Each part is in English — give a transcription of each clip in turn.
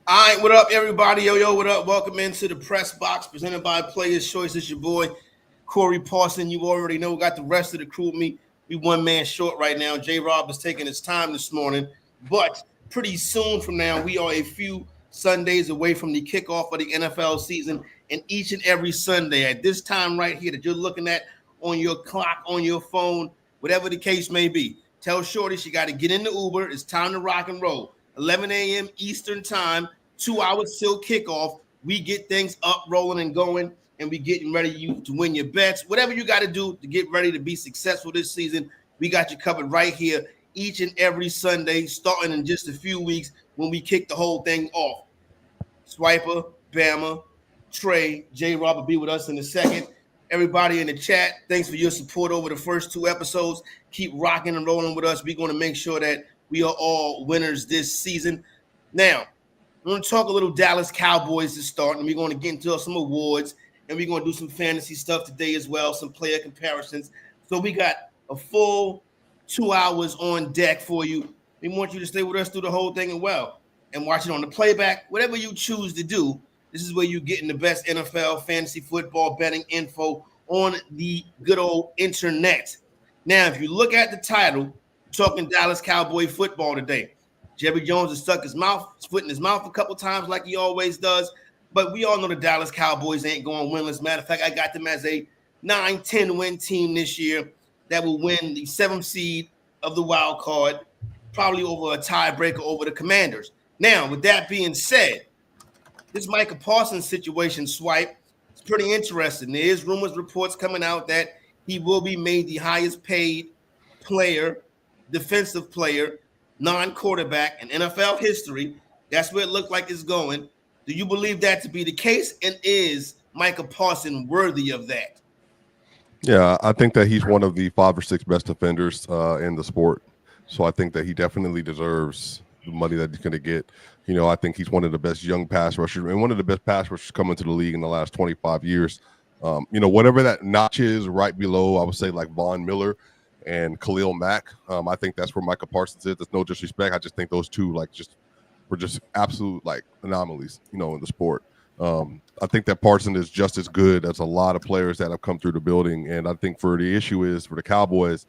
All right, what up, everybody? Yo, what up? Welcome into the Press Box presented by Players Choice. It's your boy, Corey Parson. You already know, got the rest of the crew with me. We one man short right now. J-Rob is taking his time this morning, but pretty soon from now, we are a few Sundays away from the kickoff of the NFL season. And each and every Sunday at this time right here that you're looking at on your clock, on your phone, whatever the case may be, tell Shorty she got to get in the Uber. It's time to rock and roll. 11 a.m. Eastern time. 2 hours till kickoff. We get things up, rolling, and going, and we getting ready to win your bets. Whatever you got to do to get ready to be successful this season, we got you covered right here each and every Sunday, starting in just a few weeks when we kick the whole thing off. Swiper, Bama, Trey, J-Rob will be with us in a second. Everybody in the chat, thanks for your support over the first two episodes. Keep rocking and rolling with us. We're going to make sure that we are all winners this season. Now, we're going to talk a little Dallas Cowboys to start, and we're going to get into some awards, and we're going to do some fantasy stuff today as well, some player comparisons. So we got a full 2 hours on deck for you. We want you to stay with us through the whole thing and watch it on the playback. Whatever you choose to do, this is where you're getting the best NFL fantasy football betting info on the good old internet. Now, if you look at the title, we're talking Dallas Cowboy football today. Jerry Jones has stuck his foot in his mouth a couple times like he always does. But we all know the Dallas Cowboys ain't going winless. Matter of fact, I got them as a 9-10 win team this year that will win the 7th seed of the wild card, probably over a tiebreaker over the Commanders. Now, with that being said, this Micah Parsons situation, Swipe, it's pretty interesting. There is rumors, reports coming out that he will be made the highest paid player, defensive player, non-quarterback in NFL history. That's where it looked like it's going. Do you believe that to be the case? And is Micah Parsons worthy of that? Yeah, I think that he's one of the 5 or 6 best defenders in the sport. So I think that he definitely deserves the money that he's going to get. You know, I think he's one of the best young pass rushers and one of the best pass rushers coming to the league in the last 25 years. You know, whatever that notch is right below, I would say like Von Miller and Khalil Mack. I think that's where Micah Parsons is. There's no disrespect. I just think those two were just absolute like anomalies, you know, in the sport. I think that Parsons is just as good as a lot of players that have come through the building. And I think for the issue is for the Cowboys,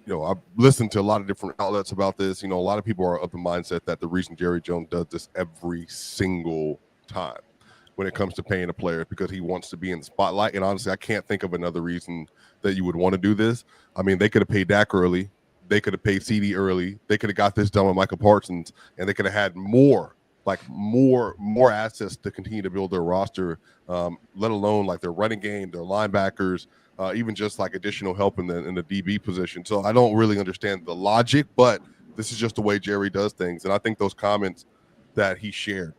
you know, I've listened to a lot of different outlets about this. You know, a lot of people are of the mindset that the reason Jerry Jones does this every single time when it comes to paying a player because he wants to be in the spotlight. And honestly, I can't think of another reason that you would want to do this. I mean, they could have paid Dak early. They could have paid CD early. They could have got this done with Micah Parsons, and they could have had more assets to continue to build their roster, let alone like their running game, their linebackers, even just like additional help in the DB position. So I don't really understand the logic, but this is just the way Jerry does things. And I think those comments that he shared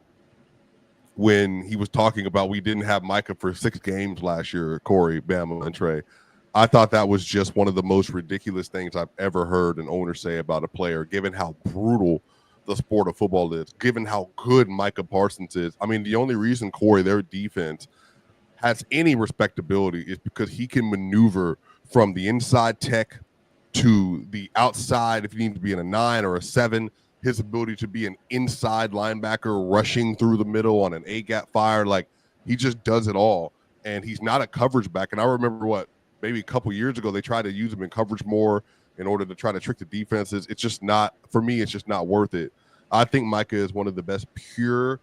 when he was talking about we didn't have Micah for 6 games last year, Corey, Bama, and Trey, I thought that was just one of the most ridiculous things I've ever heard an owner say about a player, given how brutal the sport of football is, given how good Micah Parsons is. I mean, the only reason, Corey, their defense has any respectability is because he can maneuver from the inside tech to the outside if you need to be in a 9 or a 7. His ability to be an inside linebacker rushing through the middle on an A-gap fire, like he just does it all. And he's not a coverage back. And I remember maybe a couple years ago, they tried to use him in coverage more in order to try to trick the defenses. It's just not, for me, it's just not worth it. I think Micah is one of the best pure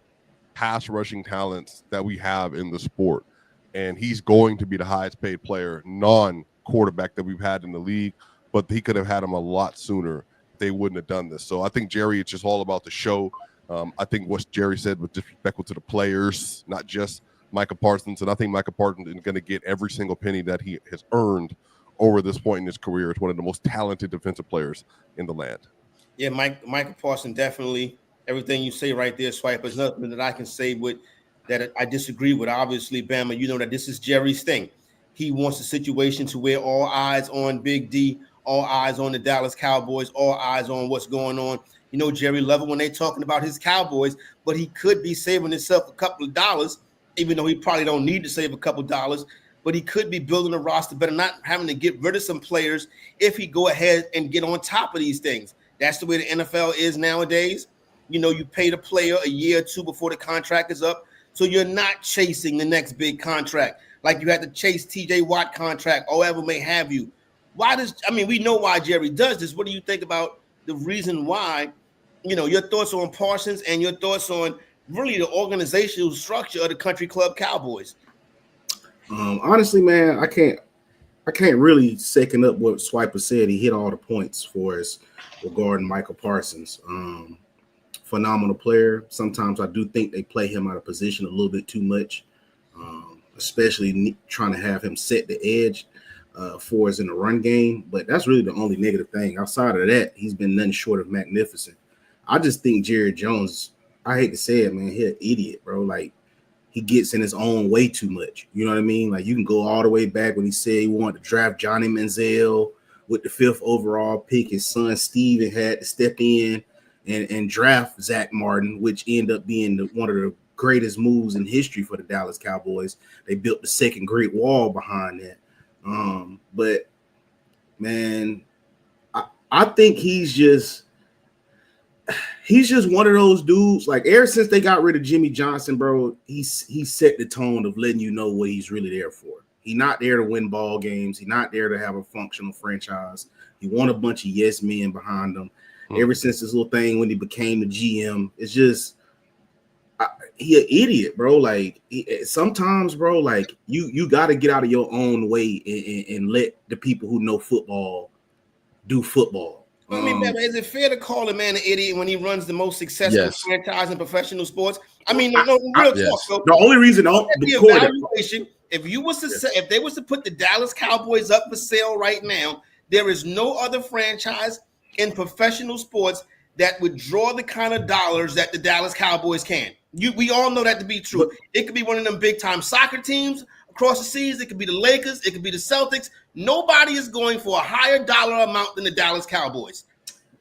pass rushing talents that we have in the sport. And he's going to be the highest paid player, non-quarterback that we've had in the league, but he could have had him a lot sooner. They wouldn't have done this. So I think Jerry, it's just all about the show. I think what Jerry said was disrespectful to the players, not just Micah Parsons. And I think Micah Parsons is going to get every single penny that he has earned over this point in his career. It's one of the most talented defensive players in the land. Yeah, Micah Parsons, definitely everything you say right there, Swipe. There's nothing that I can say that I disagree with. Obviously, Bama, you know that this is Jerry's thing. He wants a situation to where all eyes on Big D, all eyes on the Dallas Cowboys, all eyes on what's going on. You know, Jerry love it when they're talking about his Cowboys, but he could be saving himself a couple of dollars, even though he probably don't need to save a couple of dollars, but he could be building a roster better, not having to get rid of some players if he go ahead and get on top of these things. That's the way the NFL is nowadays. You pay the player a year or two before the contract is up. So you're not chasing the next big contract like you had to chase TJ Watt contract, or whatever may have you. We know why Jerry does this. What do you think about the reason why? Your thoughts on Parsons and your thoughts on really the organizational structure of the country club Cowboys. Honestly, man, I can't really second up what Swiper said. He hit all the points for us regarding Michael Parsons. Phenomenal player. Sometimes I do think they play him out of position a little bit too much, especially trying to have him set the edge for us in the run game. But that's really the only negative thing. Outside of that, he's been nothing short of magnificent. I just think Jerry Jones, I hate to say it, man, he's an idiot, bro. Like, he gets in his own way too much. You know what I mean? Like, you can go all the way back when he said he wanted to draft Johnny Manziel with the 5th overall pick. His son Steven had to step in and draft Zach Martin, which ended up being one of the greatest moves in history for the Dallas Cowboys. They built the second Great Wall behind that. But, man, I think he's just one of those dudes. Like, ever since they got rid of Jimmy Johnson, bro, he set the tone of letting you know what he's really there for. He's not there to win ball games. He's not there to have a functional franchise. He want a bunch of yes men behind him. Ever since this little thing when he became the GM, it's just he an idiot, bro. Like, sometimes, bro, like you got to get out of your own way and let the people who know football do football. I mean, is it fair to call a man an idiot when he runs the most successful franchise in professional sports? I mean, no, real talk. So the only reason the evaluation, if they was to put the Dallas Cowboys up for sale right now, there is no other franchise in professional sports that would draw the kind of dollars that the Dallas Cowboys can. We all know that to be true. It could be one of them big time soccer teams across the seas. It could be the Lakers. It could be the Celtics. Nobody is going for a higher dollar amount than the Dallas Cowboys.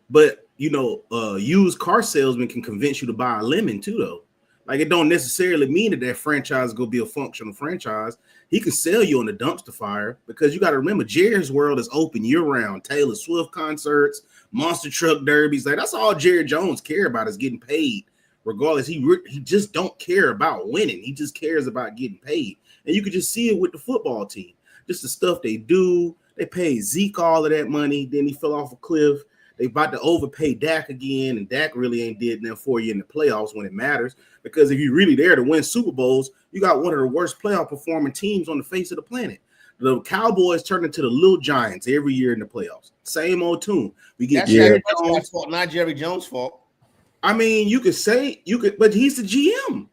But, used car salesman can convince you to buy a lemon too, though. Like, it don't necessarily mean that franchise is going to be a functional franchise. He can sell you on the dumpster fire, because you got to remember, Jerry's world is open year-round. Taylor Swift concerts, monster truck derbies. Like, that's all Jerry Jones care about is getting paid. Regardless, he just don't care about winning. He just cares about getting paid. And you could just see it with the football team. Just the stuff they do. They paid Zeke all of that money. Then he fell off a cliff. They about to overpay Dak again, and Dak really ain't did nothing for you in the playoffs when it matters. Because if you're really there to win Super Bowls, you got one of the worst playoff performing teams on the face of the planet. The Cowboys turn into the little Giants every year in the playoffs. Same old tune. We get Jerry Jones' fault, not Jerry Jones' fault. I mean, but he's the GM.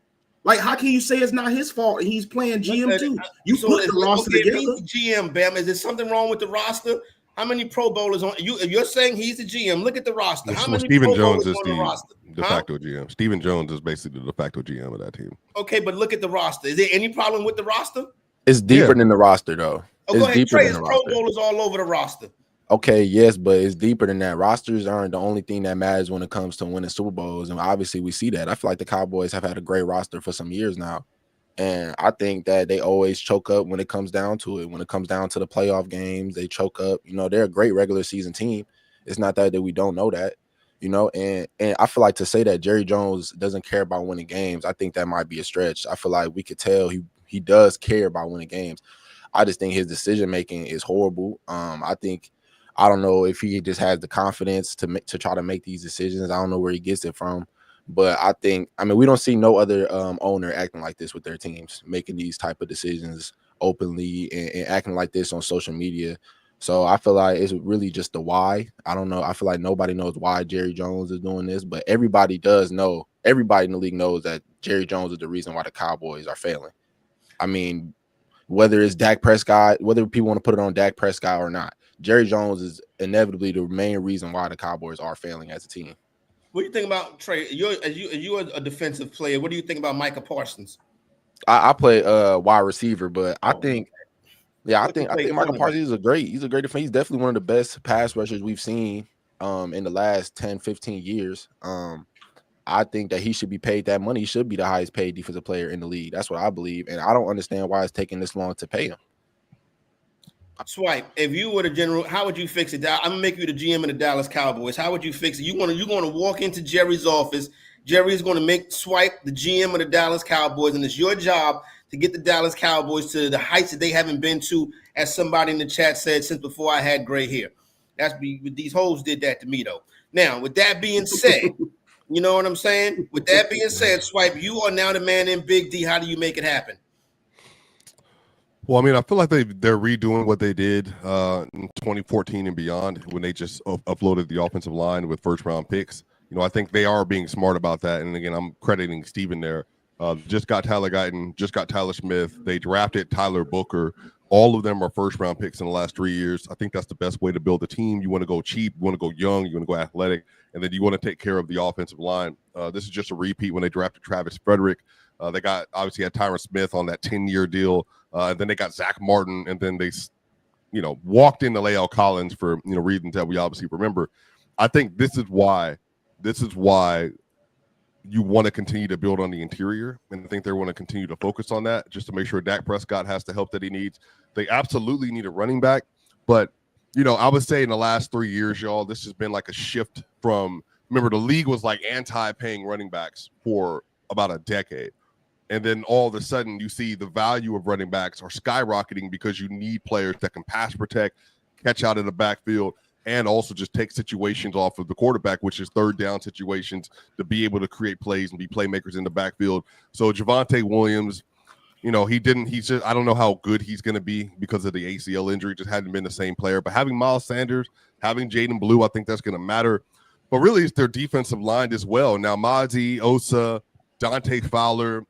Like, how can you say it's not his fault and he's playing GM too? You put the roster together. He's the GM, Bam. Is there something wrong with the roster? How many Pro Bowlers on you? If you're saying he's the GM, look at the roster. How many Stephen Pro Jones Bowlers is on the roster? de facto GM. Stephen Jones is basically the de facto GM of that team. Okay, but look at the roster. Is there any problem with the roster? It's deeper than the roster, though. Oh, go ahead, Trey. It's Pro Bowlers all over the roster. Okay, yes, but it's deeper than that. Rosters aren't the only thing that matters when it comes to winning Super Bowls, and obviously we see that. I feel like the Cowboys have had a great roster for some years now, and I think that they always choke up when it comes down to it. When it comes down to the playoff games, they choke up. They're a great regular season team. It's not that we don't know that, and I feel like to say that Jerry Jones doesn't care about winning games, I think that might be a stretch. I feel like we could tell he does care about winning games. I just think his decision making is horrible. I don't know if he just has the confidence to try to make these decisions. I don't know where he gets it from, but we don't see no other owner acting like this with their teams, making these type of decisions openly and acting like this on social media. So I feel like it's really just the why. I don't know. I feel like nobody knows why Jerry Jones is doing this, but everybody does know. Everybody in the league knows that Jerry Jones is the reason why the Cowboys are failing. I mean, whether it's Dak Prescott, whether people want to put it on Dak Prescott or not, Jerry Jones is inevitably the main reason why the Cowboys are failing as a team. What do you think about Trey? You're a defensive player. What do you think about Micah Parsons? I play wide receiver, but I think Micah Parsons is he's a great defender. He's definitely one of the best pass rushers we've seen in the last 10, 15 years. I think that he should be paid that money. He should be the highest paid defensive player in the league. That's what I believe, and I don't understand why it's taking this long to pay him. Swipe, if you were the general, how would you fix it? I'm gonna make you the GM of the Dallas Cowboys. How would you fix it? You're gonna walk into Jerry's office. Jerry's gonna make Swipe the GM of the Dallas Cowboys, and it's your job to get the Dallas Cowboys to the heights that they haven't been to, as somebody in the chat said, since before I had gray hair. These hoes did that to me though. Now, with that being said, you know what I'm saying? With that being said, Swipe, you are now the man in Big D. How do you make it happen? Well, I mean, I feel like they're redoing what they did in 2014 and beyond when they just uploaded the offensive line with first-round picks. You know, I think they are being smart about that. And again, I'm crediting Steven there. Just got Tyler Guyton, just got Tyler Smith. They drafted Tyler Booker. All of them are first-round picks in the last 3 years. I think that's the best way to build a team. You want to go cheap, you want to go young, you want to go athletic, and then you want to take care of the offensive line. This is just a repeat when they drafted Travis Frederick. They got obviously had Tyron Smith on that 10-year deal. And then they got Zach Martin, and then they, walked into Lael Collins for, reasons that we obviously remember. I think this is why you want to continue to build on the interior, and I think they want to continue to focus on that just to make sure Dak Prescott has the help that he needs. They absolutely need a running back, but, I would say in the last 3 years, y'all, this has been like a shift from, remember, the league was like anti-paying running backs for about a decade. And then all of a sudden you see the value of running backs are skyrocketing because you need players that can pass protect, catch out in the backfield, and also just take situations off of the quarterback, which is third down situations, to be able to create plays and be playmakers in the backfield. So Javonte Williams, I don't know how good he's going to be because of the ACL injury, just hadn't been the same player. But having Miles Sanders, having Jaden Blue, I think that's going to matter. But really it's their defensive line as well. Now, Mazi, Osa, Dante Fowler,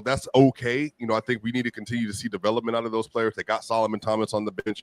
that's okay. I think we need to continue to see development out of those players. They got Solomon Thomas on the bench.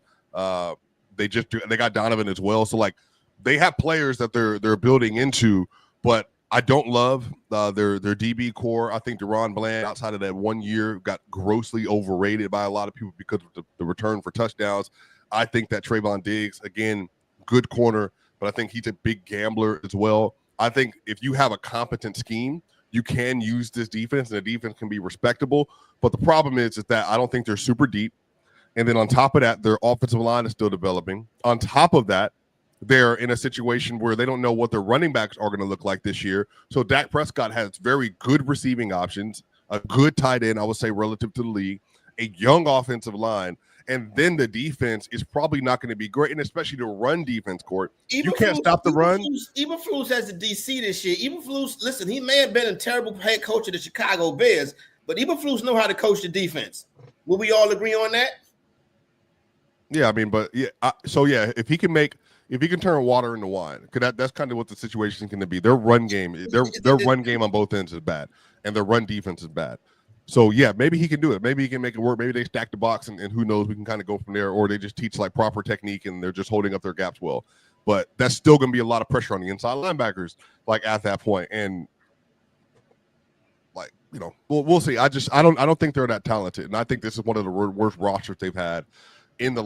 They got Donovan as well. So like they have players that they're building into, but I don't love their DB core. I think Deron Bland, outside of that 1 year, got grossly overrated by a lot of people because of the return for touchdowns. I think that Trayvon Diggs, again, good corner, but I think he's a big gambler as well. I think if you have a competent scheme, you can use this defense, and the defense can be respectable. But the problem is that I don't think they're super deep. And then on top of that, their offensive line is still developing. On top of that, they're in a situation where they don't know what their running backs are going to look like this year. So Dak Prescott has very good receiving options, a good tight end, I would say, relative to the league, a young offensive line, and then the defense is probably not going to be great, and especially the run defense, Court. You can't stop the run. Eberflus has the DC this year. Eberflus, listen, he may have been a terrible head coach of the Chicago Bears, but Eberflus know how to coach the defense. Will we all agree on that? Yeah, I mean, but yeah. If he can turn water into wine, because that's kind of what the situation is going to be. Their run game, their run game on both ends is bad, and their run defense is bad. So, yeah, maybe he can do it. Maybe he can make it work. Maybe they stack the box, and who knows, we can kind of go from there. Or they just teach, like, proper technique, and they're just holding up their gaps well. But that's still going to be a lot of pressure on the inside linebackers, like, at that point. And, like, we'll see. I don't think they're that talented. And I think this is one of the worst rosters they've had in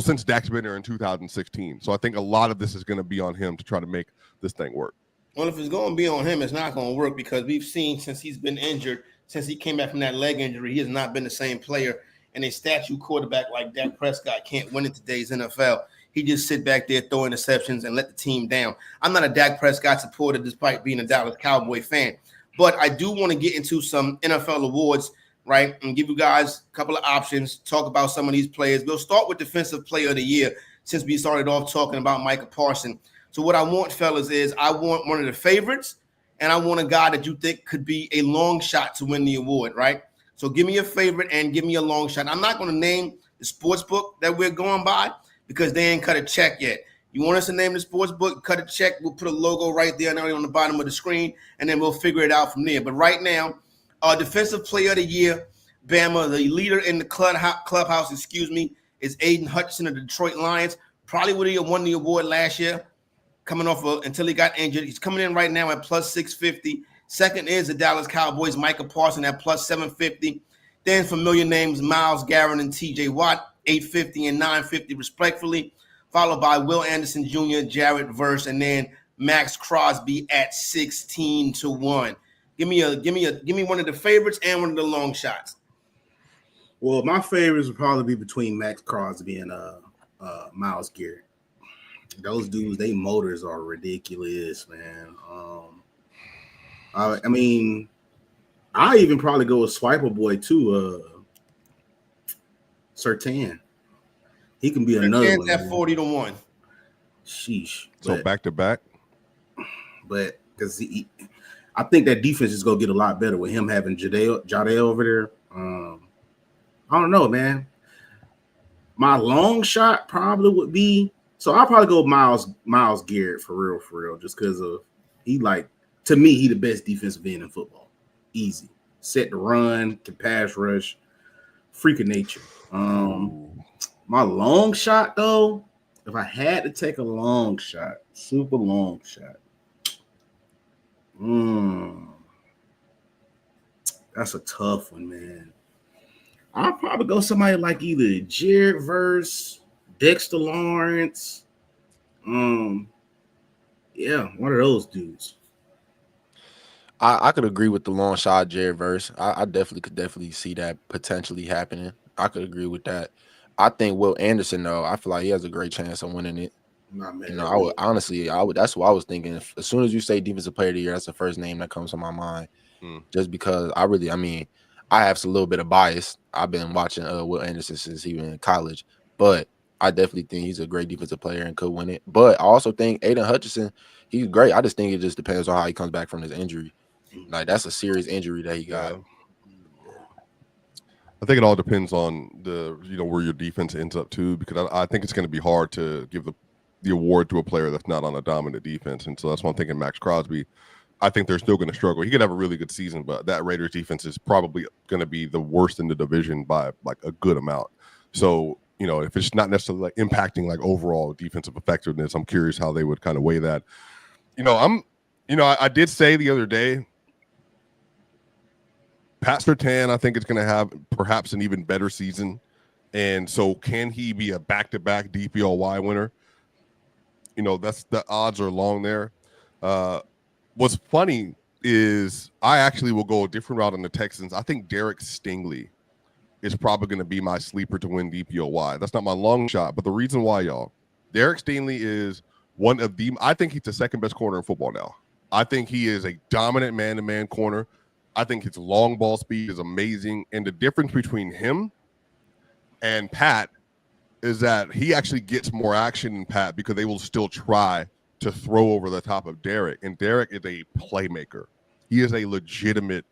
since Dak's been there in 2016. So I think a lot of this is going to be on him to try to make this thing work. Well, if it's going to be on him, it's not going to work because we've seen since he's been injured, since he came back from that leg injury, he has not been the same player. And a statue quarterback like Dak Prescott can't win in today's NFL. He just sit back there, throw interceptions, and let the team down. I'm not a Dak Prescott supporter despite being a Dallas Cowboy fan. But I do want to get into some NFL awards, right, and give you guys a couple of options, talk about some of these players. We'll start with Defensive Player of the Year since we started off talking about Micah Parsons. So what I want, fellas, is I want one of the favorites, and I want a guy that you think could be a long shot to win the award, right? So give me a favorite and give me a long shot. I'm not going to name the sports book that we're going by because they ain't cut a check yet. You want us to name the sports book, cut a check, we'll put a logo right there on the bottom of the screen, and then we'll figure it out from there. But right now, Defensive Player of the Year, Bama, the leader in the clubhouse, is Aiden Hutchinson of the Detroit Lions. Probably would have won the award last year, coming off until he got injured. He's coming in right now at plus 650. Second is the Dallas Cowboys, Micah Parsons at plus 750. Then familiar names, Myles Garrett and TJ Watt, 850 and 950 respectfully, followed by Will Anderson Jr., Jared Verse, and then Max Crosby at 16-1. Give me one of the favorites and one of the long shots. Well, my favorites would probably be between Max Crosby and Myles Garrett. Those dudes, they motors are ridiculous, man. I mean, I even probably go with Swiper Boy too. Sertan. He can be another one. At 40-1. Sheesh. So back to back. But because I think that defense is gonna get a lot better with him having Jadale over there. I don't know, man. My long shot probably would be I'll probably go Myles Garrett for real, just because of to me, he the best defensive end in football. Easy. Set to run, can pass rush, freak of nature. My long shot though, if I had to take a long shot, super long shot. That's a tough one, man. I'll probably go somebody like either Jared Verse, Dexter Lawrence. Yeah, one of those dudes. I could agree with the long shot Jared Verse. I definitely see that potentially happening. I could agree with that. I think Will Anderson, though, I feel like he has a great chance of winning it. Nah, man, I would honestly, that's what I was thinking. As soon as you say defensive player of the year, that's the first name that comes to my mind. Just because I have a little bit of bias. I've been watching Will Anderson since he was in college, but I definitely think he's a great defensive player and could win it. But I also think Aiden Hutchinson, he's great. I just think it just depends on how he comes back from his injury. Like, that's a serious injury that he got. Yeah. I think it all depends on where your defense ends up too, because I think it's going to be hard to give the award to a player that's not on a dominant defense, and so that's why I'm thinking Max Crosby. I think they're still going to struggle. He could have a really good season, but that Raiders defense is probably going to be the worst in the division by like a good amount. So, if it's not necessarily like impacting like overall defensive effectiveness, I'm curious how they would kind of weigh that. I did say the other day, Pat Surtain, I think, is going to have perhaps an even better season. And so can he be a back-to-back DPOY winner? That's the odds are long there. What's funny is I actually will go a different route on the Texans. I think Derek Stingley is probably going to be my sleeper to win DPOY. That's not my long shot, but the reason why, y'all, Derek Stingley is I think he's the second best corner in football now. I think he is a dominant man-to-man corner. I think his long ball speed is amazing. And the difference between him and Pat is that he actually gets more action than Pat because they will still try to throw over the top of Derek. And Derek is a playmaker. He is a legitimate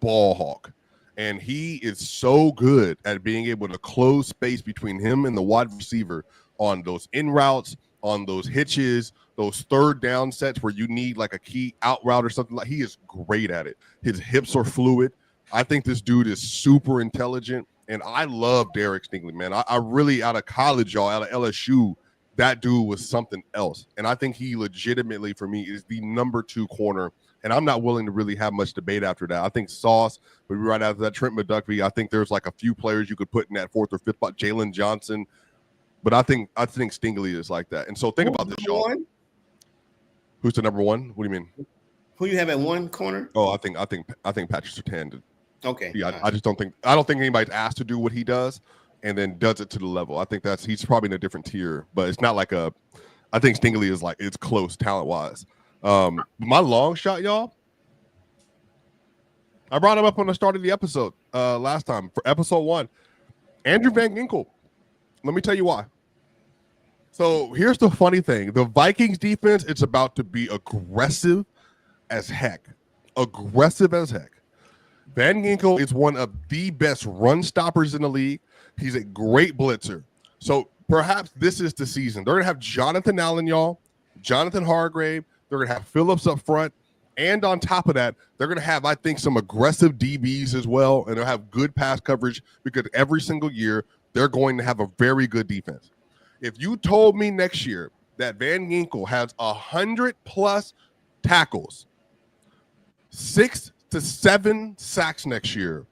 ball hawk. And he is so good at being able to close space between him and the wide receiver on those in routes, on those hitches, those third down sets where you need like a key out route or something. Like, he is great at it. His hips are fluid. I think this dude is super intelligent. And I love Derek Stingley, man. I really, out of college, y'all, out of LSU, that dude was something else. And I think he legitimately, for me, is the number 2 corner. And I'm not willing to really have much debate after that. I think Sauce would be right after that. Trent McDuffie. I think there's like a few players you could put in that 4th or 5th spot. Jalen Johnson. But I think Stingley is like that. And so think about this, y'all. Who's the number 1? What do you mean? Who you have at one corner? Oh, I think Patrick Surtain did. Okay. Yeah, I don't think anybody's asked to do what he does and then does it to the level. I think he's probably in a different tier, but it's not like I think Stingley is like, it's close talent wise. My long shot, y'all, I brought him up on the start of the episode last time for episode 1. Andrew Van Ginkel. Let me tell you why. So here's the funny thing. The Vikings defense, it's about to be aggressive as heck. Aggressive as heck. Van Ginkel is one of the best run stoppers in the league. He's a great blitzer. So perhaps this is the season. They're going to have Jonathan Allen, y'all, Jonathan Hargrave. They're going to have Phillips up front. And on top of that, they're going to have, I think, some aggressive DBs as well. And they'll have good pass coverage because every single year they're going to have a very good defense. If you told me next year that Van Ginkel has 100+ tackles, 6 to 7 sacks next year,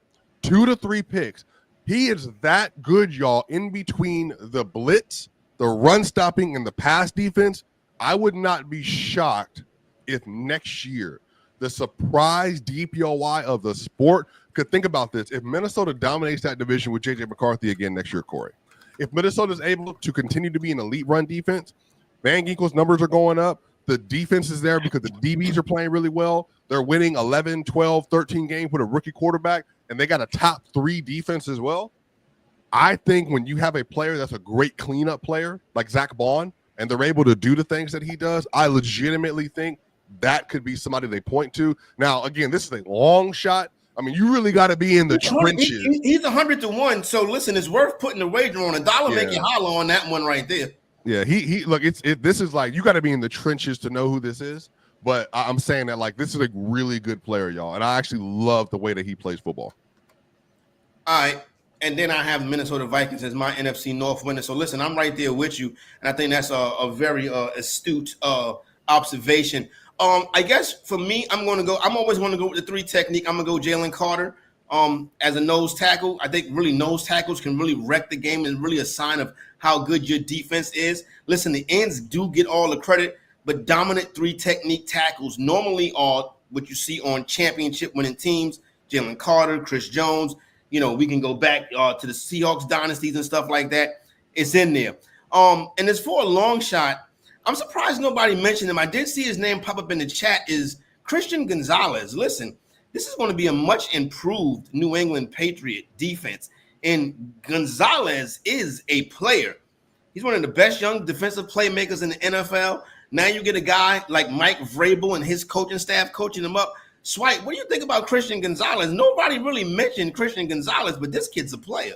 2 to 3 picks, he is that good, y'all, in between the blitz, the run stopping, and the pass defense. I would not be shocked if next year the surprise DPOY of the sport. Could think about this. If Minnesota dominates that division with JJ McCarthy again next year, Corey, if Minnesota is able to continue to be an elite run defense, Van Ginkel's numbers are going up. The defense is there because the DBs are playing really well. They're winning 11, 12, 13 games with a rookie quarterback, and they got a top 3 defense as well. I think when you have a player that's a great cleanup player like Zach Bond, and they're able to do the things that he does, I legitimately think that could be somebody they point to. Now, again, this is a long shot. I mean, you really got to be in the trenches. He's 100-1. So listen, it's worth putting a wager on. $1 make you holler on that one right there. Yeah, he look. This is like you got to be in the trenches to know who this is. But I'm saying that like this is a really good player, y'all, and I actually love the way that he plays football. All right, and then I have Minnesota Vikings as my NFC North winner. So listen, I'm right there with you, and I think that's a very astute observation. I guess for me, I'm always going to go with the 3 technique. I'm going to go Jalen Carter as a nose tackle. I think really nose tackles can really wreck the game and really a sign of how good your defense is. Listen, the ends do get all the credit, but dominant 3 technique tackles normally are what you see on championship winning teams. Jalen Carter, Chris Jones. You know, we can go back to the Seahawks dynasties and stuff like that. It's in there. And as for a long shot, I'm surprised nobody mentioned him. I did see his name pop up in the chat, is Christian Gonzalez. Listen, this is going to be a much improved New England Patriot defense. And Gonzalez is a player. He's one of the best young defensive playmakers in the NFL. Now you get a guy like Mike Vrabel and his coaching staff coaching him up. Swipe, what do you think about Christian Gonzalez? Nobody really mentioned Christian Gonzalez, but this kid's a player.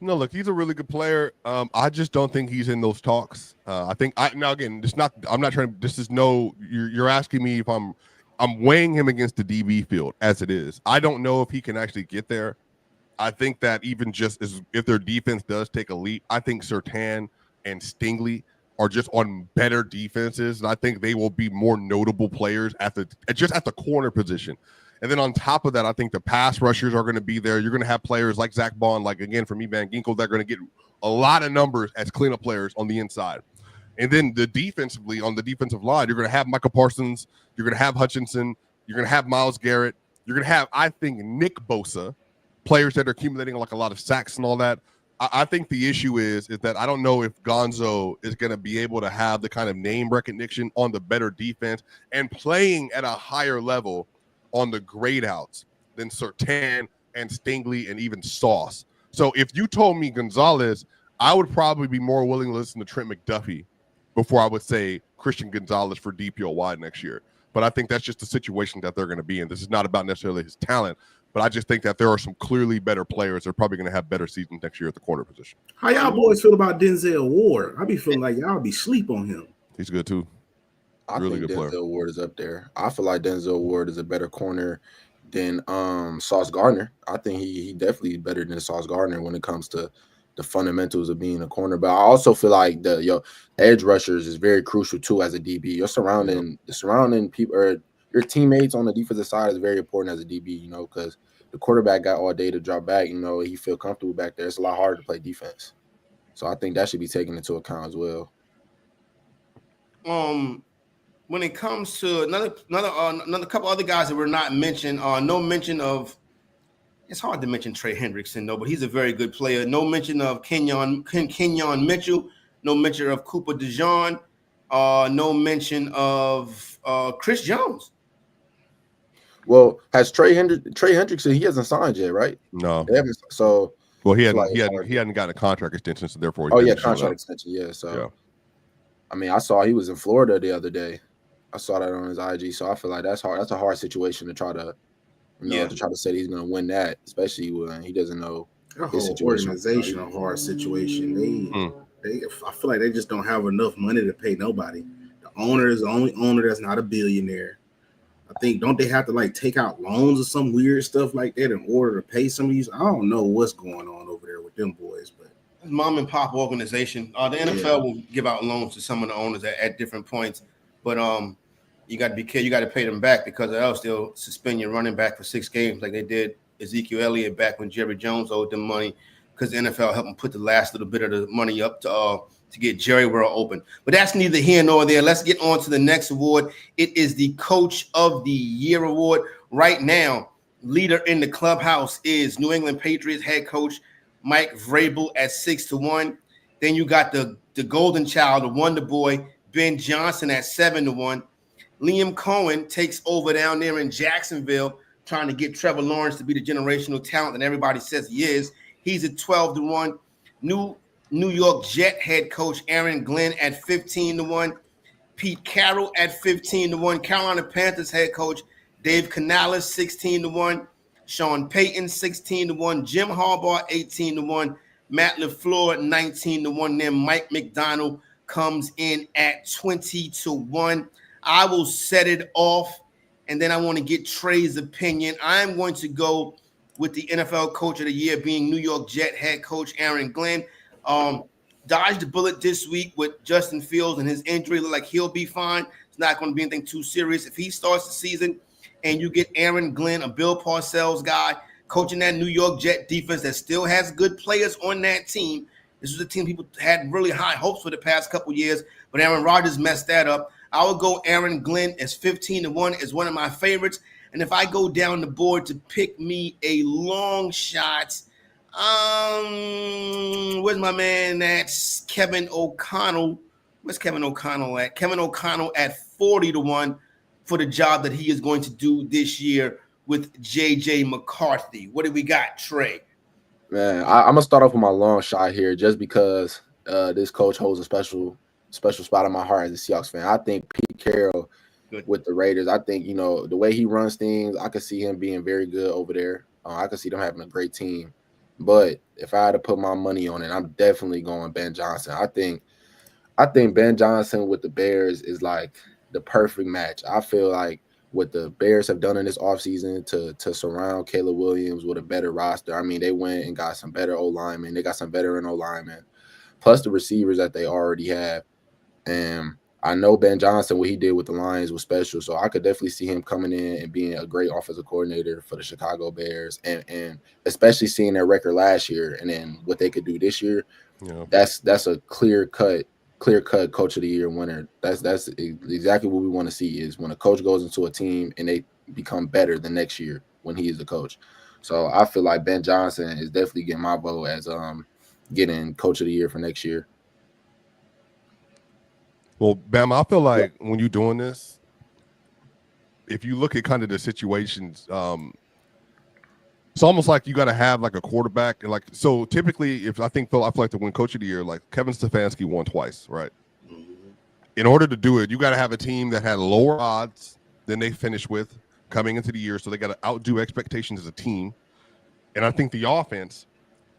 No, look, he's a really good player. I just don't think he's in those talks. I think now again, I'm not trying to. This is no. You're asking me if I'm weighing him against the DB field as it is. I don't know if he can actually get there. I think that even just as if their defense does take a leap, I think Surtain and Stingley are just on better defenses, and I think they will be more notable players at the corner position. And then on top of that, I think the pass rushers are going to be there. You're going to have players like Zach Bond, like, again, for me, Van Ginkel, that are going to get a lot of numbers as cleanup players on the inside. And then defensively, on the defensive line, you're going to have Michael Parsons. You're going to have Hutchinson. You're going to have Myles Garrett. You're going to have, I think, Nick Bosa, players that are accumulating like a lot of sacks and all that. I think the issue is that I don't know if Gonzo is going to be able to have the kind of name recognition on the better defense and playing at a higher level on the grade outs than Surtain and Stingley and even Sauce. So if you told me Gonzalez, I would probably be more willing to listen to Trent McDuffie before I would say Christian Gonzalez for DPOY next year. But I think that's just the situation that they're going to be in. This is not about necessarily his talent, but I just think that there are some clearly better players that are probably going to have better seasons next year at the corner position. How y'all boys feel about Denzel Ward? I be feeling like y'all be sleep on him. He's good too. I think Denzel Ward is up there. I feel like Denzel Ward is a better corner than Sauce Gardner. I think he definitely better than Sauce Gardner when it comes to the fundamentals of being a corner. But I also feel like your edge rushers is very crucial too as a DB. Your surrounding people or your teammates on the defensive side is very important as a DB, you know, because the quarterback got all day to drop back, you know, he feel comfortable back there. It's a lot harder to play defense. So I think that should be taken into account as well. When it comes to another couple other guys that were not mentioned, no mention of. It's hard to mention Trey Hendrickson though, but he's a very good player. No mention of Kenyon Mitchell. No mention of Cooper DeJean. No mention of Chris Jones. Well, has Trey Hendrickson? He hasn't signed yet, right? No. They haven't, so well, he hadn't gotten a contract extension, so therefore. Contract extension. Yeah. So, yeah. I mean, I saw he was in Florida the other day. I saw that on his IG, so I feel like that's hard. That's a hard situation to try to, to try to say he's going to win that, especially when he doesn't know his situation. Organizational hard situation. I feel like they just don't have enough money to pay nobody. The owner is the only owner that's not a billionaire. I think, don't they have to like take out loans or some weird stuff like that in order to pay some of these? I don't know what's going on over there with them boys, but mom and pop organization. The NFL will give out loans to some of the owners at different points, but you got to be careful. You got to pay them back because else they'll suspend your running back for 6 games, like they did Ezekiel Elliott back when Jerry Jones owed them money because the NFL helped him put the last little bit of the money up to to get Jerry World open. But that's neither here nor there. Let's get on to the next award. It is the Coach of the Year award. Right now, leader in the clubhouse is New England Patriots head coach Mike Vrabel at 6-1. Then you got the golden child, the wonder boy, Ben Johnson at 7-1. Liam Cohen takes over down there in Jacksonville, trying to get Trevor Lawrence to be the generational talent that everybody says he is. He's at 12-1. New York Jet head coach Aaron Glenn at 15-1. Pete Carroll at 15-1. Carolina Panthers head coach Dave Canales 16-1. Sean Payton 16-1. Jim Harbaugh 18-1. Matt LaFleur 19-1. Then Mike McDonald comes in at 20-1. I will set it off, and then I want to get Trey's opinion. I'm going to go with the NFL Coach of the Year being New York Jet head coach Aaron Glenn. Dodged the bullet this week with Justin Fields and his injury. Look like he'll be fine. It's not going to be anything too serious. If he starts the season and you get Aaron Glenn, a Bill Parcells guy, coaching that New York Jet defense that still has good players on that team. This was a team people had really high hopes for the past couple years, but Aaron Rodgers messed that up. I would go Aaron Glenn as 15-1 as one of my favorites. And if I go down the board to pick me a long shot, where's my man? That's Kevin O'Connell. Where's Kevin O'Connell at? Kevin O'Connell at 40-1 for the job that he is going to do this year with J.J. McCarthy. What do we got, Trey? Man, I'm going to start off with my long shot here just because this coach holds a special spot in my heart as a Seahawks fan. I think Pete Carroll with the Raiders, I think, the way he runs things, I could see him being very good over there. I could see them having a great team. But if I had to put my money on it, I'm definitely going Ben Johnson. I think Ben Johnson with the Bears is like the perfect match. I feel like what the Bears have done in this offseason to surround Caleb Williams with a better roster. I mean, they went and got some better O-linemen. They got some veteran O-linemen, plus the receivers that they already have. And I know Ben Johnson, what he did with the Lions was special. So I could definitely see him coming in and being a great offensive coordinator for the Chicago Bears. And especially seeing their record last year and then what they could do this year. Yeah. That's a clear cut coach of the year winner. That's exactly what we want to see is when a coach goes into a team and they become better the next year when he is the coach. So I feel like Ben Johnson is definitely getting my vote as getting coach of the year for next year. Well, Bam, I feel like when you're doing this, if you look at kind of the situations, it's almost like you got to have like a quarterback. And so typically, I feel like to win coach of the year, like Kevin Stefanski won twice, right? In order to do it, you got to have a team that had lower odds than they finished with coming into the year. So they got to outdo expectations as a team. And I think the offense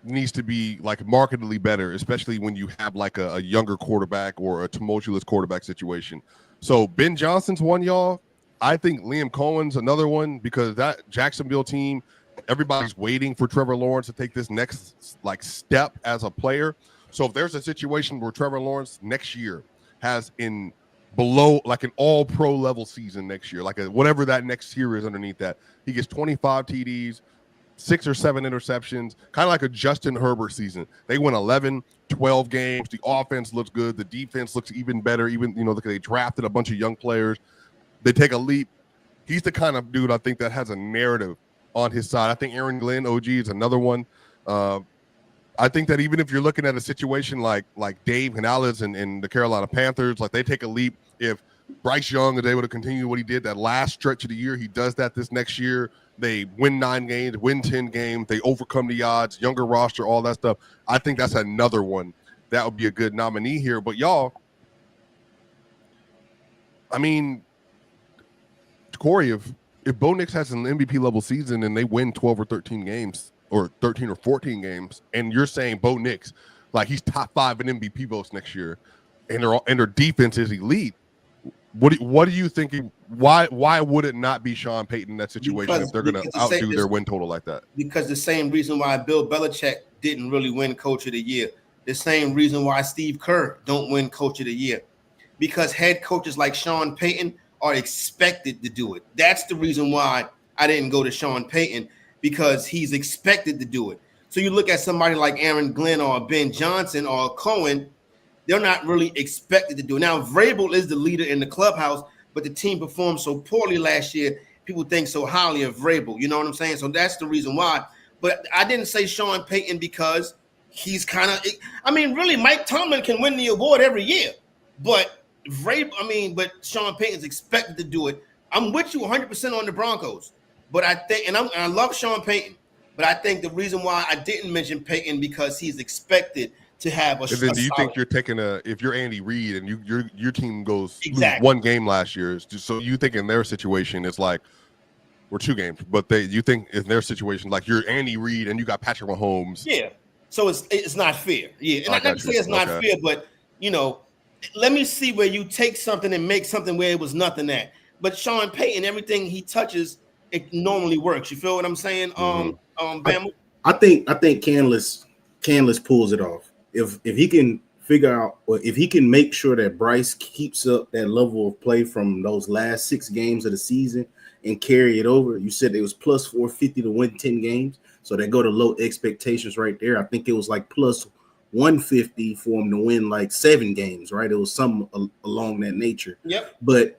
needs to be like markedly better, especially when you have like a younger quarterback or a tumultuous quarterback situation. So Ben Johnson's one, y'all. I think Liam Cohen's another one because that Jacksonville team, everybody's waiting for Trevor Lawrence to take this next like step as a player. So if there's a situation where Trevor Lawrence next year has below like an all pro level season next year, like whatever that next year is underneath that, he gets 25 TDs, 6 or 7 interceptions, kind of like a Justin Herbert season. They win 11, 12 games. The offense looks good. The defense looks even better. Even, look, they drafted a bunch of young players. They take a leap. He's the kind of dude I think that has a narrative on his side. I think Aaron Glenn, OG, is another one. I think that even if you're looking at a situation like Dave Canales and the Carolina Panthers, like they take a leap. If Bryce Young is able to continue what he did that last stretch of the year, he does that this next year. They win 9 games, win 10 games. They overcome the odds, younger roster, all that stuff. I think that's another one that would be a good nominee here. But y'all, I mean, Corey, if Bo Nix has an MVP level season and they win 12 or 13 games or 13 or 14 games, and you're saying Bo Nix, like he's top 5 in MVP votes next year, and their defense is elite. What do you think? Why would it not be Sean Payton in that situation if they're going to outdo their win total like that? Because the same reason why Bill Belichick didn't really win Coach of the Year, the same reason why Steve Kerr don't win Coach of the Year, because head coaches like Sean Payton are expected to do it. That's the reason why I didn't go to Sean Payton, because he's expected to do it. So you look at somebody like Aaron Glenn or Ben Johnson or Cohen, they're not really expected to do. Now, Vrabel is the leader in the clubhouse, but the team performed so poorly last year. People think so highly of Vrabel. You know what I'm saying? So that's the reason why. But I didn't say Sean Payton because he's kind of. I mean, really, Mike Tomlin can win the award every year, but but Sean Payton's expected to do it. I'm with you 100% on the Broncos, but I think, and I love Sean Payton, but I think the reason why I didn't mention Payton because he's expected to have a. And then do you think you're taking if you're Andy Reid and your team goes exactly. lose one game last year, so you think in their situation it's like we're 2 games, but you think in their situation like you're Andy Reid and you got Patrick Mahomes. Yeah. So it's not fair. Yeah. And I not to say it's not fair, but let me see where you take something and make something where it was nothing at. But Sean Payton, everything he touches, it normally works. You feel what I'm saying? Bama? I think Canlis pulls it off. If he can figure out, or if he can make sure that Bryce keeps up that level of play from those last 6 games of the season and carry it over. You said it was plus 450 to win 10 games. So they go to low expectations right there. I think it was like plus 150 for him to win like 7 games, right? It was something along that nature. Yep. But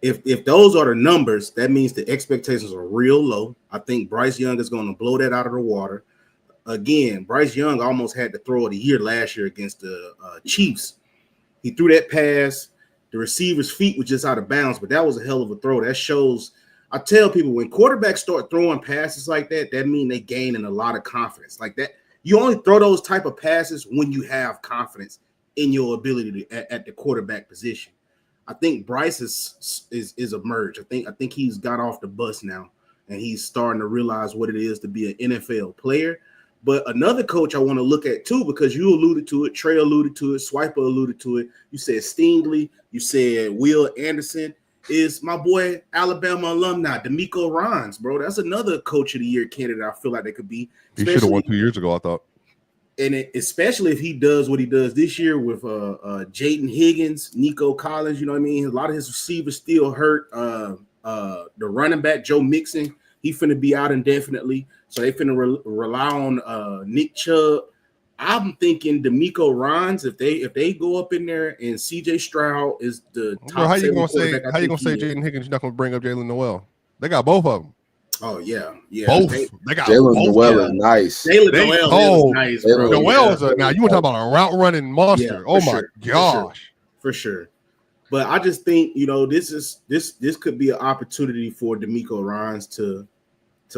if those are the numbers, that means the expectations are real low. I think Bryce Young is going to blow that out of the water. Again, Bryce Young almost had to throw it a year last year against the Chiefs. He threw that pass. The receiver's feet were just out of bounds, but that was a hell of a throw. That shows. I tell people when quarterbacks start throwing passes like that, that means they gain in a lot of confidence. Like that, you only throw those type of passes when you have confidence in your ability at the quarterback position. I think Bryce is emerged. I think he's got off the bus now, and he's starting to realize what it is to be an NFL player. But another coach I want to look at too, because you alluded to it, Trey alluded to it, Swiper alluded to it. You said Stingley, you said Will Anderson. Is my boy Alabama alumni DeMeco Ryans, bro. That's another coach of the year candidate I feel like they could be. He should have won 2 years ago, I thought. And especially if he does what he does this year with Jaden Higgins, Nico Collins, you know what I mean? A lot of his receivers still hurt. The running back, Joe Mixon, he finna be out indefinitely. So they finna rely on Nick Chubb. I'm thinking DeMeco Ryans, if they go up in there and CJ Stroud is the top. Bro, how you gonna say Jaden Higgins? You're not gonna bring up Jalen Noel? They got both of them. Oh yeah. Both. They got Jalen Noel is nice. Jalen Noel is nice, bro. Noel is now you want to talk about a route running monster? Yeah, oh my gosh, for sure. But I just think this could be an opportunity for DeMeco Ryans to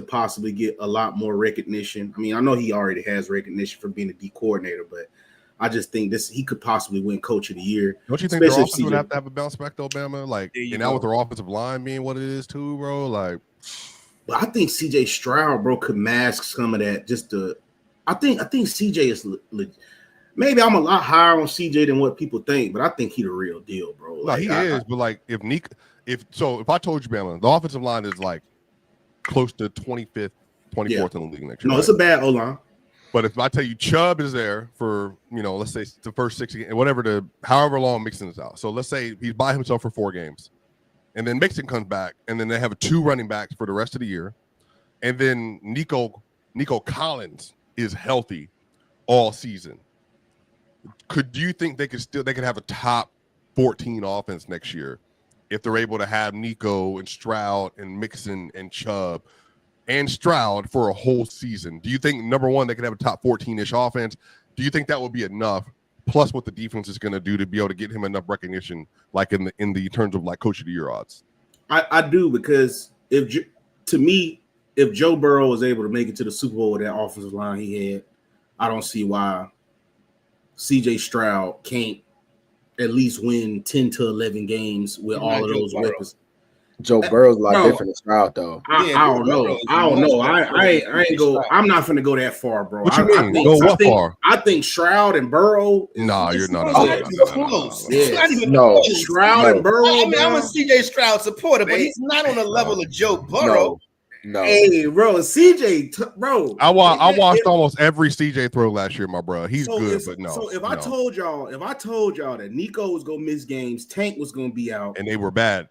possibly get a lot more recognition. I mean, I know he already has recognition for being a D coordinator, but I just think he could possibly win Coach of the Year. Don't you think their offense would have to have a bounce back though, Bama? Like, and now with their offensive line being what it is too, bro. Like, but I think CJ Stroud, bro, could mask some of that. I think CJ is maybe I'm a lot higher on CJ than what people think, but I think he the real deal, bro. Like, no, he is. But like, if I told you, Bama, the offensive line is like close to 25th, 24th in the league next year. No, it's a bad O-line. But if I tell you Chubb is there for, let's say the first 6 games, however long Mixon is out. So let's say he's by himself for 4 games. And then Mixon comes back, and then they have 2 running backs for the rest of the year. And then Nico Collins is healthy all season. Do you think they could have a top 14 offense next year if they're able to have Nico and Stroud and Mixon and Chubb and Stroud for a whole season? Do you think, number one, they could have a top 14-ish offense? Do you think that would be enough, plus what the defense is going to do to be able to get him enough recognition, like in the terms of like Coach of the Year odds? I do, because if Joe Burrow was able to make it to the Super Bowl with that offensive line he had, I don't see why CJ Stroud can't at least win 10 to 11 games with all of those weapons. Joe Burrow's a lot different than Stroud, though. I don't know. I ain't go. I'm not finna go that far, bro. What you mean? Far? I think Shroud and Burrow. No, you're not. No, Shroud and Burrow. I mean, I'm a CJ Stroud supporter, but he's not on the level of Joe Burrow. No. Hey, bro, CJ, bro. I watched almost every CJ throw last year, my bro. He's good, but no. So if I told y'all that Nico was gonna miss games, Tank was gonna be out, and they were bad,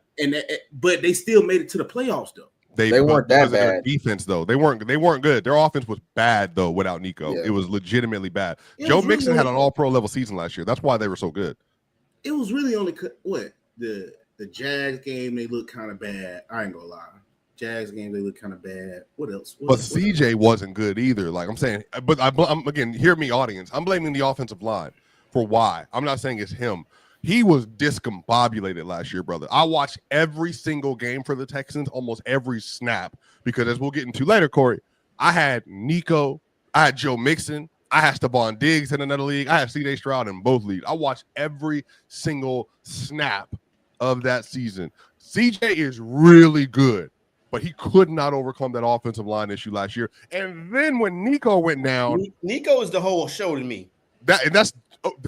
but they still made it to the playoffs though. They weren't that because of their bad. defense, though. They weren't good. Their offense was bad, though, without Nico. Yeah. It was legitimately bad. It Joe was really Mixon had an only- all-pro level season last year. That's why they were so good. It was really only what the Jags game. They looked kind of bad. I ain't gonna lie. Jags game they look kind of bad. What else? But CJ wasn't good either. Like I'm saying, but I'm again, hear me, audience. I'm blaming the offensive line for why. I'm not saying it's him. He was discombobulated last year, brother. I watched every single game for the Texans, almost every snap, because as we'll get into later, Corey, I had Nico, I had Joe Mixon, I had Stephon Diggs in another league, I had CJ Stroud in both leagues. I watched every single snap of that season. CJ is really good, but he could not overcome that offensive line issue last year. And then when Nico went down, Nico is the whole show to me. That's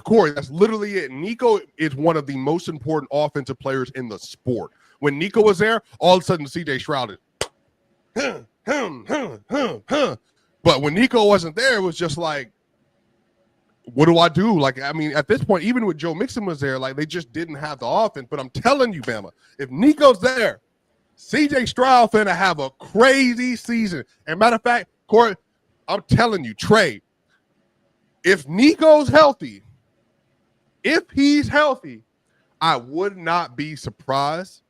Corey. That's literally it. Nico is one of the most important offensive players in the sport. When Nico was there, all of a sudden CJ Stroud is, But when Nico wasn't there, it was just like, what do I do? Like, I mean, at this point, even with Joe Mixon was there, like they just didn't have the offense. But I'm telling you, Bama, if Nico's there, CJ Stroud finna have a crazy season. And matter of fact, Corey, I'm telling you, Trey, if Nico's healthy, if he's healthy, I would not be surprised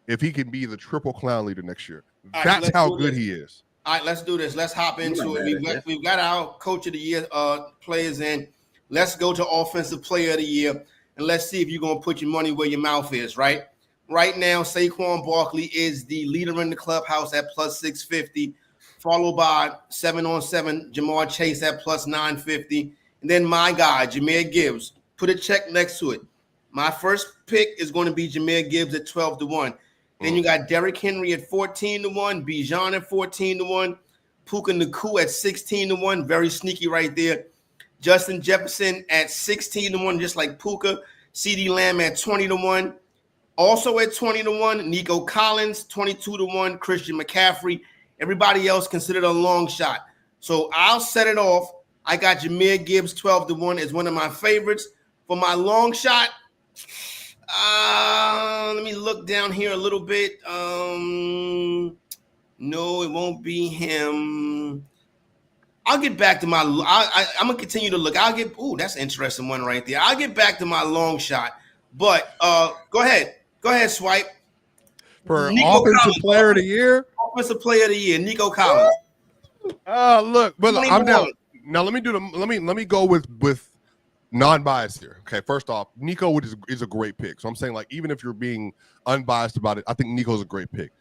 if he can be the triple clown leader next year. That's how good he is. All right, let's do this. Let's hop into it. We've got our coach of the year players in. Let's go to offensive player of the year, and let's see if you're going to put your money where your mouth is, right? Right now, Saquon Barkley is the leader in the clubhouse at plus 650, followed by 7-on-7 Jamar Chase at plus 950. And then my guy, Jahmyr Gibbs, put a check next to it. My first pick is going to be Jahmyr Gibbs at 12-1. Then you got Derrick Henry at 14-1, Bijan at 14-1, Puka Nacua at 16-1, very sneaky right there. Justin Jefferson at 16-1, just like Puka. CeeDee Lamb at 20-1. Also at 20-1, Nico Collins, 22-1, Christian McCaffrey. Everybody else considered a long shot. So I'll set it off. I got Jahmyr Gibbs 12-1 as one of my favorites. For my long shot, let me look down here a little bit. No, it won't be him. I'll get back to my I'm going to continue to look. That's an interesting one right there. I'll get back to my long shot. But go ahead. Go ahead, Swipe. For offensive player of the year? Offensive player of the year, Nico Collins. Look, but I'm down. Now let me go with non-biased here. Okay, first off, Nico is a great pick. So I'm saying, like, even if you're being unbiased about it, I think Nico's a great pick.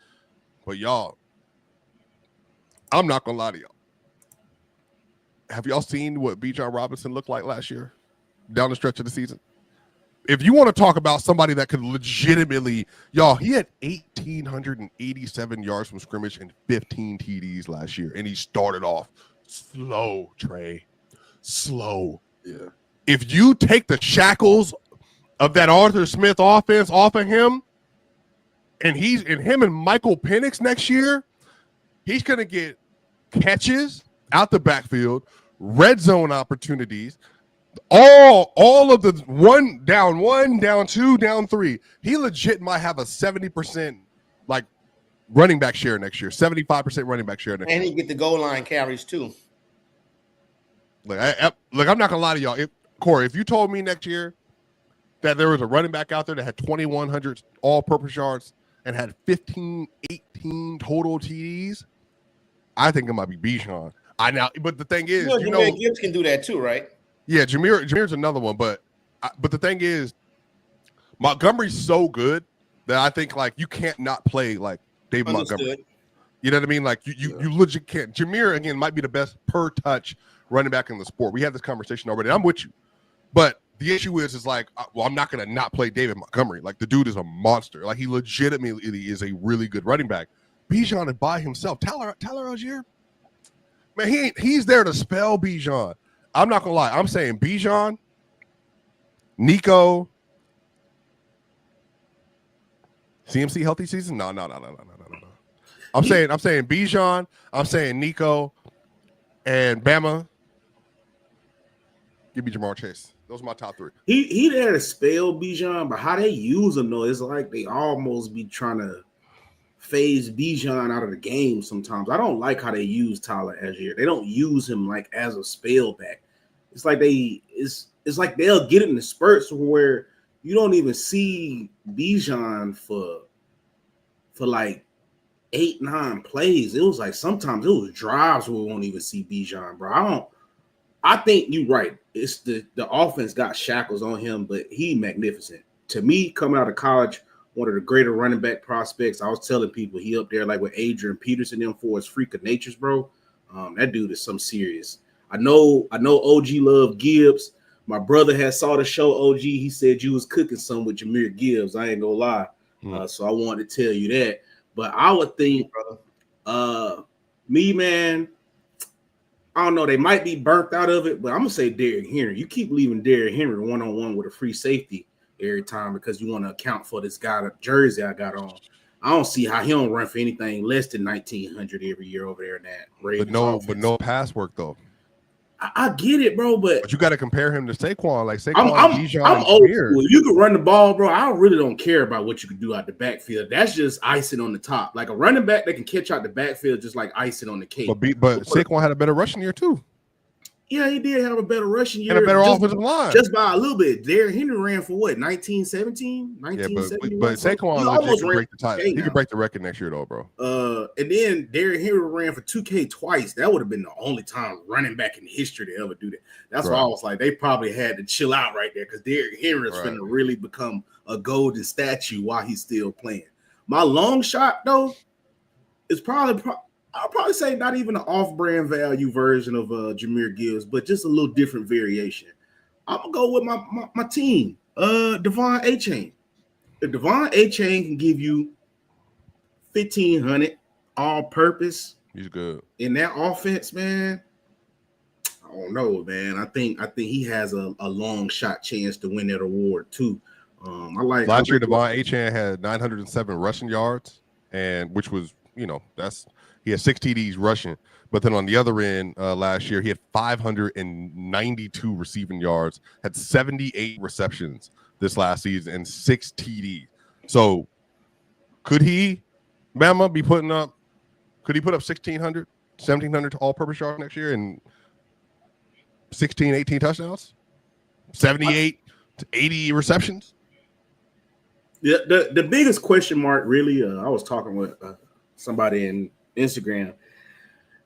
But y'all, I'm not gonna lie to y'all. Have y'all seen what Bijan Robinson looked like last year down the stretch of the season? If you want to talk about somebody that could legitimately, y'all, he had 1,887 yards from scrimmage and 15 TDs last year, and he started off slow, Trey. Slow. Yeah. If you take the shackles of that Arthur Smith offense off of him, and him and Michael Penix next year, he's gonna get catches out the backfield, red zone opportunities, all of the one, down two, down three. He legit might have a 70% like running back share next year, 75% running back share next year. And he get the goal line carries too. Look, I'm not gonna lie to y'all. Corey, if you told me next year that there was a running back out there that had 2,100 all-purpose yards and had 15, 18 total TDs, I think it might be Bijan. But the thing is, Jahmyr Gibbs can do that too, right? Yeah, Jameer's another one, but the thing is, Montgomery's so good that I think like you can't not play like Dave Montgomery. You know what I mean? Like you legit can't. Jahmyr again might be the best per touch running back in the sport. We had this conversation already. I'm with you, but the issue is like, well, I'm not gonna not play David Montgomery. Like the dude is a monster. Like he legitimately is a really good running back. Bijan is by himself. Tyler Algier, man, he's there to spell Bijan. I'm not gonna lie. I'm saying Bijan, Nico, CMC healthy season. No. I'm saying Bijan. I'm saying Nico, and Bama. Give me Jamar Chase. Those are my top three. He there to spell Bijan, but how they use him though, it's like they almost be trying to phase Bijan out of the game sometimes. I don't like how they use Tyler Algier. They don't use him like as a spell back. It's like it's like they'll get it in the spurts where you don't even see Bijan for like 8-9 plays. It was like sometimes it was drives where we won't even see Bijan, bro. I think you're right. It's the offense got shackles on him, but he magnificent. To me, coming out of college, one of the greater running back prospects. I was telling people he up there like with Adrian Peterson them for his freak of natures, bro. That dude is some serious. I know OG love Gibbs. My brother had saw the show OG. He said you was cooking some with Jahmyr Gibbs. I ain't gonna lie. So I wanted to tell you that. But I would think, me, man, I don't know. They might be burnt out of it, but I'm gonna say Derrick Henry. You keep leaving Derrick Henry one-on-one with a free safety every time because you want to account for this guy, the jersey I got on. I don't see how he don't run for anything less than 1,900 every year over there in that Ravens but no pass work though. I get it, bro, but you got to compare him to Saquon. Like Saquon, I'm old school. You can run the ball, bro. I really don't care about what you can do out the backfield. That's just icing on the top. Like a running back that can catch out the backfield, just like icing on the cake. But Saquon had a better rushing year too. Yeah, he did have a better rushing year. And a better offensive line. Just by a little bit. Derrick Henry ran for what, 1917? Yeah, but Saquon he could break the record next year though, bro. And then Derrick Henry ran for 2K twice. That would have been the only time running back in history to ever do that. That's why I was like, they probably had to chill out right there because Derrick Henry is going to really become a golden statue while he's still playing. My long shot though is I'll probably say not even an off-brand value version of Jahmyr Gibbs, but just a little different variation. I'm gonna go with my team, Devon Achane. If Devon Achane can give you 1,500 all-purpose, he's good in that offense, man. I don't know, man. I think he has a long shot chance to win that award too. Last year, Devon Achane had 907 rushing yards, and which was he had 6 TDs rushing, but then on the other end, last year he had 592 receiving yards, had 78 receptions this last season, and 6 TDs. So, could he, Bama, be putting up? Could he put up 1,600, 1,700 all-purpose yards next year and 16, 18 touchdowns, 78 to 80 receptions? Yeah, the biggest question mark, really. I was talking with somebody in Instagram,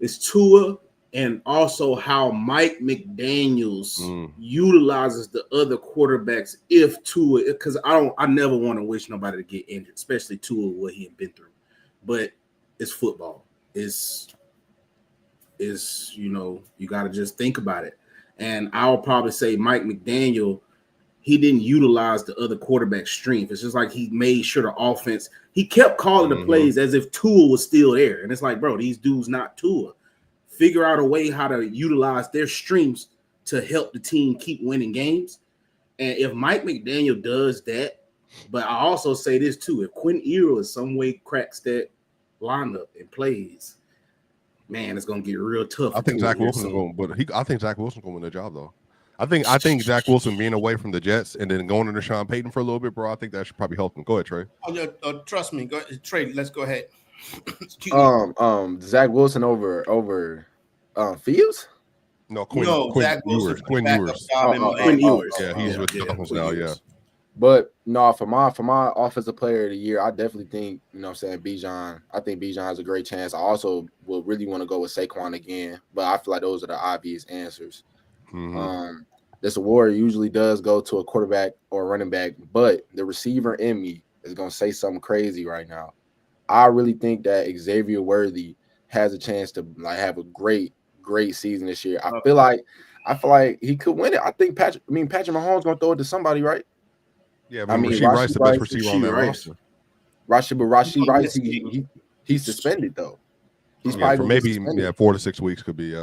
is Tua, and also how Mike McDaniels utilizes the other quarterbacks if Tua, because I never want to wish nobody to get injured, especially Tua, what he had been through. But it's football. It's you got to just think about it. And I'll probably say Mike McDaniel, he didn't utilize the other quarterback's strength. It's just like he made sure the offense, he kept calling the plays as if Tua was still there. And it's like, bro, these dudes not Tua. Figure out a way how to utilize their strengths to help the team keep winning games. And if Mike McDaniel does that, but I also say this too, if Quinn Ewers in some way cracks that lineup and plays, man, it's gonna get real tough. I think Zach Wilson's going, I think Zach Wilson's going to win the job though. I think Zach Wilson being away from the Jets and then going to Sean Payton for a little bit, bro. I think that should probably help him. Go ahead, Trey. Trust me, Trey. Let's go ahead. Zach Wilson over Fields. No, Quinn Zach Wilson, Ewers. Quinn Ewers. Quinn Ewers. Yeah, he's with the Dolphins now. Yeah. But no, for my offensive player of the year, I definitely think, Bijan. I think Bijan has a great chance. I also will really want to go with Saquon again, but I feel like those are the obvious answers. This award usually does go to a quarterback or a running back, but the receiver in me is going to say something crazy right now. I really think that Xavier Worthy has a chance to have a great season this year. I feel like he could win it. I think Patrick Mahomes going to throw it to somebody, right? Yeah, Rashee Rice, the best receiver on that roster. Rashee Rice, he's suspended though. He's probably for maybe 4 to 6 weeks could be.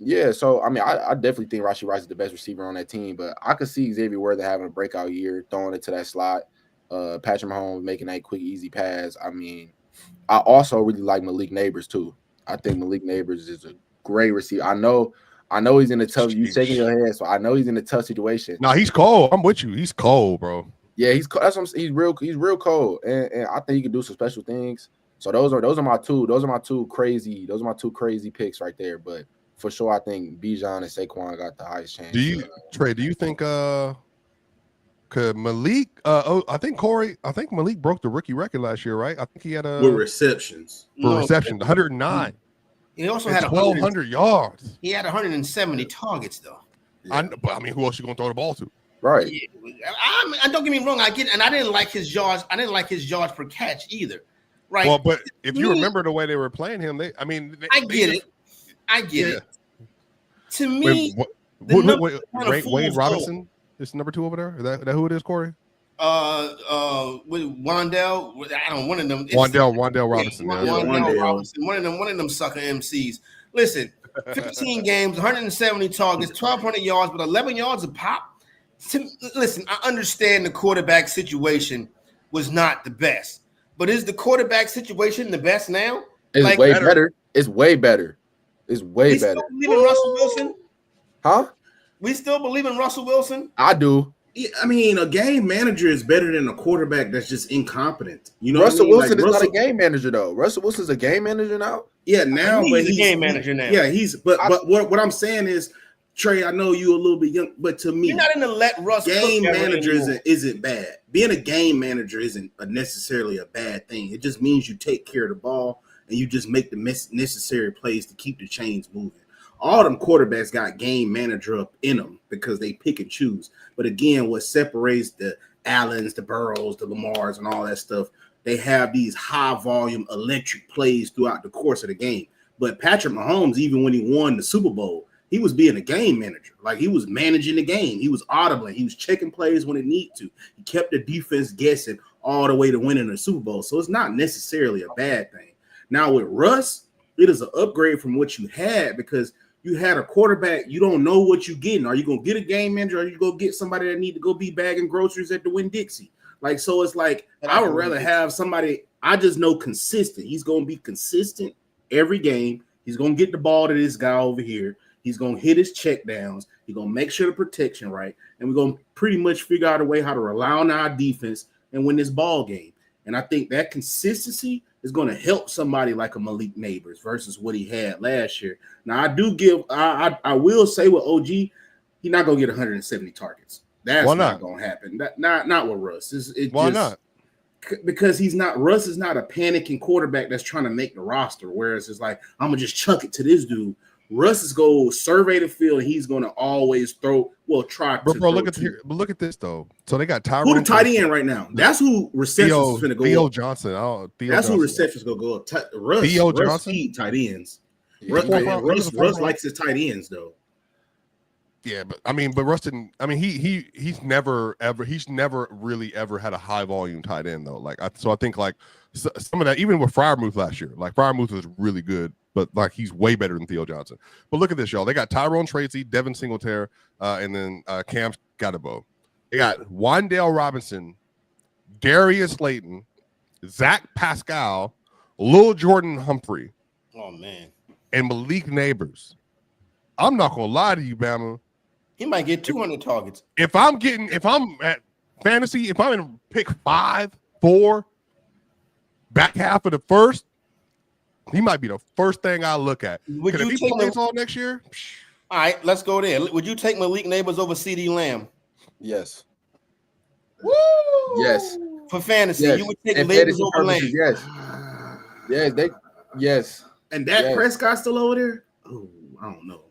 Yeah, so I definitely think Rashee Rice is the best receiver on that team, but I could see Xavier Worthy having a breakout year, throwing it to that slot. Patrick Mahomes making that quick, easy pass. I also really like Malik Neighbors too. I think Malik Neighbors is a great receiver. I know he's in a tough. You shaking your head, so I know he's in a tough situation. No, he's cold. I'm with you. He's cold, bro. Yeah, he's cold. He's real cold, and I think he can do some special things. So those are my two crazy picks right there. But for sure, I think Bijan and Saquon got the highest chance. Do you think could Malik I think Malik broke the rookie record last year, right? I think he had with receptions. for reception 109. He also had 1,200 yards. He had 170 targets though. Yeah. But I mean, who else you gonna throw the ball to? Right. Yeah. I don't get me wrong. I didn't like his yards. I didn't like his yards per catch either. Right. Well, but if you remember the way they were playing him, I get it. To me, Wade Robinson is number 2 over there. Is that who it is, Corey? With Wandell, one of them. Wandell Robinson. Wandell Robinson. One of them sucker MCs. Listen, 15 games, 170 targets, 1,200 yards, but 11 yards a pop. Listen, I understand the quarterback situation was not the best, but is the quarterback situation the best now? It's way better. It's way better. It's way better. Still believe in Russell Wilson? Huh? We still believe in Russell Wilson? I do. Yeah, I mean, a game manager is better than a quarterback that's just incompetent. You know, Russell Wilson is not a game manager though. Russell Wilson's a game manager now. Yeah, now, but he's a game manager now. Yeah, but what I'm saying is, Trey, I know you a little bit young, but to me, you're not in the let Russ game manager isn't bad. Being a game manager isn't necessarily a bad thing. It just means you take care of the ball and you just make the necessary plays to keep the chains moving. All them quarterbacks got game manager up in them because they pick and choose. But again, what separates the Allens, the Burrows, the Lamars, and all that stuff, they have these high volume electric plays throughout the course of the game. But Patrick Mahomes, even when he won the Super Bowl, he was being a game manager. Like, he was managing the game. He was audibling. He was checking plays when it needed to. He kept the defense guessing all the way to winning the Super Bowl. So it's not necessarily a bad thing. Now with Russ, it is an upgrade from what you had because you had a quarterback. You don't know what you're getting. Are you going to get a game manager or are you going to get somebody that need to go be bagging groceries at the Winn-Dixie? Like, so it's like, I would rather have somebody I just know consistent. He's going to be consistent every game. He's going to get the ball to this guy over here. He's going to hit his check downs. He's going to make sure the protection right. And we're going to pretty much figure out a way how to rely on our defense and win this ball game. And I think that consistency is going to help somebody like a Malik Neighbors versus what he had last year. Now, I will say with OG, he's not going to get 170 targets. That's not going to happen. Not with Russ. Why not? Because Russ is not a panicking quarterback that's trying to make the roster. Whereas it's like, I'm going to just chuck it to this dude. Russ is going to survey the field, and he's going to always try to. Bro, look at this though. So they got Tyrone. Who the tight end right now? That's who receptions is going to go. Theo up. Johnson. That's who receptions going to go up. Russ. Theo Johnson. Tight ends. Russ likes his tight ends though. Yeah, but Russ didn't. I mean, he's never really ever had a high volume tight end though. So I think like some of that, even with Freiermuth last year, like Freiermuth was really good, but like he's way better than Theo Johnson. But look at this, y'all. They got Tyrone Tracy, Devin Singletary, and then Cam Scatterbo. They got Wandale Robinson, Darius Slayton, Zach Pascal, Lil Jordan Humphrey. Oh man. And Malik Neighbors. I'm not gonna lie to you, Bama. He might get 200 targets. If I'm at fantasy, if I'm in pick 5, 4, back half of the first, he might be the first thing I look at. If he plays all next year? All right, let's go there. Would you take Malik Neighbors over CD Lamb? Yes. Woo! Yes. For fantasy, yes. You would take Neighbors over Lamb. Yes. Yes. And Dak Prescott still over there? Oh, I don't know.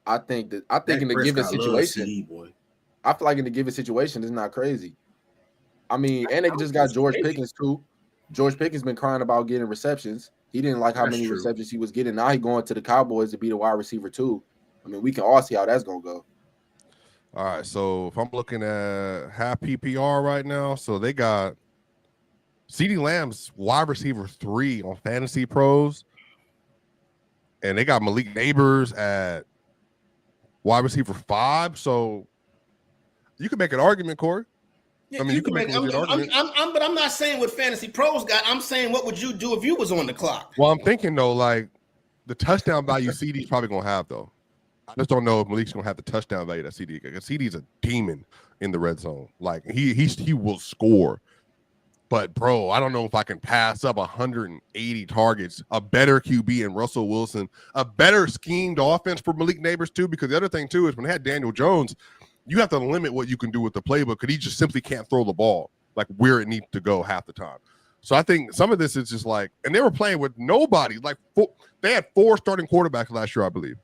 I think in the given situation, I feel like in the given situation, it's not crazy. I mean, and they just got George Pickens too. George Pickens been crying about getting receptions. He didn't like how many receptions he was getting. Now he going to the Cowboys to be the wide receiver too. I mean, we can all see how that's gonna go. All right, so if I'm looking at half PPR right now, so they got CeeDee Lamb's wide receiver 3 on Fantasy Pros, and they got Malik Neighbors at wide receiver 5. So you can make an argument, Corey. Yeah, I mean, you can make an argument. But I'm not saying what Fantasy Pros got. I'm saying what would you do if you was on the clock? Well, I'm thinking though, like the touchdown value CD's probably gonna have though. I just don't know if Malik's gonna have the touchdown value that CD, because CD's a demon in the red zone. Like he will score. But bro, I don't know if I can pass up 180 targets, a better QB in Russell Wilson, a better schemed offense for Malik Neighbors too. Because the other thing too is when they had Daniel Jones, you have to limit what you can do with the playbook because he just simply can't throw the ball like where it needs to go half the time. So I think some of this is just like, and they were playing with nobody. Like they had 4 starting quarterbacks last year, I believe.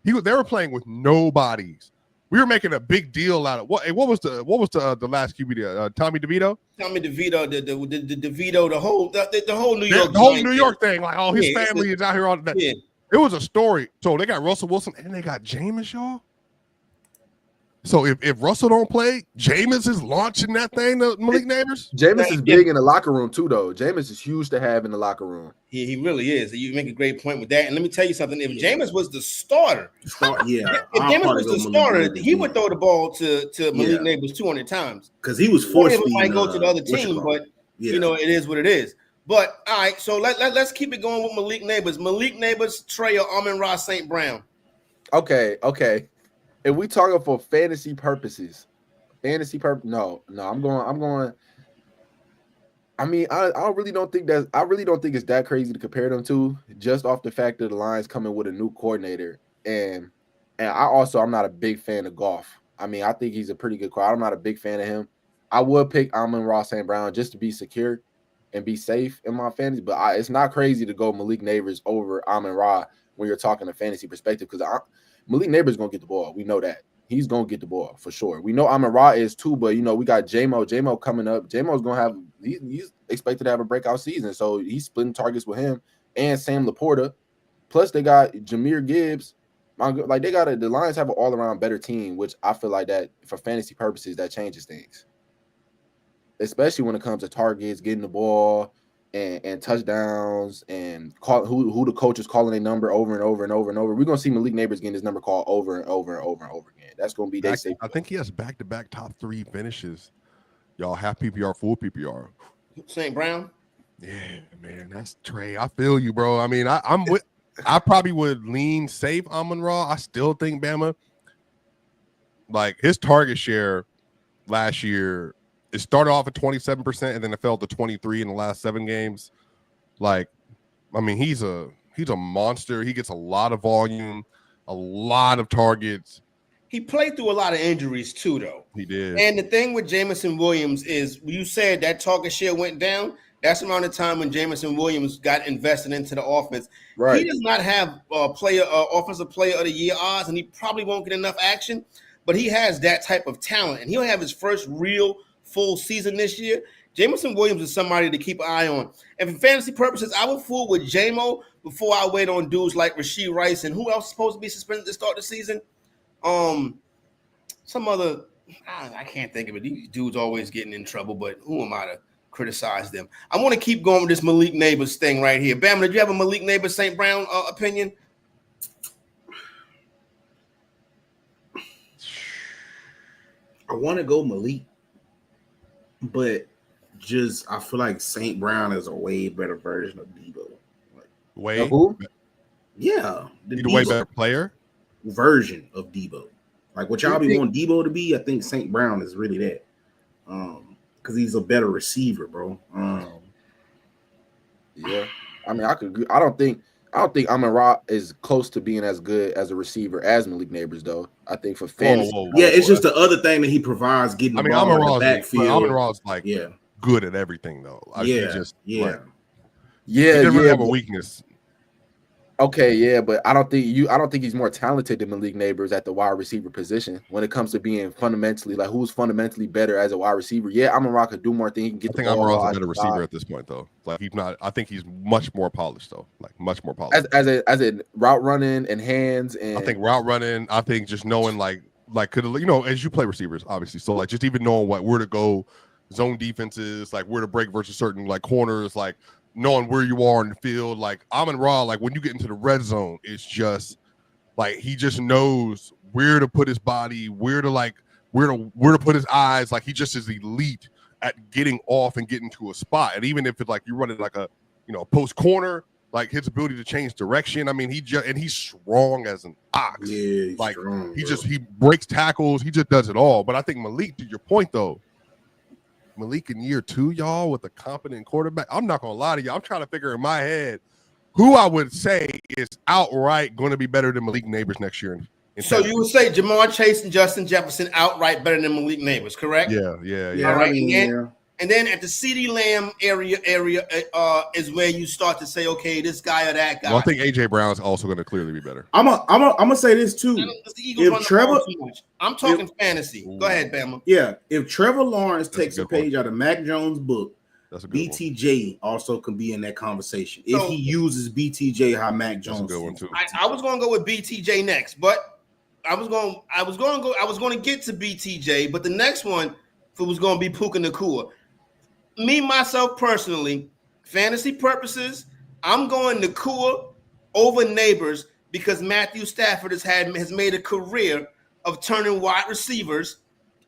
They were playing with nobodies. We were making a big deal out of what was the last QB? Tommy DeVito. Tommy DeVito, the DeVito, the whole New York, the whole New York thing. Like, oh, his family is out here all that. Yeah. It was a story. So they got Russell Wilson and they got Jameis, y'all. So if Russell don't play, Jameis is launching that thing to Malik Neighbors. Jameis is big in the locker room too, though. Jameis is huge to have in the locker room. He really is. You make a great point with that. And let me tell you something. If Jameis was the starter, if Jameis was the starter, he would throw the ball to Malik Neighbors 200 times. Because he was forced to might go to the other team, but you know, it is what it is. But all right, so let's keep it going with Malik Neighbors. Malik Neighbors, Trey, or Amon-Ra St. Brown. Okay. If we talking for fantasy purposes, no, I'm going. I mean, I really don't think it's that crazy to compare them to, just off the fact that the Lions coming with a new coordinator, and I'm not a big fan of Goff. I mean, I think he's a pretty good quarterback. I'm not a big fan of him. I would pick Amon-Ra St. Brown just to be secure and be safe in my fantasy, but it's not crazy to go Malik Neighbors over Amon-Ra when you're talking a fantasy perspective, because Malik Neighbors is going to get the ball. We know that. He's going to get the ball for sure. We know Amon-Ra is too, but, you know, we got J-Mo coming up. J-Mo's going to have – he's expected to have a breakout season, so he's splitting targets with him and Sam Laporta. Plus, they got Jahmyr Gibbs. Like, the Lions have an all-around better team, which I feel like that, for fantasy purposes, that changes things. Especially when it comes to targets, getting the ball, and touchdowns, and who the coach is calling a number over and over and over and over. We're gonna see Malik Neighbors getting his number called over and over and over and over again. That's gonna be their safe. I think he has back-to-back top 3 finishes. Y'all half PPR, full PPR. St. Brown. Yeah, man, that's Trey. I feel you, bro. I mean, I probably would lean safe Amon-Ra. I still think Bama, like, his target share last year, it started off at 27%, and then it fell to 23 in the last 7 games. Like, I mean, he's a monster. He gets a lot of volume, a lot of targets. He played through a lot of injuries too, though. He did. And the thing with Jameson Williams is, you said that target share went down. That's around the time when Jameson Williams got invested into the offense. Right. He does not have offensive player of the year odds, and he probably won't get enough action. But he has that type of talent, and he'll have his first real full season this year. Jameson Williams is somebody to keep an eye on. And for fantasy purposes, I would fool with J-Mo before I wait on dudes like Rashee Rice, and who else is supposed to be suspended to start the season? Some other, I can't think of it. These dudes always getting in trouble, but who am I to criticize them? I want to keep going with this Malik Neighbors thing right here. Bam, did you have a Malik Neighbors St. Brown opinion? I want to go Malik, but I feel like St. Brown is a way better version of Debo. Way? Who? Yeah. He's a way better player? Version of Debo. Like, what y'all be wanting Debo to be, I think St. Brown is really that. Because he's a better receiver, bro. Yeah. I mean, I don't think Amon-Ra is close to being as good as a receiver as Malik Neighbors, though. I think for fantasy. It's just the other thing that he provides, getting the ball in the backfield. Amon-Ra's good at everything, though. He doesn't have a weakness. Okay, yeah, but I don't think he's more talented than Malik Neighbors at the wide receiver position when it comes to being fundamentally, like, who's fundamentally better as a wide receiver. Yeah, Amon-Ra could do more things. He can get the ball. Amon-Ra's a better receiver at this point, though. Like, he's not. I think he's much more polished, though. Like, much more polished as a route running and hands. And I think route running. I think just knowing like as you play receivers, obviously. So like just even knowing where to go, zone defenses, like where to break versus certain like corners, like knowing where you are in the field. Like Amon-Ra, like when you get into the red zone, it's just like he just knows where to put his body, where to put his eyes. Like he just is elite at getting off and getting to a spot. And even if it's like you're running like a post corner, like his ability to change direction. I mean, he's strong as an ox. Yeah, like strong, he breaks tackles. He just does it all. But I think Malik, to your point though, Malik in year 2, y'all, with a competent quarterback. I'm not gonna lie to you. I'm trying to figure in my head who I would say is outright going to be better than Malik Neighbors next year. So you would say Jamar Chase and Justin Jefferson outright better than Malik Neighbors, correct? Yeah. All right. And then at the CeeDee Lamb area is where you start to say, okay, this guy or that guy. Well, I think AJ Brown is also going to clearly be better. I'm gonna say this too. If Trevor, I'm talking fantasy. Go ahead, Bama. Yeah, if Trevor Lawrence takes a page out of Mac Jones' book, BTJ also can be in that conversation if he uses BTJ how Mac Jones. That's a good one too. I was going to go with BTJ next, but I was going to get to BTJ, but the next one was going to be Puka Nacua. Me, myself, personally, fantasy purposes, I'm going Nacua over Neighbors because Matthew Stafford has made a career of turning wide receivers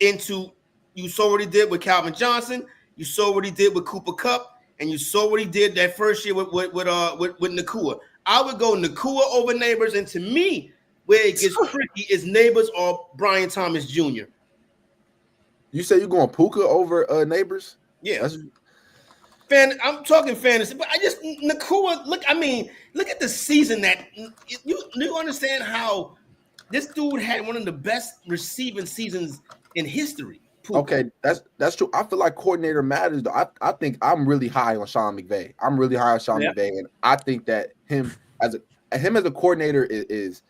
into. You saw what he did with Calvin Johnson. You saw what he did with Cooper Kupp, and you saw what he did that first year with Nacua. I would go Nacua over Neighbors, and to me, where it gets tricky is Neighbors or Brian Thomas Jr. You say you're going Puka over Neighbors? Yeah. I'm talking fantasy, but I just Nacua. Look at the season that you understand how this dude had one of the best receiving seasons in history. Puka. Okay, that's true. I feel like coordinator matters though. I think I'm really high on Sean McVay. McVay, and I think that him as a coordinator is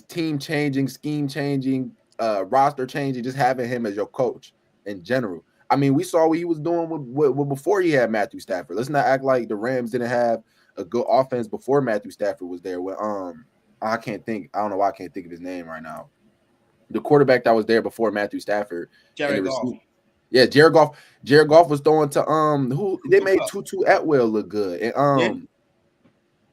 team changing, scheme changing, roster changing. Just having him as your coach in general. I mean, we saw what he was doing with before he had Matthew Stafford. Let's not act like the Rams didn't have a good offense before Matthew Stafford was there. When I don't know why I can't think of his name right now. The quarterback that was there before Matthew Stafford. Jared Goff. Yeah, Jared Goff. Jared Goff was throwing to who they made Tutu Atwell look good. And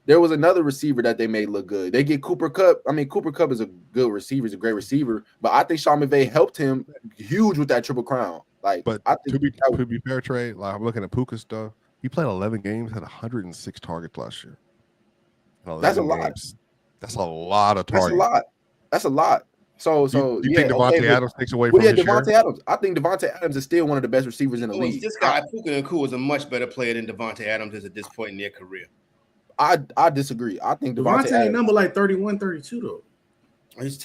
there was another receiver that they made look good. They get Cooper Kupp. I mean, Cooper Kupp is a good receiver, he's a great receiver, but I think Sean McVay helped him huge with that Triple Crown. Like, but I think to be fair, Trey, like I'm looking at Puka stuff. He played 11 games, had 106 targets last year. That's a lot. Games. That's a lot of targets. That's a lot. So you think Devontae Adams takes away from his Devontae share? Adams. I think Devontae Adams is still one of the best receivers in the league. This guy Puka Nacua is a much better player than Devontae Adams is at this point in their career. I disagree. I think Devontae ain't number like 31, 32 though. He's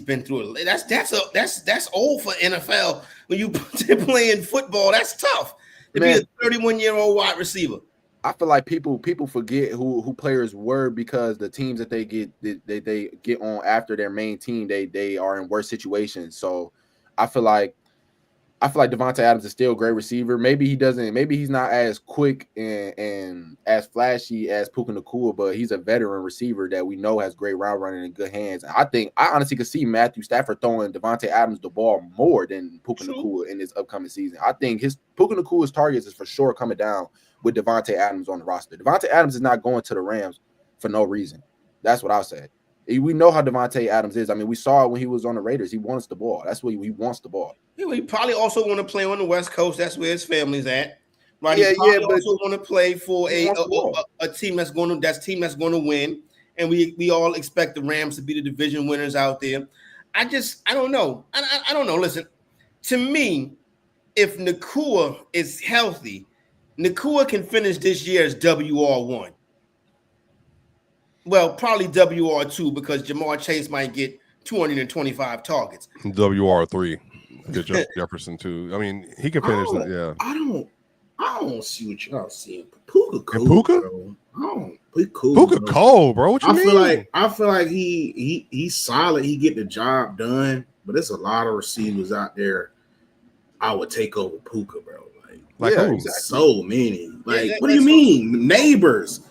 been through it. That's old for NFL. When you playing football, that's tough to be a 31-year-old wide receiver. I feel like people forget who players were because the teams that they get on after their main team, they are in worse situations. So I feel like Devontae Adams is still a great receiver. Maybe he's not as quick and as flashy as Puka Nacua, but he's a veteran receiver that we know has great route running and good hands. I honestly could see Matthew Stafford throwing Devontae Adams the ball more than Puka Nacua in this upcoming season. I think Puka Nacua's targets is for sure coming down with Devontae Adams on the roster. Devontae Adams is not going to the Rams for no reason. That's what I'll say. We know how Devontae Adams is. I mean, we saw it when he was on the Raiders. He wants the ball. That's what he wants the ball. Yeah, he probably also want to play on the West Coast. That's where his family's at. Right? Yeah, he probably but also want to play for a team that's going to win. And we all expect the Rams to be the division winners out there. I don't know. I don't know. Listen, to me, if Nacua is healthy, Nacua can finish this year as WR1. Well, probably WR2 because Jamar Chase might get 225 targets. WR3. Good Jefferson too. I mean, he can finish that. Yeah. I don't see what y'all seeing. Puka cool, Puka? bro. Cool. Puka cold, bro. What you mean? I feel like he's solid. He get the job done, but there's a lot of receivers out there I would take over Puka, bro. Exactly. So many. What do you mean? Neighbors,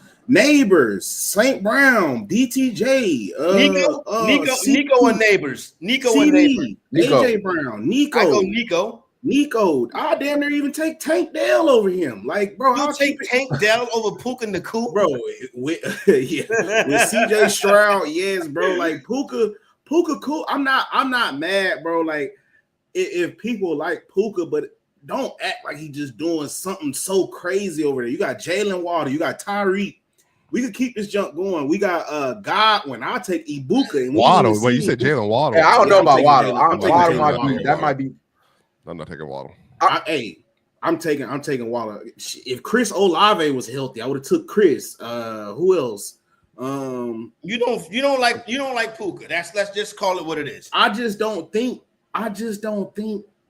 St. Brown, DTJ, Nico and Neighbors. AJ Brown, Nico. I go Nico. I damn near even take Tank Dell over him. Like, bro, I'll take Tank Dell over Puka Nacua, bro. With CJ Stroud, yes, bro. Like Puka cool. I'm not mad, bro. Like if people like Puka, but don't act like he just doing something so crazy over there. You got Jalen Water, you got Tyreek. We could keep this junk going. We got Godwin. I'll take Ibuka. And Waddle. Well, you said Jalen Waddle. Hey, I don't know about Waddle. I'm not taking Waddle. Hey, I'm taking Waller. If Chris Olave was healthy, I would have took Chris. Who else? You don't like Puka. Let's just call it what it is. I just don't think.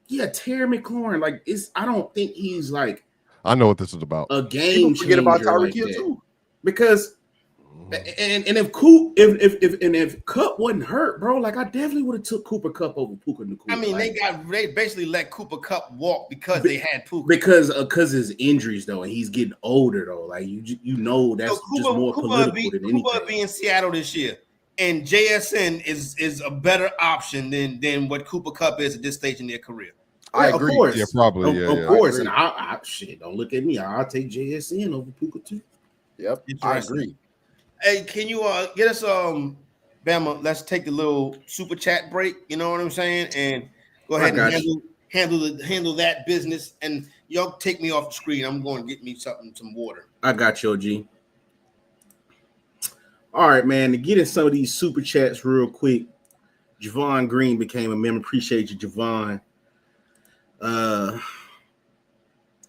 Yeah, Terry McLaurin. Like I don't think he's like. I know what this is about. A game forget about changer Tyreek like Hill that. too. Because if Cup wasn't hurt, bro, like I definitely would have took Cooper Cup over Puka Nacua. I mean, they basically let Cooper Cup walk because they had Puka. Because his injuries though, and he's getting older though. Like you know that's Cooper, just more political than anything. Cooper be in Seattle this year, and JSN is a better option than what Cooper Cup is at this stage in their career. I agree. Of course. Yeah, probably. Of course. And I shit, don't look at me. I'll take JSN over Puka too. Yep, I agree. Hey, can you get us Bama? Let's take the little super chat break. You know what I'm saying? And go ahead and handle that business. And y'all take me off the screen. I'm going to get me some water. I got you, OG. All right, man. To get in some of these super chats real quick, Javon Green became a member. Appreciate you, Javon.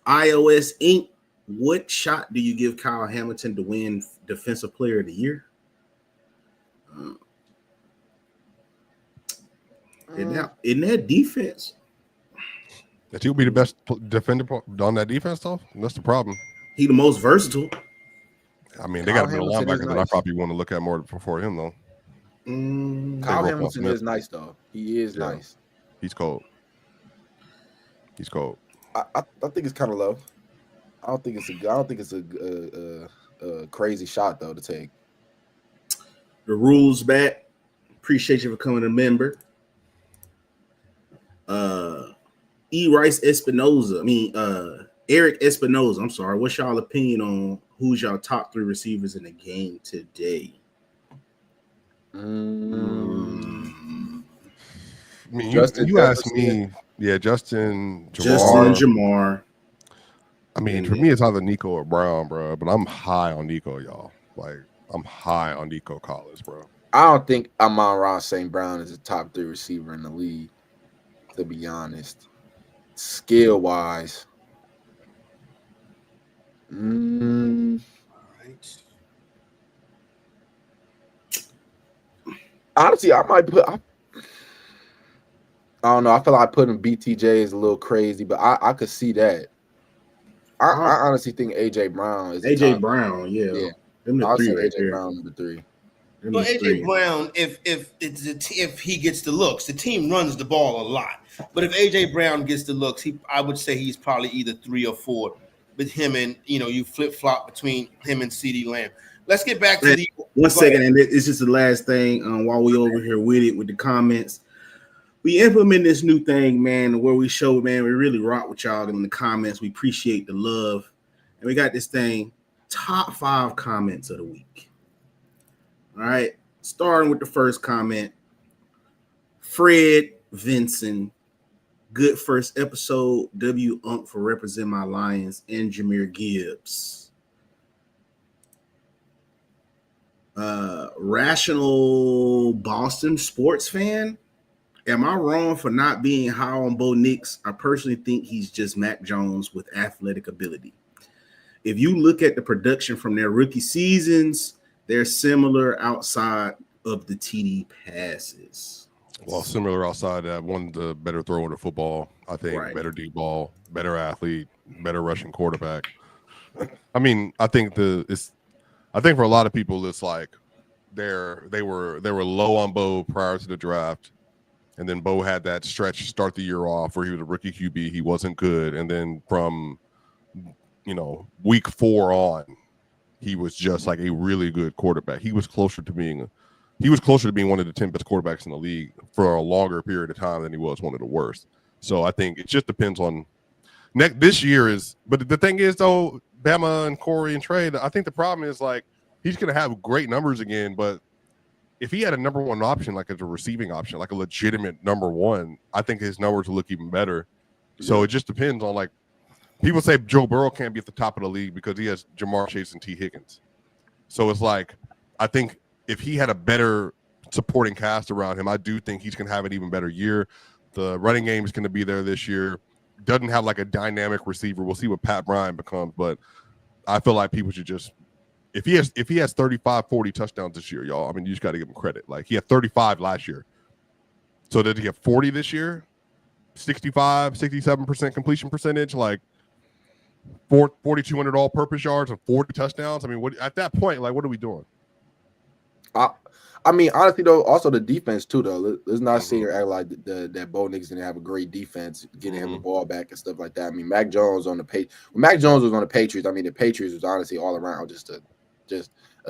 iOS Inc. What shot do you give Kyle Hamilton to win Defensive Player of the Year? In that defense, That he'll be the best defender on that defense, though. That's the problem. he the most versatile. I mean, they got a better Hamilton is linebacker that I nice. probably want to look at more before him, though. Kyle Roquan Hamilton Smith. is nice though. He is nice. He's cold. He's cold. I think it's kind of low. I don't think it's a crazy shot though to take. The rules back. Appreciate you for coming a member. Rice Espinoza. Eric Espinoza. I'm sorry. What's y'all opinion on who's y'all top 3 receivers in the game today? I mean, Justin you asked Jefferson. me, Justin Jamar. I mean, for me, it's either Nico or Brown, bro. But I'm high on Nico, y'all. Like, I'm high on Nico Collins, bro. I don't think Amon-Ra St. Brown is a top 3 receiver in the league, to be honest. Skill wise. Honestly, I might put. I don't know. I feel like putting BTJ is a little crazy, but I could see that. I honestly think AJ Brown is AJ Brown, yeah. Them the I'll three say right AJ there. Brown number 3. So AJ Brown, if he gets the looks, the team runs the ball a lot. But if AJ Brown gets the looks, I would say he's probably either 3 or 4. With him and you flip flop between him and CeeDee Lamb. Let's get back to the 1 second, and it's just the last thing. While we over here with the comments, we implement this new thing, man, where we show, man, we really rock with y'all in the comments. We appreciate the love, and we got this thing: top 5 comments of the week. All right, starting with the first comment, Fred Vinson. Good first episode. W Unk for represent my Lions and Jahmyr Gibbs. Rational Boston sports fan. Am I wrong for not being high on Bo Nix? I personally think he's just Mac Jones with athletic ability. If you look at the production from their rookie seasons, they're similar outside of the TD passes. Well, similar outside that, one the better thrower of the football, I think, Right. better deep ball, better athlete, better rushing quarterback. I mean, I think for a lot of people, it's like they were low on Bo prior to the draft, and then Bo had that stretch to start the year off where he was a rookie QB, he wasn't good, and then from week 4 on, he was just like a really good quarterback. He was closer to being one of the 10 best quarterbacks in the league for a longer period of time than he was one of the worst. So I think it just depends on this year is. But the thing is, though, Bama and Corey and Trey, I think the problem is like he's going to have great numbers again. But if he had a number 1 option, like as a receiving option, like a legitimate number 1, I think his numbers will look even better. So it just depends on, like, people say Joe Burrow can't be at the top of the league because he has Jamar Chase and T. Higgins. So it's like, I think if he had a better supporting cast around him, I do think he's going to have an even better year. The running game is going to be there this year. doesn't have like a dynamic receiver. We'll see what Pat Bryant becomes, but I feel like people should just if he has 35, 40 touchdowns this year, y'all. I mean, you just got to give him credit. Like he had 35 last year. So did he have 40 this year? 65, 67% completion percentage, like 4,200 all-purpose yards and 40 touchdowns. I mean, what at that point, like, what are we doing? I mean, honestly, though, also the defense, too, though. Let's not sit here and act like that Bo Nix didn't have a great defense, getting him the ball back and stuff like that. I mean, Mac Jones on the when Mac Jones was on the Patriots, I mean, the Patriots was honestly all around just a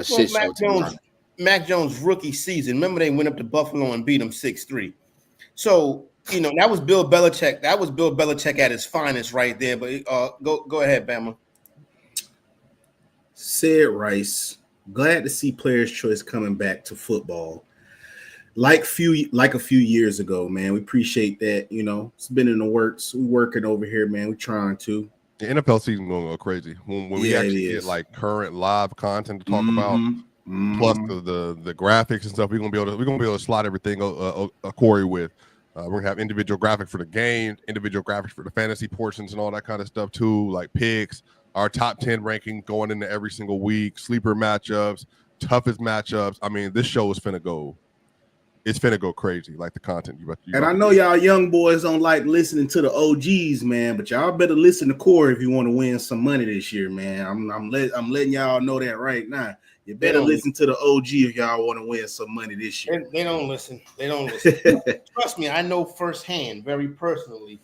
shit show. Mac Jones' rookie season, remember they went up to Buffalo and beat him 6-3. So, you know, that was Bill Belichick. That was Bill Belichick at his finest right there. But go ahead, Bama. Sid Rice, glad to see Players' Choice coming back to football. Like a few years ago, man. We appreciate that. You know, it's been in the works. We're working over here, man. We're trying to. The NFL season going to go crazy when we actually get like current live content to talk about. Plus the graphics and stuff, we're gonna be able to slot everything Corey with. We're gonna have individual graphics for the game, individual graphics for the fantasy portions and all that kind of stuff too, like picks, our top 10 ranking going into every single week, sleeper matchups, toughest matchups. I mean, this show is finna go. It's finna go crazy, like the content. I know y'all young boys don't like listening to the OGs, man, but y'all better listen to Corey if you want to win some money this year, man. I'm letting y'all know that right now. You better listen to the OG if y'all want to win some money this year. They don't listen. They don't listen. Trust me, I know firsthand, very personally,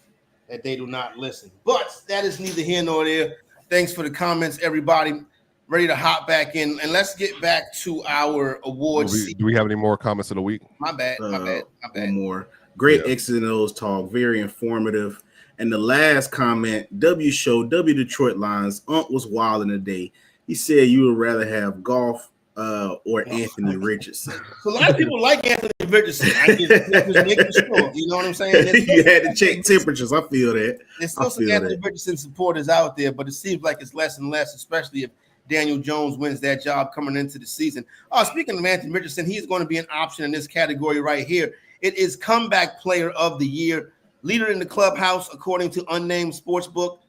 that they do not listen. But that is neither here nor there. Thanks for the comments, everybody. Ready to hop back in, and let's get back to our awards. Do we have any more comments of the week? My bad. One more. Great X's and O's talk. Very informative. And the last comment, W Detroit Lions. Was wilding today. He said you would rather have Goff or Anthony Richardson. So a lot of people like Anthony Richardson. I just making sure. You know what I'm saying? You had to check temperatures. I feel that. There's still some Anthony Richardson supporters out there, but it seems like it's less and less, especially if Daniel Jones wins that job coming into the season. Speaking of Anthony Richardson, he's going to be an option in this category right here. It is Comeback Player of the Year. Leader in the clubhouse, according to Unnamed Sportsbook,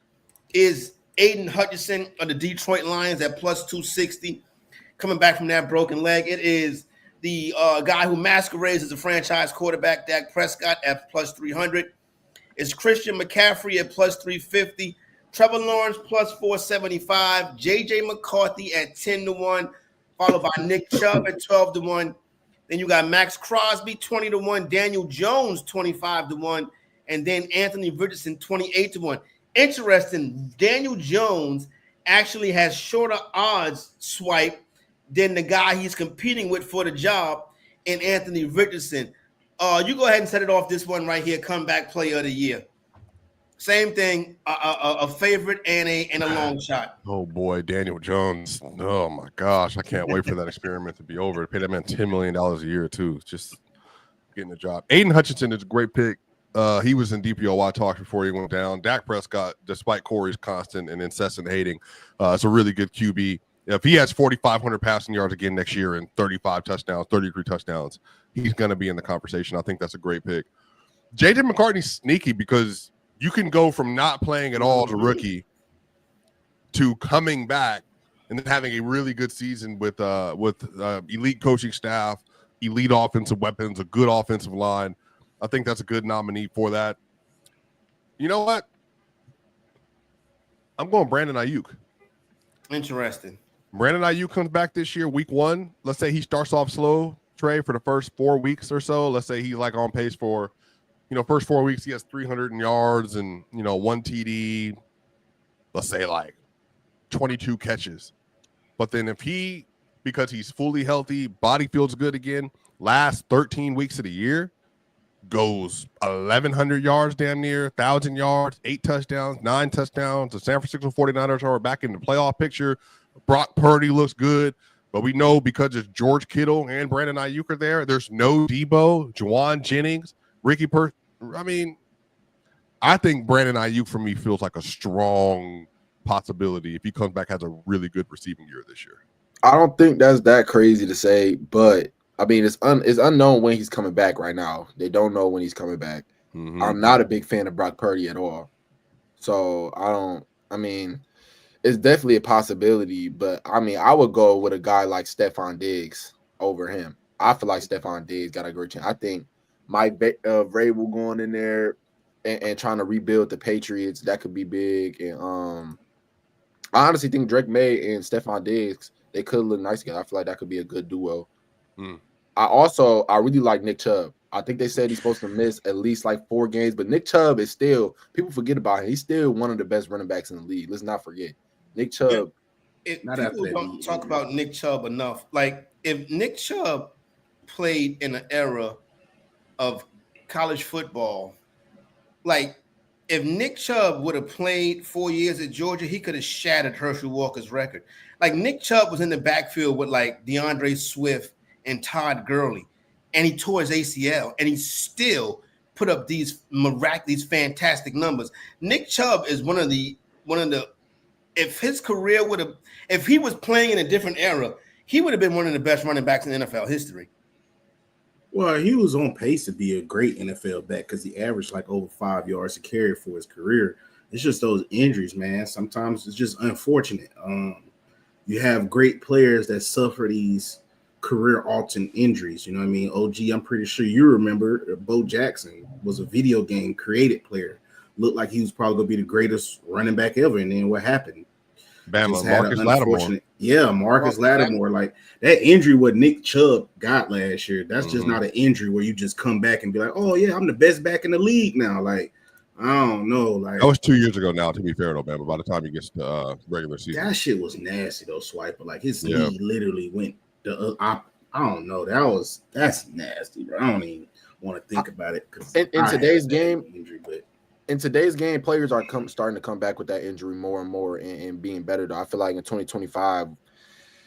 is Aiden Hutchinson of the Detroit Lions at plus 260. Coming back from that broken leg, it is the guy who masquerades as a franchise quarterback, Dak Prescott, at plus 300. It's Christian McCaffrey at plus 350. Trevor Lawrence plus 475. JJ McCarthy at 10-1, followed by Nick Chubb at 12-1. Then you got Max Crosby 20-1, Daniel Jones 25-1, and then Anthony Richardson 28-1. Interesting, Daniel Jones actually has shorter odds swipe than the guy he's competing with for the job in Anthony Richardson. You go ahead and set it off this one right here, Comeback Player of the Year. Same thing, a favorite and a long shot. Oh boy, Daniel Jones. Oh my gosh, I can't wait for that experiment to be over. Pay that man $10 million a year too. Just getting the job. Aiden Hutchinson is a great pick. He was in DPOY talks before he went down. Dak Prescott, despite Corey's constant and incessant hating, it's a really good QB. If he has 4,500 passing yards again next year and 35 touchdowns, 33 touchdowns, he's going to be in the conversation. I think that's a great pick. JJ McCartney's sneaky because you can go from not playing at all as a rookie to coming back and then having a really good season with elite coaching staff, elite offensive weapons, a good offensive line. I think that's a good nominee for that. You know what? I'm going Brandon Ayuk. Interesting. Brandon Ayuk comes back this year, week 1. Let's say he starts off slow, Trey, for the first 4 weeks or so. Let's say he's like on pace for, first 4 weeks, he has 300 yards and, 1 TD. Let's say like 22 catches. But then if because he's fully healthy, body feels good again, last 13 weeks of the year, goes 1,100 yards damn near, 1,000 yards, 8 touchdowns, 9 touchdowns. The San Francisco 49ers are back in the playoff picture. Brock Purdy looks good, but we know because it's George Kittle and Brandon Ayuk are there, there's no Debo, Juwan Jennings, Ricky I think Brandon Ayuk for me feels like a strong possibility if he comes back, has a really good receiving year this year. I don't think that's that crazy to say, but I mean, it's unknown when he's coming back right now. They don't know when he's coming back. Mm-hmm. I'm not a big fan of Brock Purdy at all. So I mean, it's definitely a possibility, but I mean, I would go with a guy like Stephon Diggs over him. I feel like Stephon Diggs got a great chance. I think Mike Vrabel going in there and trying to rebuild the Patriots, that could be big. And I honestly think Drake May and Stephon Diggs, they could look nice together. I feel like that could be a good duo. I really like Nick Chubb. I think they said he's supposed to miss at least like 4 games, but Nick Chubb is still, people forget about him. He's still one of the best running backs in the league. Let's not forget. Nick Chubb. People don't talk about Nick Chubb enough. Like, if Nick Chubb played in an era of college football, like if Nick Chubb would have played 4 years at Georgia, he could have shattered Herschel Walker's record. Like, Nick Chubb was in the backfield with like DeAndre Swift and Todd Gurley, and he tore his ACL, and he still put up these fantastic numbers. Nick Chubb is one of the if his career would have, if he was playing in a different era, he would have been one of the best running backs in NFL history. Well, he was on pace to be a great NFL back because he averaged like over 5 yards a carry for his career. It's just those injuries, man. Sometimes it's just unfortunate. You have great players that suffer these career-altering injuries. You know what I mean? OG, I'm pretty sure you remember Bo Jackson was a video game created player. Looked like he was probably going to be the greatest running back ever. And then what happened? Bama, Marcus Lattimore. Yeah, Marcus Lattimore. Like, that injury what Nick Chubb got last year, that's just not an injury where you just come back and be like, oh, yeah, I'm the best back in the league now. Like, I don't know. Like, that was 2 years ago now, to be fair, though, Bama, by the time he gets to regular season. That shit was nasty, though, Swiper. Like, his knee literally went I don't know. That's nasty, bro. I don't even want to think about it. In today's game, players are starting to come back with that injury more and more and being better. Though I feel like in 2025,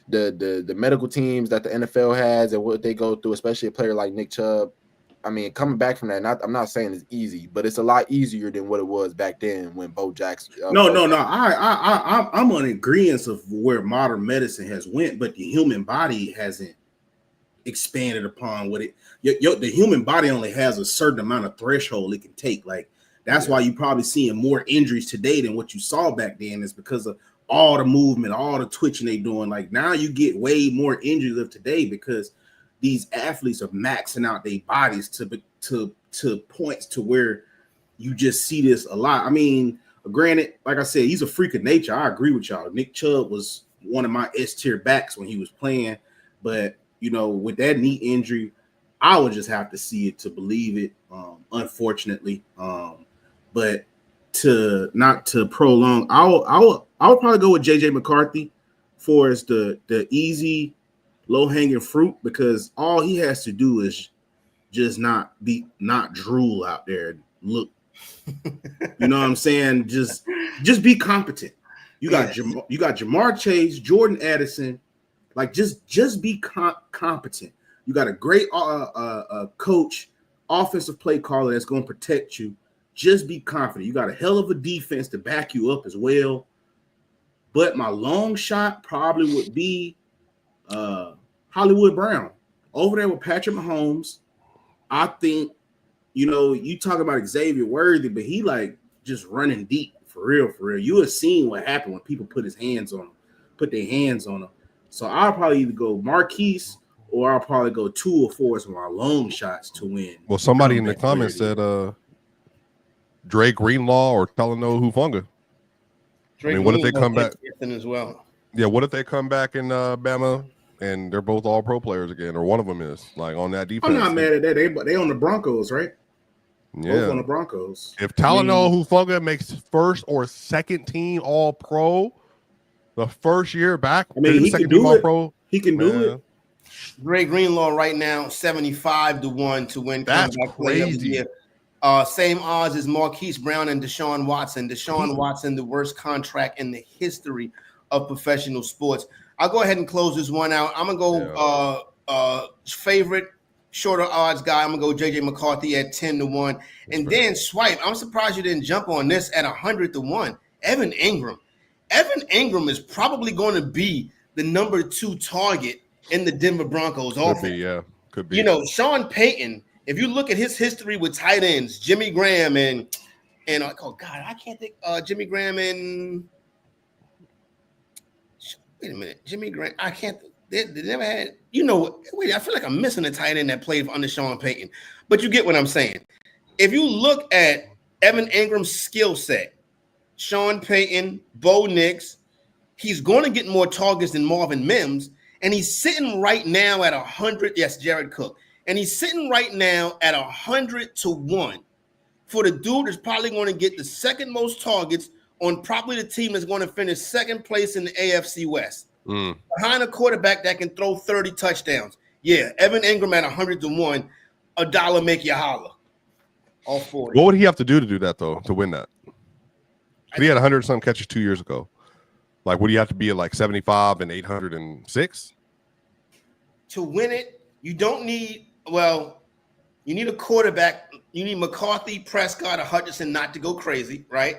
the medical teams that the NFL has and what they go through, especially a player like Nick Chubb, I mean, coming back from that, I'm not saying it's easy, but it's a lot easier than what it was back then when Bo Jackson. No. I'm on agreement of where modern medicine has went, but the human body hasn't expanded upon what it. The human body only has a certain amount of threshold it can take. Like, that's why you're probably seeing more injuries today than what you saw back then. Is because of all the movement, all the twitching they doing. Like, now you get way more injuries of today because these athletes are maxing out their bodies to points to where you just see this a lot. I mean, granted, like I said, he's a freak of nature. I agree with y'all. Nick Chubb was one of my S-tier backs when he was playing, but you know, with that knee injury, I would just have to see it to believe it. Unfortunately, but not to prolong, I'll probably go with JJ McCarthy for as the easy, low-hanging fruit, because all he has to do is just not drool out there. Look, you know what I'm saying? Just be competent. You got Jamar Chase, Jordan Addison. Like, just be competent. You got a great coach, offensive play caller that's going to protect you. Just be confident. You got a hell of a defense to back you up as well. But my long shot probably would be Hollywood Brown over there with Patrick Mahomes. I think, you know, you talk about Xavier Worthy, but he like just running deep for real. You have seen what happened when people put their hands on him. So I'll probably either go Marquise or I'll probably go 2 or 4 as my long shots to win. Well, somebody in the comments said Dre Greenlaw or Talanoa Hufanga. I mean, what if they come back as well? Yeah, what if they come back in Bama and they're both all pro players again, or one of them is like on that defense? I'm not mad at that. They on the Broncos, right? Yeah, both on the Broncos. If Talanoa Hufanga makes first or second team all pro the first year back, I mean, he can do it. Pro, he can do it. Dre Greenlaw right now 75-1 to win. That's crazy. Same odds as Marquise Brown and Deshaun Watson. Deshaun Watson, the worst contract in the history of professional sports. I'll go ahead and close this one out. I'm gonna go favorite shorter odds guy. I'm gonna go JJ McCarthy at 10-1, and then Swipe. I'm surprised you didn't jump on this at 100-1. Evan Ingram. Evan Ingram is probably going to be the number 2 target in the Denver Broncos offense. Could be. You know, Sean Payton. If you look at his history with tight ends, Jimmy Graham and And oh God, I can't think. Jimmy Graham and wait a minute, Jimmy Graham. I can't. They never had. Wait. I feel like I'm missing a tight end that played under Sean Payton. But you get what I'm saying. If you look at Evan Ingram's skill set, Sean Payton, Bo Nix, he's going to get more targets than Marvin Mims, and he's sitting right now at 100. Yes, Jared Cook, and he's sitting right now at 100-1 for the dude that's probably going to get the second most targets on probably the team that's going to finish second place in the AFC West. Behind a quarterback that can throw 30 touchdowns. Yeah, Evan Ingram at 100-1, a dollar make you holler. All 40. What would he have to do that though to win that? He had 100-something catches 2 years ago. Like, would he have to be at like 75 and 806 to win it? You don't need. Well, you need a quarterback. You need McCarthy, Prescott, or Hutchinson not to go crazy, right?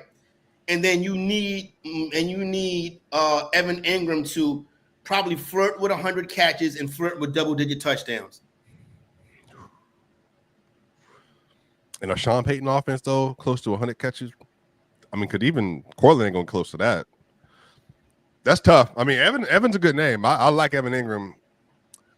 And then you need Evan Ingram to probably flirt with 100 catches and flirt with double-digit touchdowns. In a Sean Payton offense, though, close to 100 catches. I mean, could even Cortland ain't going close to that. That's tough. I mean, Evan's a good name. I like Evan Ingram.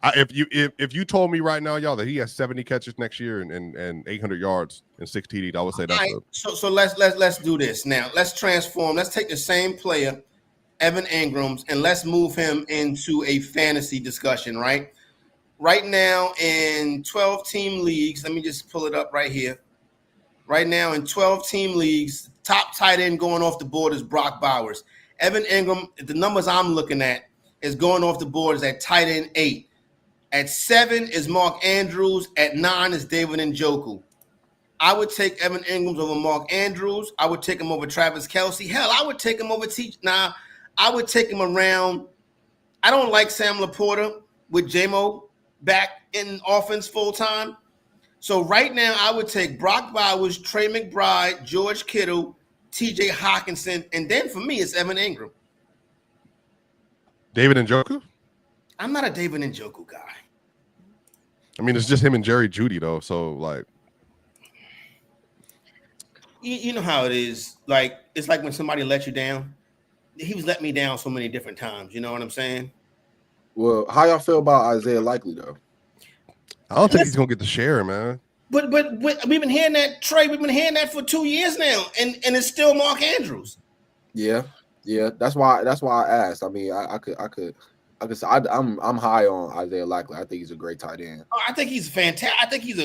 If you told me right now, y'all, that he has 70 catches next year and 800 yards and 6 TDs, I would say that's right. So let's do this now. Let's transform. Let's take the same player, Evan Ingrams, and let's move him into a fantasy discussion. Right now in 12-team leagues, let me just pull it up right here. Right now in 12-team leagues, top tight end going off the board is Brock Bowers. Evan Ingram, the numbers I'm looking at is going off the board is at tight end 8. At 7 is Mark Andrews. At 9 is David Njoku. I would take Evan Ingram over Mark Andrews. I would take him over Travis Kelce. Hell, I would take him over I would take him around. I don't like Sam Laporta with J-Mo back in offense full time. So right now, I would take Brock Bowers, Trey McBride, George Kittle, TJ Hawkinson, and then for me, it's Evan Ingram. David Njoku? I'm not a David Njoku guy. I mean, it's just him and Jerry Jeudy, though. So, like, you know how it is. Like, it's like when somebody let you down. He was letting me down so many different times. You know what I'm saying? Well, how y'all feel about Isaiah Likely, though? I don't think he's gonna get the share, man. But we've been hearing that, Trey. We've been hearing that for 2 years now, and it's still Mark Andrews. Yeah. That's why I asked. I mean, I could say I'm high on Isaiah Likely. I think he's a great tight end. I think he's fantastic. I think he's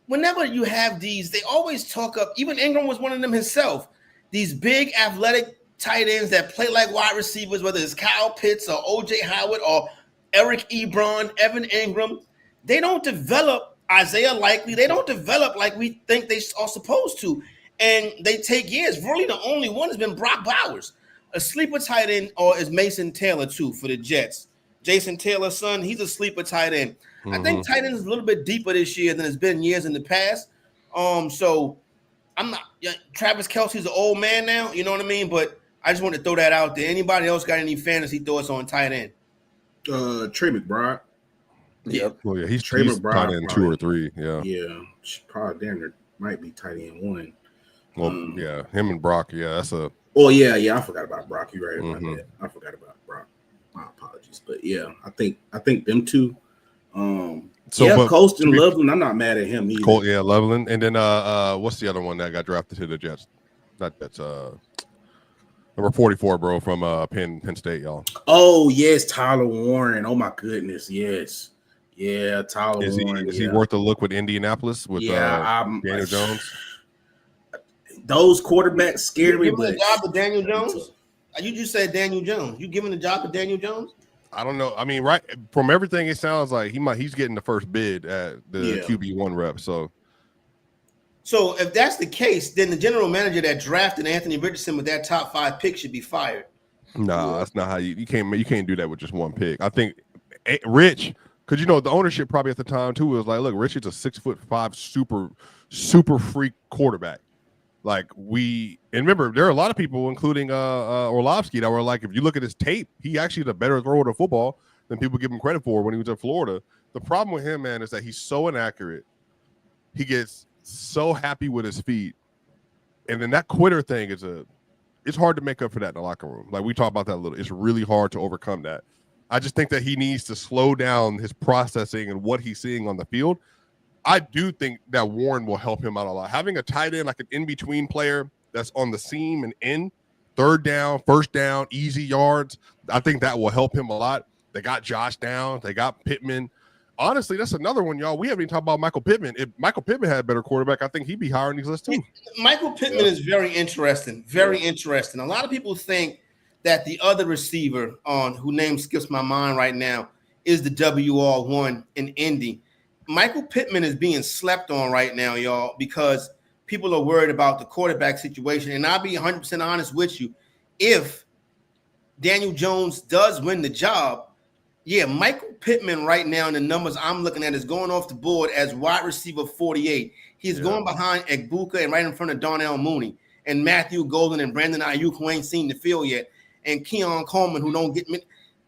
whenever you have these, they always talk up. Even Ingram was one of them himself. These big athletic tight ends that play like wide receivers, whether it's Kyle Pitts or OJ Howard or Eric Ebron, Evan Ingram, they don't develop Isaiah Likely. They don't develop like we think they are supposed to. And they take years. Really, the only one has been Brock Bowers. A sleeper tight end or is Mason Taylor, too, for the Jets. Jason Taylor's son, he's a sleeper tight end. Mm-hmm. I think tight end is a little bit deeper this year than it's been years in the past. So I'm not Travis Kelce's an old man now, you know what I mean? But I just want to throw that out there. Anybody else got any fantasy thoughts on tight end? Trey McBride. Yeah. Well, yeah, he's McBride, tight end 2 or 3. Yeah. Yeah. Probably damn near might be tight end 1. Well, yeah, him and Brock. Yeah, that's a. Oh yeah. I forgot about Brock. You're right about that. I forgot about Brock. My apologies, but yeah, I think them two. Colston Loveland. I'm not mad at him either. Loveland, and then what's the other one that got drafted to the Jets? Not Jets. Number 44, bro, from Penn State, y'all. Oh yes, Tyler Warren. Oh my goodness, yes. Yeah, Tyler Warren. Is he worth a look with Indianapolis with Daniel Jones? Those quarterbacks scare me. You giving the job to Daniel Jones? You just said Daniel Jones. You giving the job to Daniel Jones? I don't know. I mean, right from everything, it sounds like he's getting the first bid at the QB1 rep. So if that's the case, then the general manager that drafted Anthony Richardson with that top 5 pick should be fired. No, that's not how you can't do that with just one pick. I think Rich, because the ownership probably at the time too was like, look, Rich is a 6'5" super freak quarterback. Like and remember, there are a lot of people, including Orlovsky, that were like, if you look at his tape, he actually is a better thrower of the football than people give him credit for when he was in Florida. The problem with him, man, is that he's so inaccurate. He gets so happy with his feet And then that quitter thing it's hard to make up for that in the locker room. Like we talked about that a little. It's really hard to overcome that. I just think that he needs to slow down his processing and what he's seeing on the field. I do think that Warren will help him out a lot. Having a tight end, like an in-between player that's on the seam and in, third down, first down, easy yards, I think that will help him a lot. They got Josh Downs. They got Pittman. Honestly, that's another one, y'all. We haven't even talked about Michael Pittman. If Michael Pittman had a better quarterback, I think he'd be higher on these lists too. Michael Pittman is very interesting. Very interesting. A lot of people think that the other receiver who name skips my mind right now is the WR1 in Indy. Michael Pittman is being slept on right now, y'all, because people are worried about the quarterback situation. And I'll be 100% honest with you. If Daniel Jones does win the job, yeah, Michael Pittman right now in the numbers I'm looking at is going off the board as wide receiver 48. He's going behind Egbuka and right in front of Darnell Mooney and Matthew Golden and Brandon Ayuk, who ain't seen the field yet, and Keon Coleman, who don't get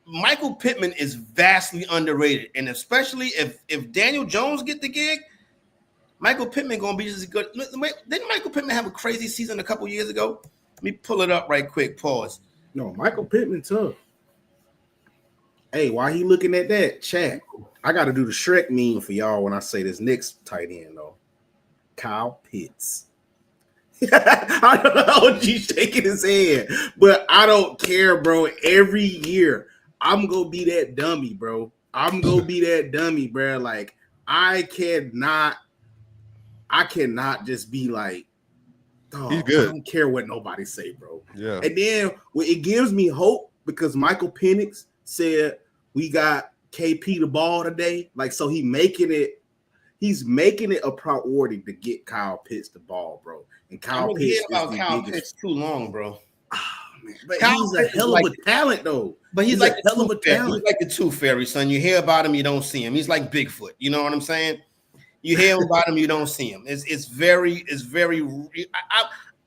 Michael Pittman is vastly underrated, and especially if Daniel Jones get the gig, Michael Pittman gonna be just as good. Didn't Michael Pittman have a crazy season a couple years ago? Let me pull it up right quick. Pause. No, Michael Pittman tough. Hey, while he looking at that, chat, I got to do the Shrek meme for y'all when I say this next tight end, though. Kyle Pitts. I don't know what he's shaking his head, but I don't care, bro. Every year, I'm going to be that dummy, bro. I'm going to be that dummy, bro. Like, I cannot just be like, oh, he's good. I don't care what nobody say, bro. Yeah. And then it gives me hope because Michael Penix said we got KP the ball today. Like, so he's making it a priority to get Kyle Pitts the ball, bro. And Kyle Pitts is about the Kyle biggest. Pitts too long, bro. Oh, man. But Kyle he's a Pitts hell of a talent, though. But he's like a hell of a talent. He's like the Tooth Fairy, son. You hear about him, you don't see him. He's like Bigfoot. You know what I'm saying? You hear about him, you don't see him. It's very.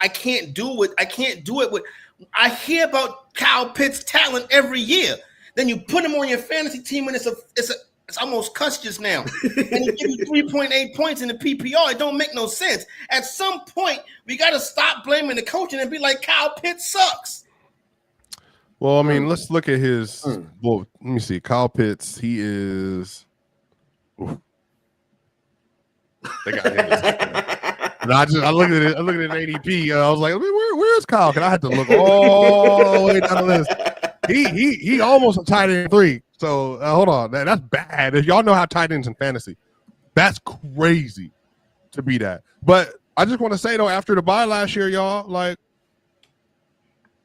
I can't do it. I can't do it with. I hear about Kyle Pitts' talent every year. Then you put him on your fantasy team, and it's almost cuss just now. And he gives you 3.8 points in the PPR. It don't make no sense. At some point, we got to stop blaming the coaching and be like, Kyle Pitts sucks. Well, I mean, let's look at his. Well, let me see. Kyle Pitts, he is. Oof. They got him. And I looked at it. I looked at an ADP. I was like, where's Kyle? And I had to look all the way down the list. He almost a tight end 3. So hold on, that's bad. If y'all know how tight ends in fantasy, that's crazy to be that. But I just want to say though, after the bye last year, y'all, like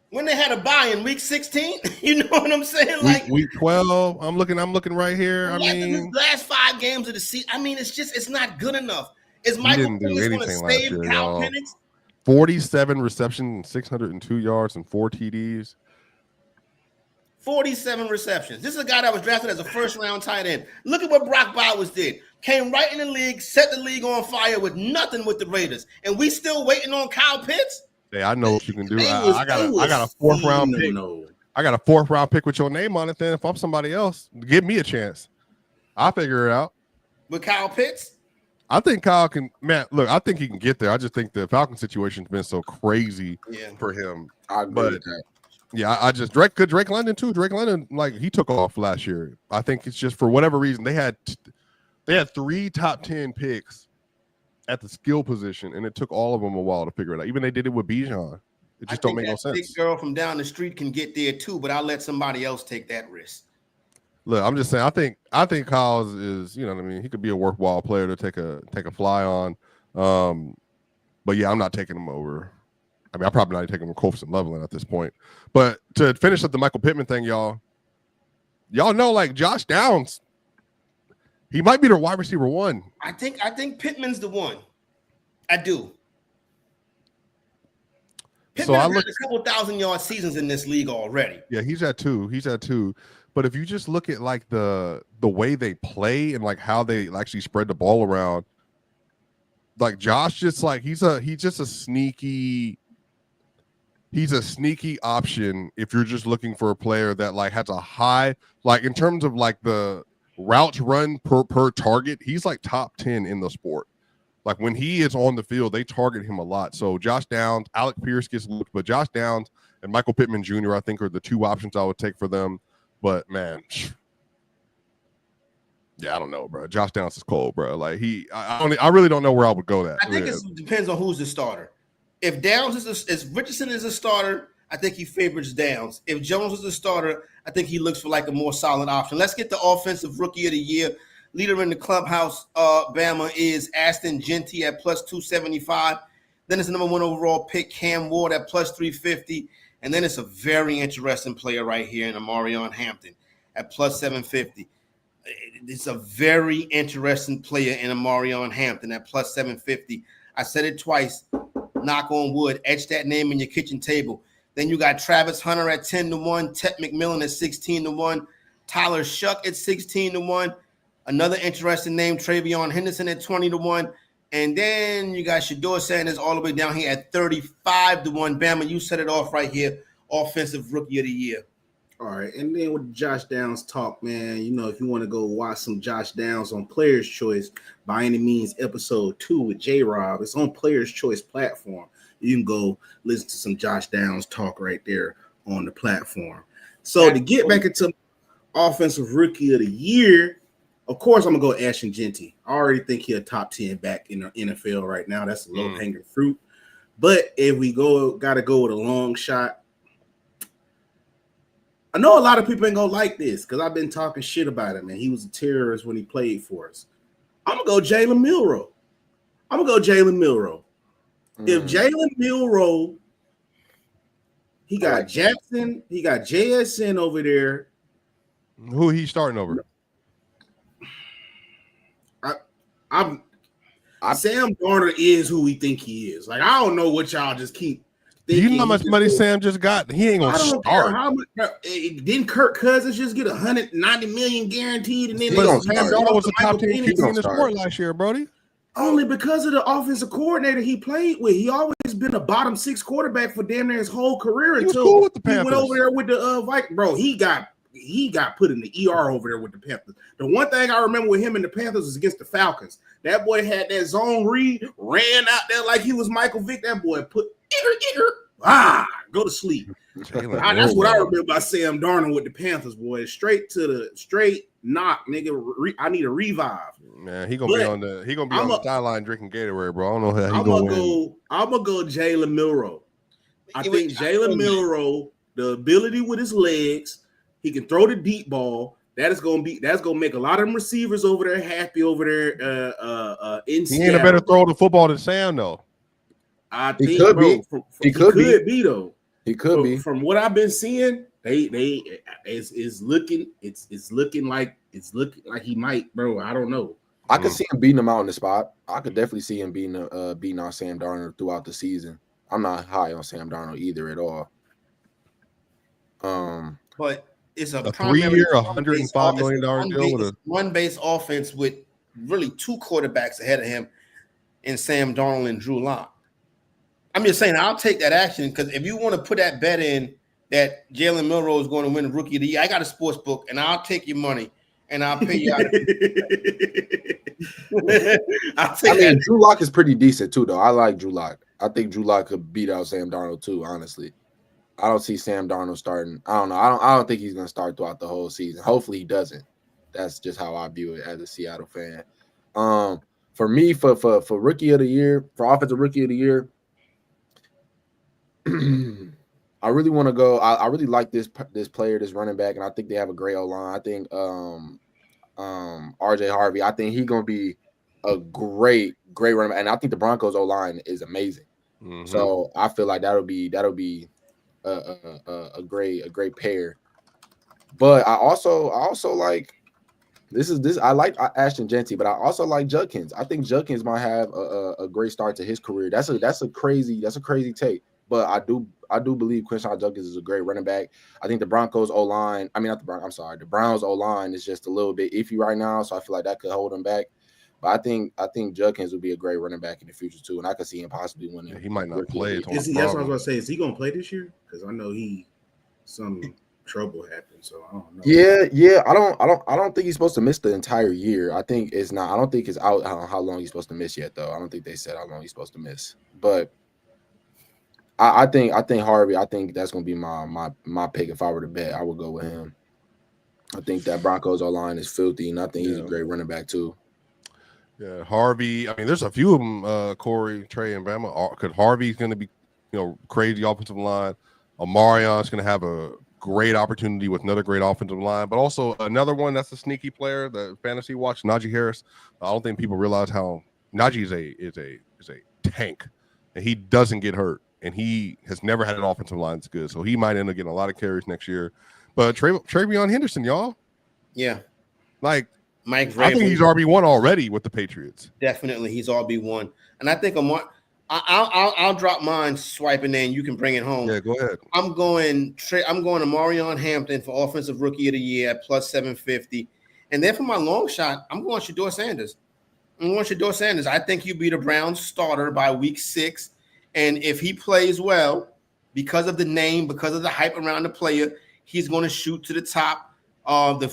when they had a bye in week 16, you know what I'm saying? Like week 12. I'm looking right here. I mean, the last 5 games of the season. I mean, it's not good enough. Is Michael Penix going to save Kyle Penix? 47 receptions, 602 yards, and 4 TDs. 47 receptions. This is a guy that was drafted as a first-round tight end. Look at what Brock Bowers did. Came right in the league, set the league on fire with nothing with the Raiders. And we still waiting on Kyle Pitts? Hey, I know what you can do. I got a 4th round pick. I got a 4th round pick with your name on it. Then if I'm somebody else, give me a chance. I'll figure it out. With Kyle Pitts? I think Kyle can, man, look, I think he can get there. I just think the Falcon situation's been so crazy for him. I agree with that. Yeah, I just Drake London too. Drake London, like he took off last year. I think it's just for whatever reason they had 3 top 10 picks at the skill position, and it took all of them a while to figure it out. Even they did it with Bijan. It just don't make no sense. Big girl from down the street can get there too, but I'll let somebody else take that risk. Look, I'm just saying. I think Kyle is, you know what I mean. He could be a worthwhile player to take a fly on. But yeah, I'm not taking him over. I mean, I'm probably not taking him Colfus and Loveland at this point. But to finish up the Michael Pittman thing, y'all know like Josh Downs, he might be the wide receiver 1. I think Pittman's the one. I do. Pittman has had a couple 1,000-yard seasons in this league already. Yeah, he's at 2. But if you just look at like the way they play and like how they actually spread the ball around, like Josh just like he's just a sneaky option if you're just looking for a player that like has a high, like in terms of like the routes run per target, he's like top 10 in the sport. Like when he is on the field, they target him a lot. So Josh Downs, Alec Pierce gets looked, but Josh Downs and Michael Pittman Jr. I think are the two options I would take for them. But man, yeah, I don't know, bro. Josh Downs is cold, bro. Like I really don't know where I would go. That I think it depends on who's the starter. If Downs if Richardson is a starter, I think he favors Downs. If Jones is a starter, I think he looks for like a more solid option. Let's get the offensive rookie of the year. Leader in the clubhouse, Bama, is Ashton Genty at plus 275. Then it's the number 1 overall pick, Cam Ward, at plus 350. And then it's a very interesting player right here in Amarion Hampton at plus 750. It's a very interesting player in Amarion Hampton at plus 750. I said it twice. Knock on wood. Etch that name in your kitchen table. Then you got Travis Hunter at 10-1, Ted McMillan at 16-1, Tyler Shuck at 16-1. Another interesting name, Travion Henderson at 20-1. And then you got Shedeur Sanders all the way down here at 35-1. Bama, you set it off right here. Offensive rookie of the year. All right. And then with Josh Downs talk, man, you know, if you want to go watch some Josh Downs on Player's Choice, by any means, episode 2 with J-Rob, it's on Player's Choice platform. You can go listen to some Josh Downs talk right there on the platform. So to get back into offensive rookie of the year, of course, I'm going to go Ashton Genty. I already think he's a top 10 back in the NFL right now. That's a low-hanging fruit. But if we got to go with a long shot, I know a lot of people ain't going to like this because I've been talking shit about him, and he was a terrorist when he played for us. I'm going to go Jalen Milroe. If Jalen Milroe, he got Jackson, he got JSN over there. Who he starting over? Sam Darnold is who we think he is. Like, I don't know what y'all just keep thinking. You know how much money Sam just got? He ain't gonna start. How much, didn't Kirk Cousins just get $190 million guaranteed? And then Sam Darnold was the top 10 QB in the sport last year, Brody. Only because of the offensive coordinator he played with. He always been a bottom 6 quarterback for damn near his whole career until he went over there with the Vikings. Bro, he got put in the ER over there with the Panthers. The one thing I remember with him and the Panthers was against the Falcons. That boy had that zone read, ran out there like he was Michael Vick. That boy put go to sleep. That's what I remember about Sam Darnold with the Panthers, boy. Straight knock, nigga. I need a revive. Man, he gonna be on the sideline drinking Gatorade, bro. I don't know how he I'm gonna go Jalen Milroe. I think Jalen Milroe, the ability with his legs, he can throw the deep ball. That's gonna make a lot of them receivers over there happy over there in Seattle. He ain't a better throw the football than Sam, though. I think he could be. He could be though. He could be. From what I've been seeing, it's looking like he might, bro. I don't know. I could see him beating him out in the spot. I could definitely see him beating on Sam Darnold throughout the season. I'm not high on Sam Darnold either at all. But it's a 3-year, $105 million deal with a one-base offense with really 2 quarterbacks ahead of him in Sam Darnold and Drew Lock. I'm just saying I'll take that action because if you want to put that bet in that Jalen Milroe is going to win the Rookie of the Year, I got a sports book and I'll take your money and I'll pay you out. Drew Lock is pretty decent too, though. I like Drew Lock. I think Drew Lock could beat out Sam Darnold too. Honestly, I don't see Sam Darnold starting. I don't know. I don't think he's going to start throughout the whole season. Hopefully, he doesn't. That's just how I view it as a Seattle fan. For me, for Rookie of the Year, for Offensive Rookie of the Year. I really want to go. I really like this player, this running back, and I think they have a great O-line. I think RJ Harvey. I think he's gonna be a great running back, and I think the Broncos O-line is amazing. Mm-hmm. So I feel like that'll be a great pair. But I also like this. I like Ashton Genty, but I also like Judkins. I think Judkins might have a great start to his career. That's a crazy take. But I do believe Quinshon Judkins is a great running back. I think the Broncos O-line, the Browns O-line is just a little bit iffy right now, so I feel like that could hold him back. But I think Judkins will be a great running back in the future too, and I could see him possibly winning. Yeah, he might not play. That's what I was going to say. Is he going to play this year? Because I know trouble happened. So I don't know. Yeah. I don't think he's supposed to miss the entire year. I think it's not. I don't think it's out how long he's supposed to miss yet, though. I don't think they said how long he's supposed to miss. But I think Harvey. I think that's gonna be my pick if I were to bet. I would go with him. I think that Broncos O-line is filthy, and I think he's a great running back too. Yeah, Harvey. I mean, there's a few of them. Corey, Trey, and Bama. Could Harvey's going to be, crazy offensive line. Omarion's going to have a great opportunity with another great offensive line, but also another one that's a sneaky player. The fantasy watch, Najee Harris. I don't think people realize how Najee is a tank, and he doesn't get hurt, and he has never had an offensive line that's good, so he might end up getting a lot of carries next year. But Travion Henderson, y'all. Yeah. Like Mike Vrabel. I think he's RB1 already with the Patriots. Definitely, he's RB1. And I think I'll drop mine swiping in. You can bring it home. Yeah, go ahead. I'm going to Marion Hampton for Offensive Rookie of the Year at plus 750. And then for my long shot, I'm going Shedeur Sanders. I think he'll be the Browns starter by week 6. And if he plays well, because of the name, because of the hype around the player, he's going to shoot to the top. The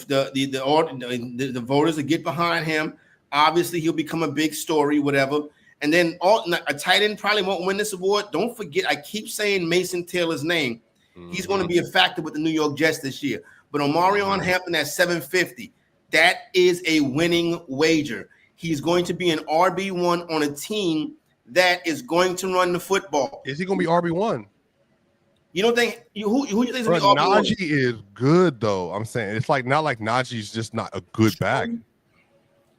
voters will get behind him. Obviously, he'll become a big story, whatever. And then a tight end probably won't win this award. Don't forget, I keep saying Mason Taylor's name. He's going to be a factor with the New York Jets this year. But Omarion Hampton at 750, that is a winning wager. He's going to be an RB1 on a team that is going to run the football. Is he going to be RB1? You don't think who do you think is going to be Najee is good though. I'm saying it's like not like Najee's just not a good back.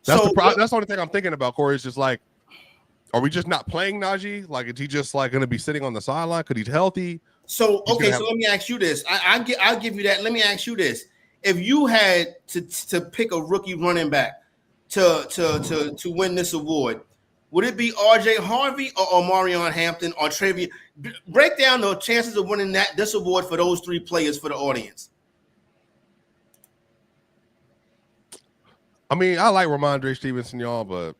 That's that's the only thing I'm thinking about, Corey. Is just like, are we just not playing Najee? Like, is he just like going to be sitting on the sideline? Could he's healthy? So okay, so let me ask you this. I'll give you that. Let me ask you this: if you had to pick a rookie running back to win this award, would it be RJ Harvey or Omarion Hampton or Travion? Break down the chances of winning this award for those 3 players for the audience. I mean, I like Ramondre Stevenson, y'all, but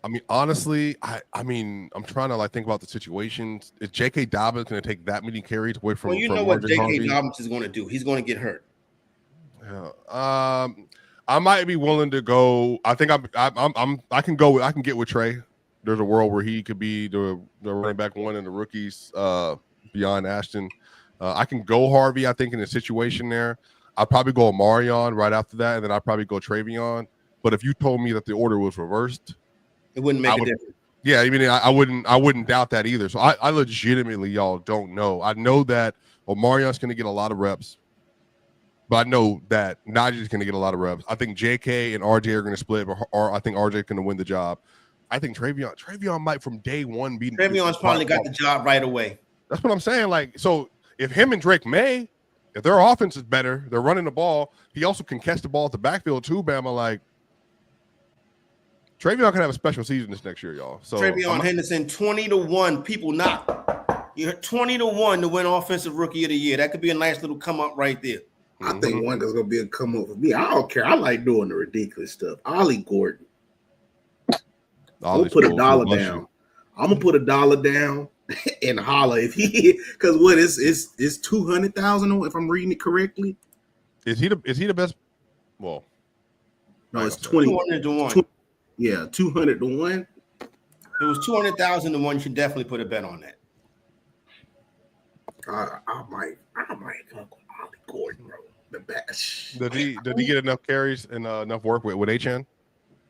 I mean, honestly, I mean, I'm trying to like think about the situations. Is J.K. Dobbins going to take that many carries away from? Well, you know what J.K. Dobbins is going to do. He's going to get hurt. Yeah. I might be willing to go. I think I can go. I can get with Trey. There's a world where he could be the running back 1 in the rookies beyond Ashton. I can go Harvey. I think in a situation there, I'd probably go Omarion right after that, and then I'd probably go Travion. But if you told me that the order was reversed, it wouldn't make a difference. Yeah, I mean, I wouldn't doubt that either. So I legitimately, y'all, don't know. I know that Omarion's going to get a lot of reps. But I know that Najee's going to get a lot of reps. I think JK and RJ are going to split, or I think RJ's going to win the job. I think Travion might from day one be. Travion's probably got the job right away. That's what I'm saying. Like, so if him and Drake May, if their offense is better, they're running the ball. He also can catch the ball at the backfield too, Bama. Like, Travion can have a special season this next year, y'all. So Travion Henderson, 20-1. People not. You're 20-1 to win Offensive Rookie of the Year. That could be a nice little come up right there. I think one that's gonna be a come up for me. I don't care. I like doing the ridiculous stuff. Ollie Gordon. I'm gonna put $1 down. I'm gonna put $1 down and holler if he because what is 200,000 if I'm reading it correctly. Is he the best? Well, no, it's 200 to 1. Yeah, 200 to 1. If it was 200,000 to 1, you should definitely put a bet on that. I might go Ollie Gordon, bro. The best. Did he get enough carries and enough work with Achane?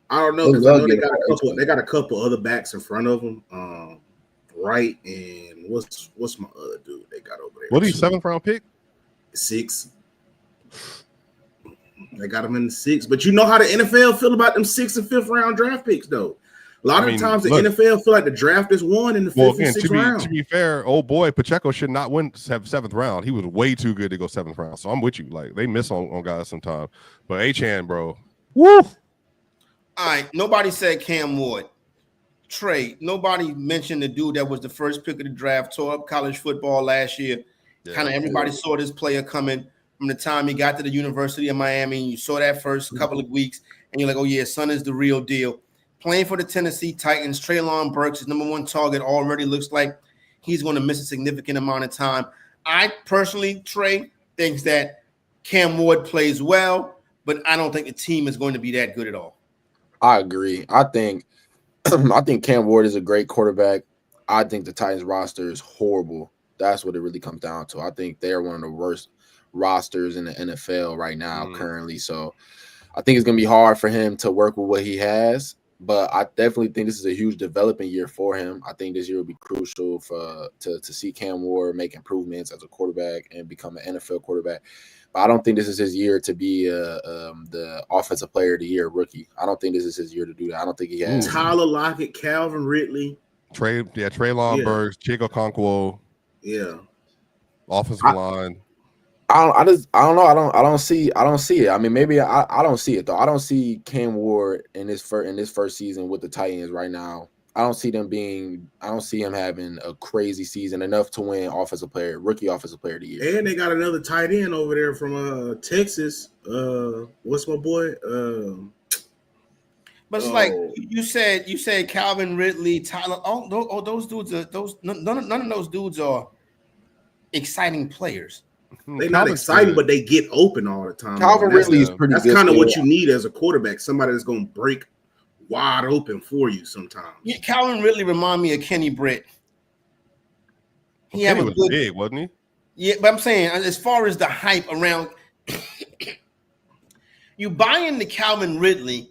I don't know because I know they got a couple other backs in front of them. Right, and what's my other dude they got over there? What are you 7th round pick? 6. They got him in the 6, but you know how the NFL feel about them 6th and 5th round draft picks, though. A lot of times the NFL feel like the draft is won in the 5th and 6th round. To be fair, old boy Pacheco should not have 7th round. He was way too good to go 7th round. So I'm with you. Like they miss on guys sometimes. But Achane, bro, woo. All right, nobody said Cam Ward. Trey, nobody mentioned the dude that was the first pick of the draft, tore up college football last year. Yeah, kind of everybody saw this player coming from the time he got to the University of Miami. You saw that first couple of weeks, and you're like, oh, yeah, son is the real deal. Playing for the Tennessee Titans, Treylon Burks, his #1 target, already looks like he's going to miss a significant amount of time. I personally, Trey, thinks that Cam Ward plays well, but I don't think the team is going to be that good at all. I agree. I think Cam Ward is a great quarterback. I think the Titans roster is horrible. That's what it really comes down to. I think they're one of the worst rosters in the NFL right now currently. So I think it's going to be hard for him to work with what he has, but I definitely think this is a huge development year for him. I think this year will be crucial to see Cam Ward make improvements as a quarterback and become an NFL quarterback. But I don't think this is his year to be the offensive player of the year rookie. I don't think this is his year to do that. I don't think he has. Tyler Lockett, Calvin Ridley, Treylon Burks, Chico Okonkwo. Yeah. Offensive line. I don't know. I don't see it. I mean, maybe I don't see it though. I don't see Cam Ward in this first season with the Titans right now. I don't see him having a crazy season enough to win rookie offensive player of the year. And they got another tight end over there from Texas. What's my boy? But it's like you said Calvin Ridley, Tyler. Those dudes are none of those dudes are exciting players. They're not exciting, but they get open all the time. Calvin Ridley is pretty good. That's kind of what you need as a quarterback. Somebody that's going to break wide open for you sometimes. Yeah, Calvin Ridley remind me of Kenny Britt. Kenny was big, wasn't he? Yeah, but I'm saying as far as the hype around, you buy into Calvin Ridley,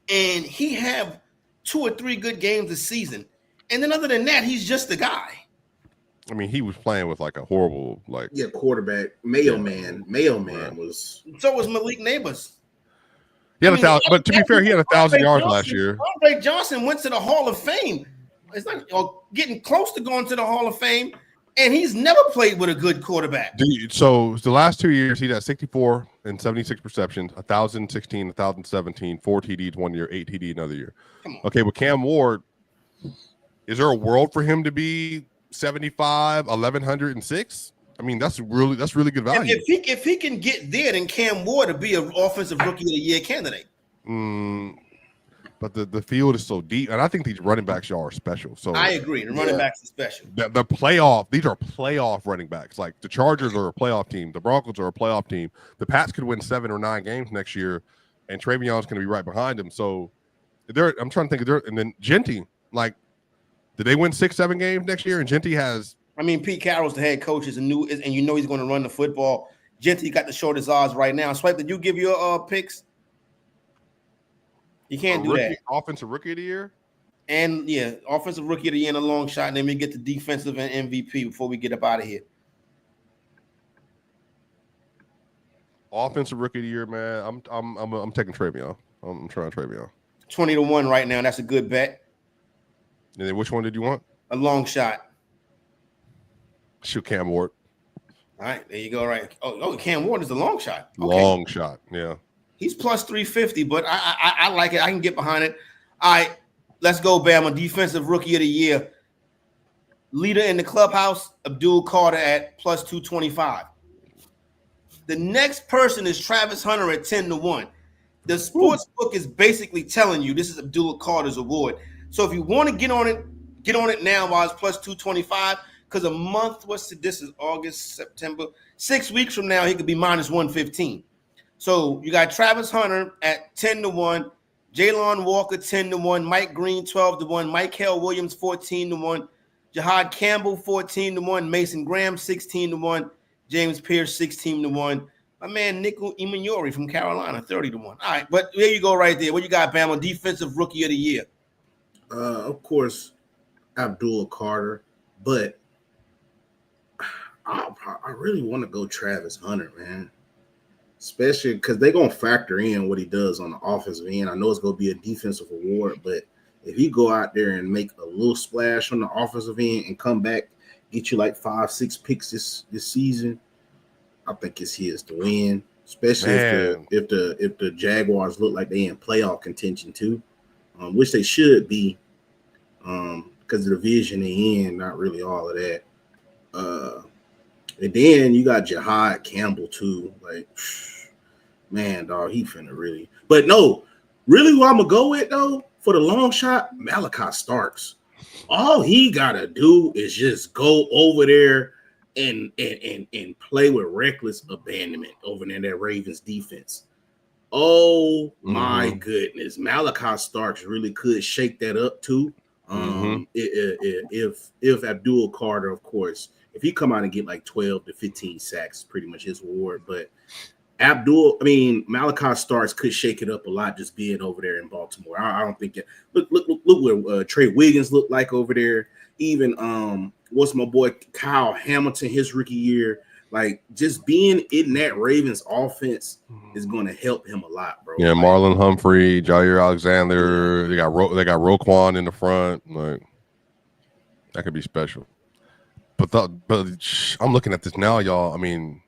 and he have 2 or 3 good games a season, and then other than that, he's just a guy. I mean, he was playing with like a horrible quarterback. Mailman was. So was Malik Neighbors. He had 1,000, but to be fair, he had 1,000 yards last year. Andre Johnson went to the Hall of Fame. It's like getting close to going to the Hall of Fame, and he's never played with a good quarterback. So the last 2 years, he had 64 and 76 receptions, 1,016, 1,017, 4 TDs 1 year, 8 TD another year. Okay, with Cam Ward, is there a world for him to be 75, 1,106? I mean, that's really good value. And if he can get there, then Cam Ward will be an offensive rookie of the year candidate. But the field is so deep, and I think these running backs are special. So I agree. The running backs are special. The playoff, these are playoff running backs. Like the Chargers are a playoff team. The Broncos are a playoff team. The Pats could win 7 or 9 games next year, and Trayvon's going to be right behind them. So I'm trying to think and then Genty, like, did they win 6, 7 games next year? And Genty has. I mean, Pete Carroll's the head coach, and you know he's going to run the football. Genty got the shortest odds right now. Swipe, did you give your picks? You can't do that. Offensive rookie of the year? And, offensive rookie of the year in a long shot, and then we get the defensive and MVP before we get up out of here. Offensive rookie of the year, man. I'm taking Trayvon. I'm trying Trayvon. 20-1 right now. That's a good bet. And then which one did you want? A long shot. Shoot, Cam Ward. All right, there you go. Right. Oh, Cam Ward is a long shot. Okay. Long shot, yeah. He's plus 350, but I like it. I can get behind it. All right, let's go, Bama. Defensive rookie of the year. Leader in the clubhouse, Abdul Carter at plus 225. The next person is Travis Hunter at 10-1. The sports book is basically telling you this is Abdul Carter's award. So if you want to get on it now while it's plus 225, because this is August, September. 6 weeks from now, he could be minus 115. So you got Travis Hunter at 10-1, Jalen Walker 10-1, Mike Green 12-1, Michael Williams 14-1, Jahad Campbell 14-1, Mason Graham 16-1, James Pierce 16-1. My man Nico Imaniori from Carolina 30-1. All right, but there you go right there. What you got, Bama? Defensive rookie of the year. Of course, Abdul Carter, but I really want to go Travis Hunter, man. Especially because they're going to factor in what he does on the offensive end. I know it's going to be a defensive award, but if he go out there and make a little splash on the offensive end and come back, get you like 5-6 picks this season, I think it's his to win. Especially if the Jaguars look like they in playoff contention too, which they should be, because the division they in, not really all of that. And then you got Jahad Campbell too. Like, man, dog, he finna really. But no, really, who I'm gonna go with though for the long shot, Malachi Starks. All he gotta do is just go over there and play with reckless abandonment over there in that Ravens defense. Oh my goodness, Malachi Starks really could shake that up too. If Abdul Carter, of course, if he come out and get like 12 to 15 sacks, pretty much his reward. But Malachi Starks could shake it up a lot just being over there in Baltimore. I don't think that. Look what Trey Wiggins looked like over there. Even what's my boy Kyle Hamilton, his rookie year. Like, just being in that Ravens offense is going to help him a lot, bro. Yeah, like, Marlon Humphrey, Jair Alexander. They got Roquan in the front. Like, that could be special. But I'm looking at this now, y'all. I mean,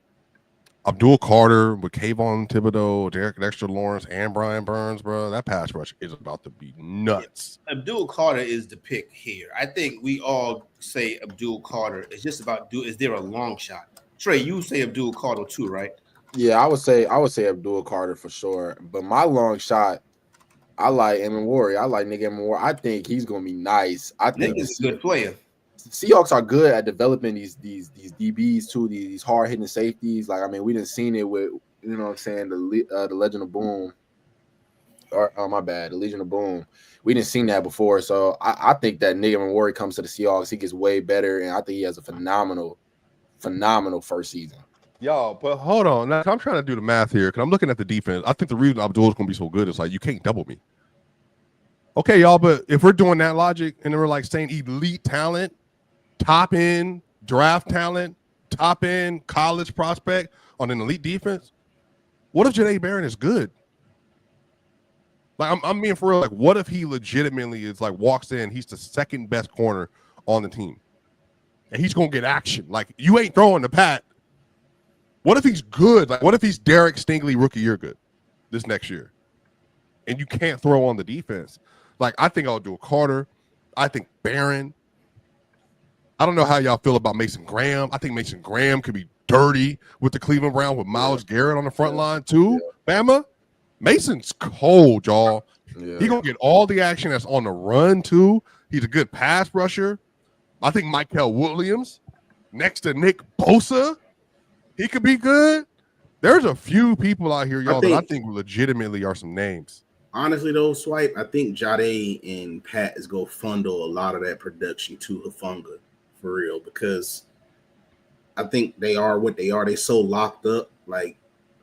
Abdul Carter with Kayvon Thibodeau, Derek Dexter Lawrence, and Brian Burns, bro. That pass rush is about to be nuts. Abdul Carter is the pick here. I think we all say Abdul Carter. It's just about is there a long shot? Trey, you say Abdul Carter too, right? Yeah, I would say Abdul Carter for sure. But my long shot, I like Emin Wari. I like Nick Emin Wari. I think he's gonna be nice. I think he's a good player. Seahawks are good at developing these DBs too, these hard hitting safeties. Like, I mean, we didn't seen it with, you know what I'm saying, the Legend of Boom. Or my bad, the Legion of Boom. We didn't seen that before. So I think that Nick Emin Wari comes to the Seahawks, he gets way better, and I think he has a phenomenal first season. Yo, but hold on. Now, I'm trying to do the math here because I'm looking at the defense. I think the reason Abdul is going to be so good is like you can't double me. Okay, y'all, but if we're doing that logic and then we're like saying elite talent, top end draft talent, top end college prospect on an elite defense, what if Janae Barron is good? Like, I'm being for real. Like, what if he legitimately is like walks in, he's the second best corner on the team, and he's gonna get action? Like, you ain't throwing the pat. What if he's good? Like, what if he's Derek Stingley rookie year good this next year, and you can't throw on the defense? Like, I think I'll do a Carter. I think Barron. I don't know how y'all feel about Mason Graham. I think Mason Graham could be dirty with the Cleveland Browns with Myles Garrett on the front line too. Bama, Mason's cold, y'all. Yeah. He gonna get all the action that's on the run too. He's a good pass rusher. I think Michael Williams next to Nick Bosa, he could be good. There's a few people out here, y'all, that I think legitimately are some names. Honestly, though, Swipe, I think Jade and Pat is going to fundle a lot of that production to Hufanga, for real, because I think they are what they are. They so locked up. Like,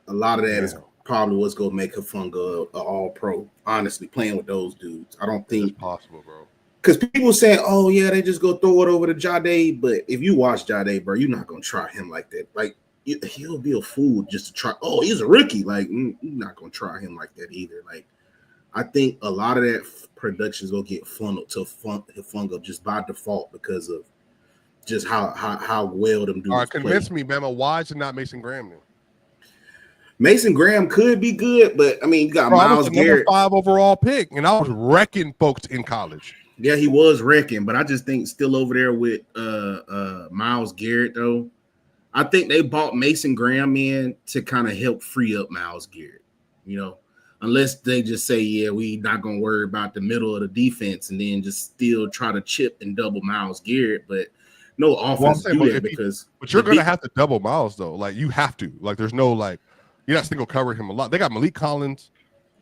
a lot of that is probably what's going to make Hufanga an all-pro, honestly, playing with those dudes. I don't think it's possible, bro. Because people saying, oh, yeah, they just go throw it over to Jade. But if you watch Jade, bro, you're not going to try him like that. Like, he'll be a fool just to try. Oh, he's a rookie. Like, you're not going to try him like that either. Like, I think a lot of that production is going to get funneled to Hufanga just by default because of just how well them dudes All right, convince play. me, Bama, why is it not Mason Graham then? Mason Graham could be good, but, I mean, you got Myles Garrett. Number 5 overall pick, and I was wrecking folks in college. Yeah, he was wrecking, but I just think still over there with Myles Garrett, though. I think they bought Mason Graham in to kind of help free up Myles Garrett, you know, unless they just say, yeah, we not going to worry about the middle of the defense and then just still try to chip and double Myles Garrett. But no offense do that because – But you're going to have to double Myles, though. Like, you have to. Like, there's no, like – you're not single covering him a lot. They got Malik Collins,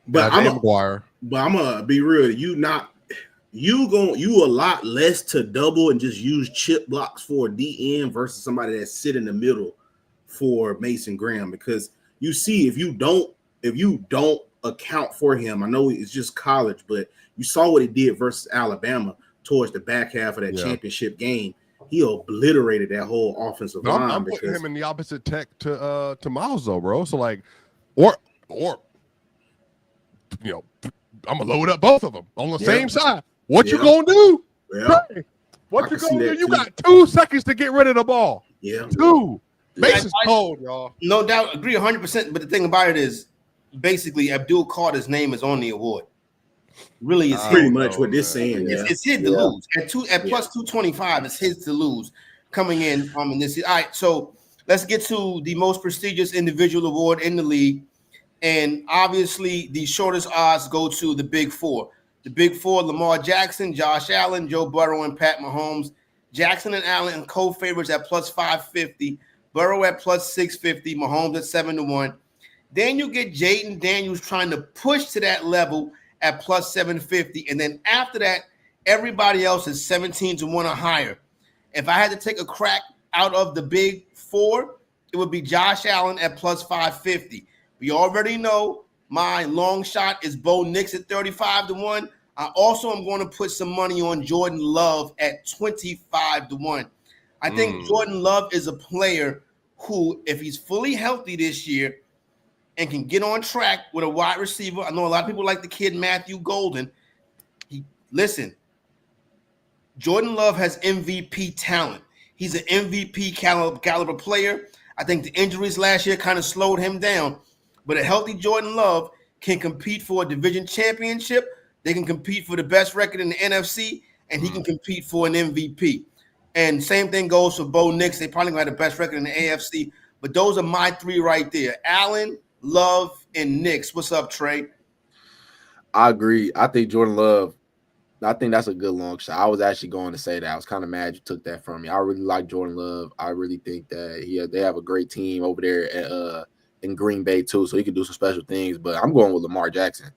but I'm McGuire. But I'm going to be real. You a lot less to double and just use chip blocks for a DN versus somebody that sit in the middle for Mason Graham, because you see if you don't account for him, I know it's just college, but you saw what he did versus Alabama towards the back half of that championship game. He obliterated that whole offensive line. I'm putting him in the opposite tech to Myles though, bro. So like, or you know, I'm gonna load up both of them on the same side. What you gonna do? Yeah. Hey, what you gonna do? You got 2 seconds to get rid of the ball. Yeah. 2. Mason's cold, y'all. No doubt, agree 100%. But the thing about it is, basically, Abdul Carter's name is on the award. Really, it's pretty much what they're saying. It's his to lose at plus 225. It's his to lose coming in in this. All right, so let's get to the most prestigious individual award in the league, and obviously the shortest odds go to the Big Four. The Big Four: Lamar Jackson, Josh Allen, Joe Burrow, and Pat Mahomes. Jackson and Allen co-favorites at plus 550. Burrow at plus 650. Mahomes at 7-1. Then you get Jaden Daniels trying to push to that level at plus 750. And then after that, everybody else is 17-1 or higher. If I had to take a crack out of the big four, it would be Josh Allen at plus 550. We already know my long shot is Bo Nix at 35-1. I also am going to put some money on Jordan Love at 25-1. I think Jordan Love is a player who, if he's fully healthy this year and can get on track with a wide receiver, I know a lot of people like the kid Matthew Golden. Listen, Jordan Love has MVP talent. He's an MVP caliber player. I think the injuries last year kind of slowed him down. But a healthy Jordan Love can compete for a division championship. They can compete for the best record in the NFC, and he can compete for an MVP. And same thing goes for Bo Nix. They probably gonna have the best record in the AFC. But those are my three right there: Allen, Love, and Nix. What's up, Trey? I agree. I think Jordan Love, I think that's a good long shot. I was actually going to say that. I was kind of mad you took that from me. I really like Jordan Love. I really think that they have a great team over there in Green Bay too, so he can do some special things. But I'm going with Lamar Jackson.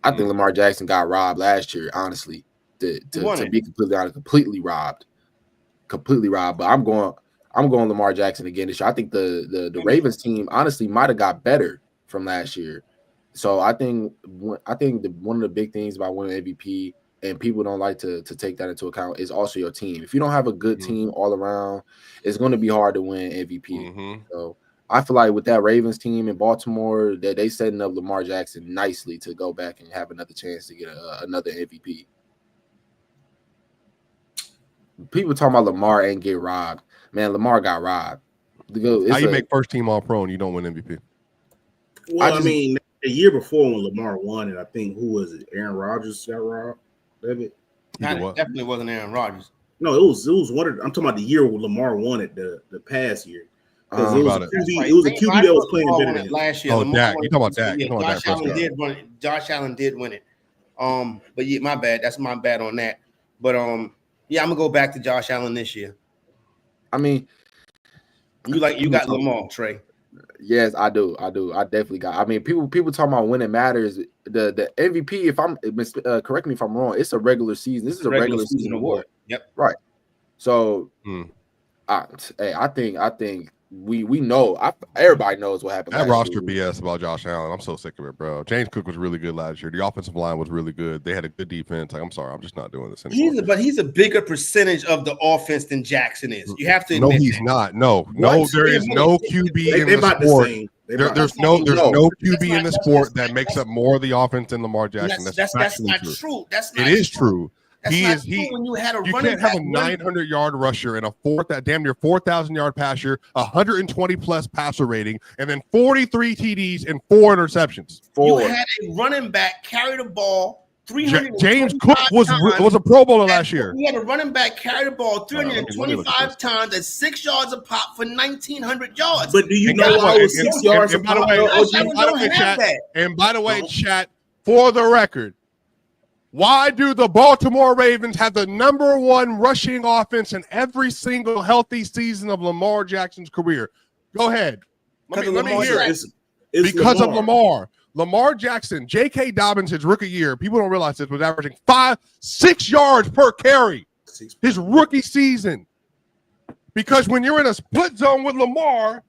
I think Lamar Jackson got robbed last year, honestly, to be completely honest, completely robbed. But I'm going Lamar Jackson again this year. I think the Ravens team honestly might have got better from last year. So I think one of the big things about winning MVP, and people don't like to take that into account, is also your team. If you don't have a good team all around, it's going to be hard to win MVP. So I feel like with that Ravens team in Baltimore, that they setting up Lamar Jackson nicely to go back and have another chance to get another MVP. People talking about Lamar ain't get robbed. Man, Lamar got robbed. How you make first team all pro and you don't win MVP? Well, I mean, the year before when Lamar won it, I think who was it? Aaron Rodgers got robbed. It definitely wasn't Aaron Rodgers. No, it was one of. I'm talking about the year when Lamar won it, the past year. Because it was a QB that was playing better than him last year. Oh, Dak. You talking about Dak? Yeah, Josh Allen did run it. But yeah, my bad. That's my bad on that. But yeah, I'm gonna go back to Josh Allen this year. I mean, you got Lamar, Trey. Yes, I do. I definitely got. I mean, people talking about when it matters. The MVP, if I'm correct me if I'm wrong, it's a regular season. This is a regular season award. Yep. Right. So, I think we know. Everybody knows what happened. That roster BS about Josh Allen. I'm so sick of it, bro. James Cook was really good last year. The offensive line was really good. They had a good defense. Like, I'm sorry, I'm just not doing this anymore. He's a bigger percentage of the offense than Jackson is. You have to admit. No, he's not. No, there is no QB in the sport. There's no QB in the sport that makes up more of the offense than Lamar Jackson. That's not true. It is true. When you had a you can't have a 900-yard rusher and a damn near 4,000-yard passer, 120 plus passer rating, and then 43 TDs and 4 interceptions. You had a running back carry the ball 300. James Cook was a Pro Bowler last year. We had a running back carry the ball 325 times at 6 yards a pop for 1,900 yards. But do you know why it was 6 yards a pop? And by the way, chat, for the record, why do the Baltimore Ravens have the #1 rushing offense in every single healthy season of Lamar Jackson's career? Go ahead. Let me hear it. Because of Lamar. Lamar Jackson, J.K. Dobbins, his rookie year, people don't realize this, was averaging 6 yards per carry his rookie season. Because when you're in a split zone with Lamar,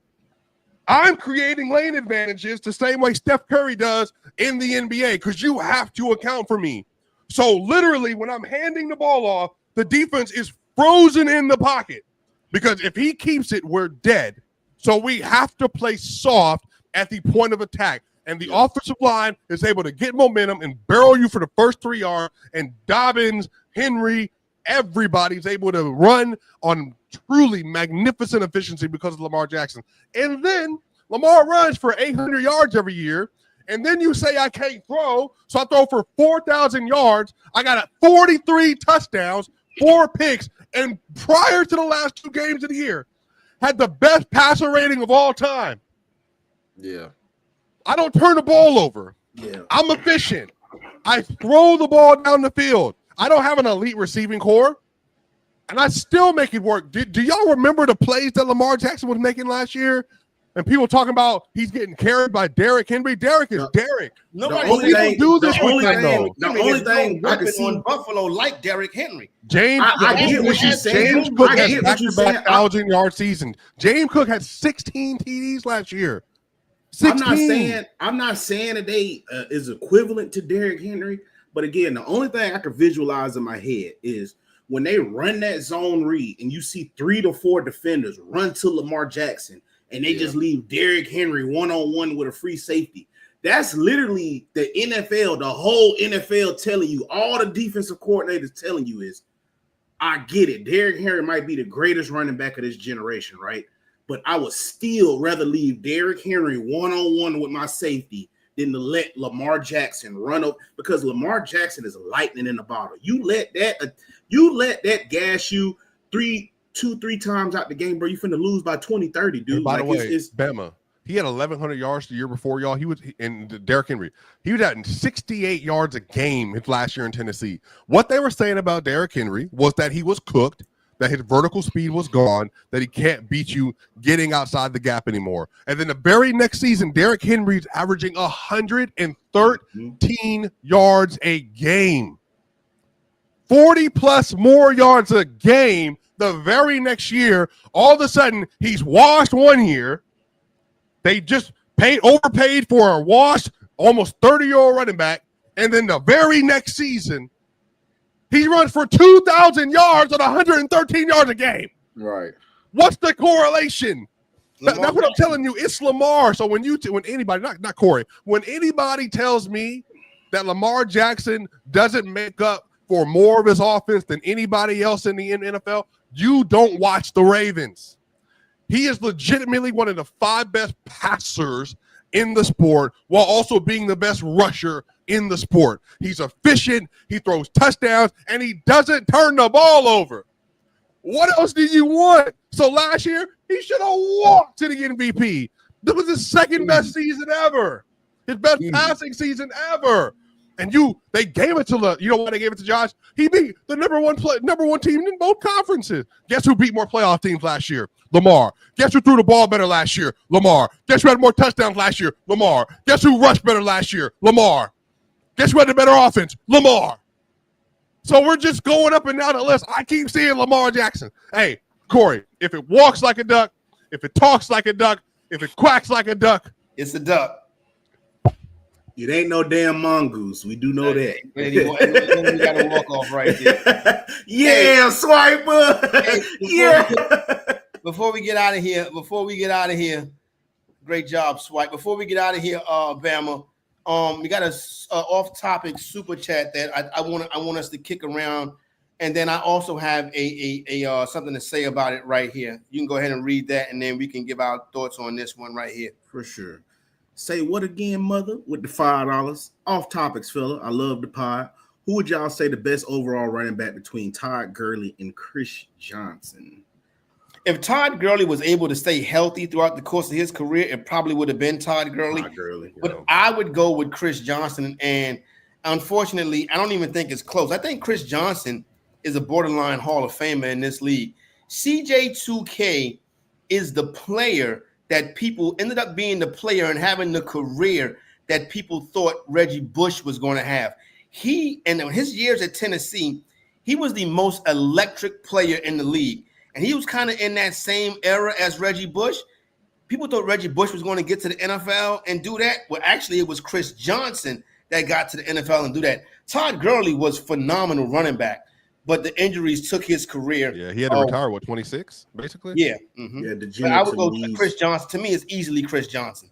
I'm creating lane advantages the same way Steph Curry does in the NBA because you have to account for me. So literally, when I'm handing the ball off, the defense is frozen in the pocket because if he keeps it, we're dead. So we have to play soft at the point of attack. And the offensive line is able to get momentum and barrel you for the first 3 yards. And Dobbins, Henry, everybody's able to run on truly magnificent efficiency because of Lamar Jackson. And then Lamar runs for 800 yards every year. And then you say I can't throw, so I throw for 4,000 yards. I got 43 touchdowns, 4 picks, and prior to the last 2 games of the year, had the best passer rating of all time. Yeah. I don't turn the ball over. Yeah. I'm efficient. I throw the ball down the field. I don't have an elite receiving core. and I still make it work. Do y'all remember the plays that Lamar Jackson was making last year? And people talking about he's getting carried by Derrick Henry. Derrick is Derrick. Nobody do this the only There's thing no I can weapon see on Buffalo like Derrick Henry. James, I get what you're saying. James Cook I has get what you're saying. back-to-back 1,000-yard season. James Cook had 16 TDs last year. 16. I'm not saying that they is equivalent to Derrick Henry, but again, the only thing I can visualize in my head is when they run that zone read and you see 3 to 4 defenders run to Lamar Jackson and they just leave Derrick Henry one-on-one with a free safety. That's literally the NFL, the whole NFL telling you, all the defensive coordinators telling you is, I get it. Derrick Henry might be the greatest running back of this generation, right? But I would still rather leave Derrick Henry one-on-one with my safety than to let Lamar Jackson run up, because Lamar Jackson is lightning in the bottle. You let that gas you 2-3 times out the game, bro. You finna lose by 20-30, dude. And by the way, Bama, he had 1,100 yards the year before, y'all. He was in Derrick Henry. He was at 68 yards a game last year in Tennessee. What they were saying about Derrick Henry was that he was cooked, that his vertical speed was gone, that he can't beat you getting outside the gap anymore. And then the very next season, Derrick Henry's averaging 113 yards a game. 40-plus more yards a game. The very next year, all of a sudden, he's washed one year. They just overpaid for a washed, almost 30-year-old running back. And then the very next season, he runs for 2,000 yards on 113 yards a game. Right. What's the correlation? That's what I'm telling you. It's Lamar. So when anybody, not Corey, when anybody tells me that Lamar Jackson doesn't make up for more of his offense than anybody else in the NFL, you don't watch the Ravens. He is legitimately one of the 5 best passers in the sport while also being the best rusher in the sport. He's efficient, he throws touchdowns, and he doesn't turn the ball over. What else do you want? So last year, he should have walked to the MVP. This was his second best season ever. His best passing season ever. And they gave it to you know why they gave it to Josh? He beat the number one team in both conferences. Guess who beat more playoff teams last year? Lamar. Guess who threw the ball better last year? Lamar. Guess who had more touchdowns last year? Lamar. Guess who rushed better last year? Lamar. Guess who had the better offense? Lamar. So we're just going up and down the list. I keep seeing Lamar Jackson. Hey, Corey, if it walks like a duck, if it talks like a duck, if it quacks like a duck, it's a duck. It ain't no damn mongoose. We do know that. We got to walk off right there. Yeah, Swiper. Before we get out of here, great job, Swipe. Before we get out of here, Bama, we got a off-topic super chat that I want us to kick around, and then I also have a something to say about it right here. You can go ahead and read that, and then we can give our thoughts on this one right here. For sure. Say what again, mother, with the $5. Off topics, fella. I love the pod. Who would y'all say the best overall running back between Todd Gurley and Chris Johnson? If Todd Gurley was able to stay healthy throughout the course of his career, it probably would have been Todd Gurley. But I would go with Chris Johnson. And unfortunately, I don't even think it's close. I think Chris Johnson is a borderline Hall of Famer in this league. CJ2K is the player that people ended up being the player and having the career that people thought Reggie Bush was going to have. He, and his years at Tennessee, he was the most electric player in the league. And he was kind of in that same era as Reggie Bush. People thought Reggie Bush was going to get to the NFL and do that. Well, actually, it was Chris Johnson that got to the NFL and do that. Todd Gurley was phenomenal running back, but the injuries took his career. Yeah, he had to retire, 26, basically? Yeah. Mm-hmm. Yeah, I would go to Chris Johnson. To me, it's easily Chris Johnson.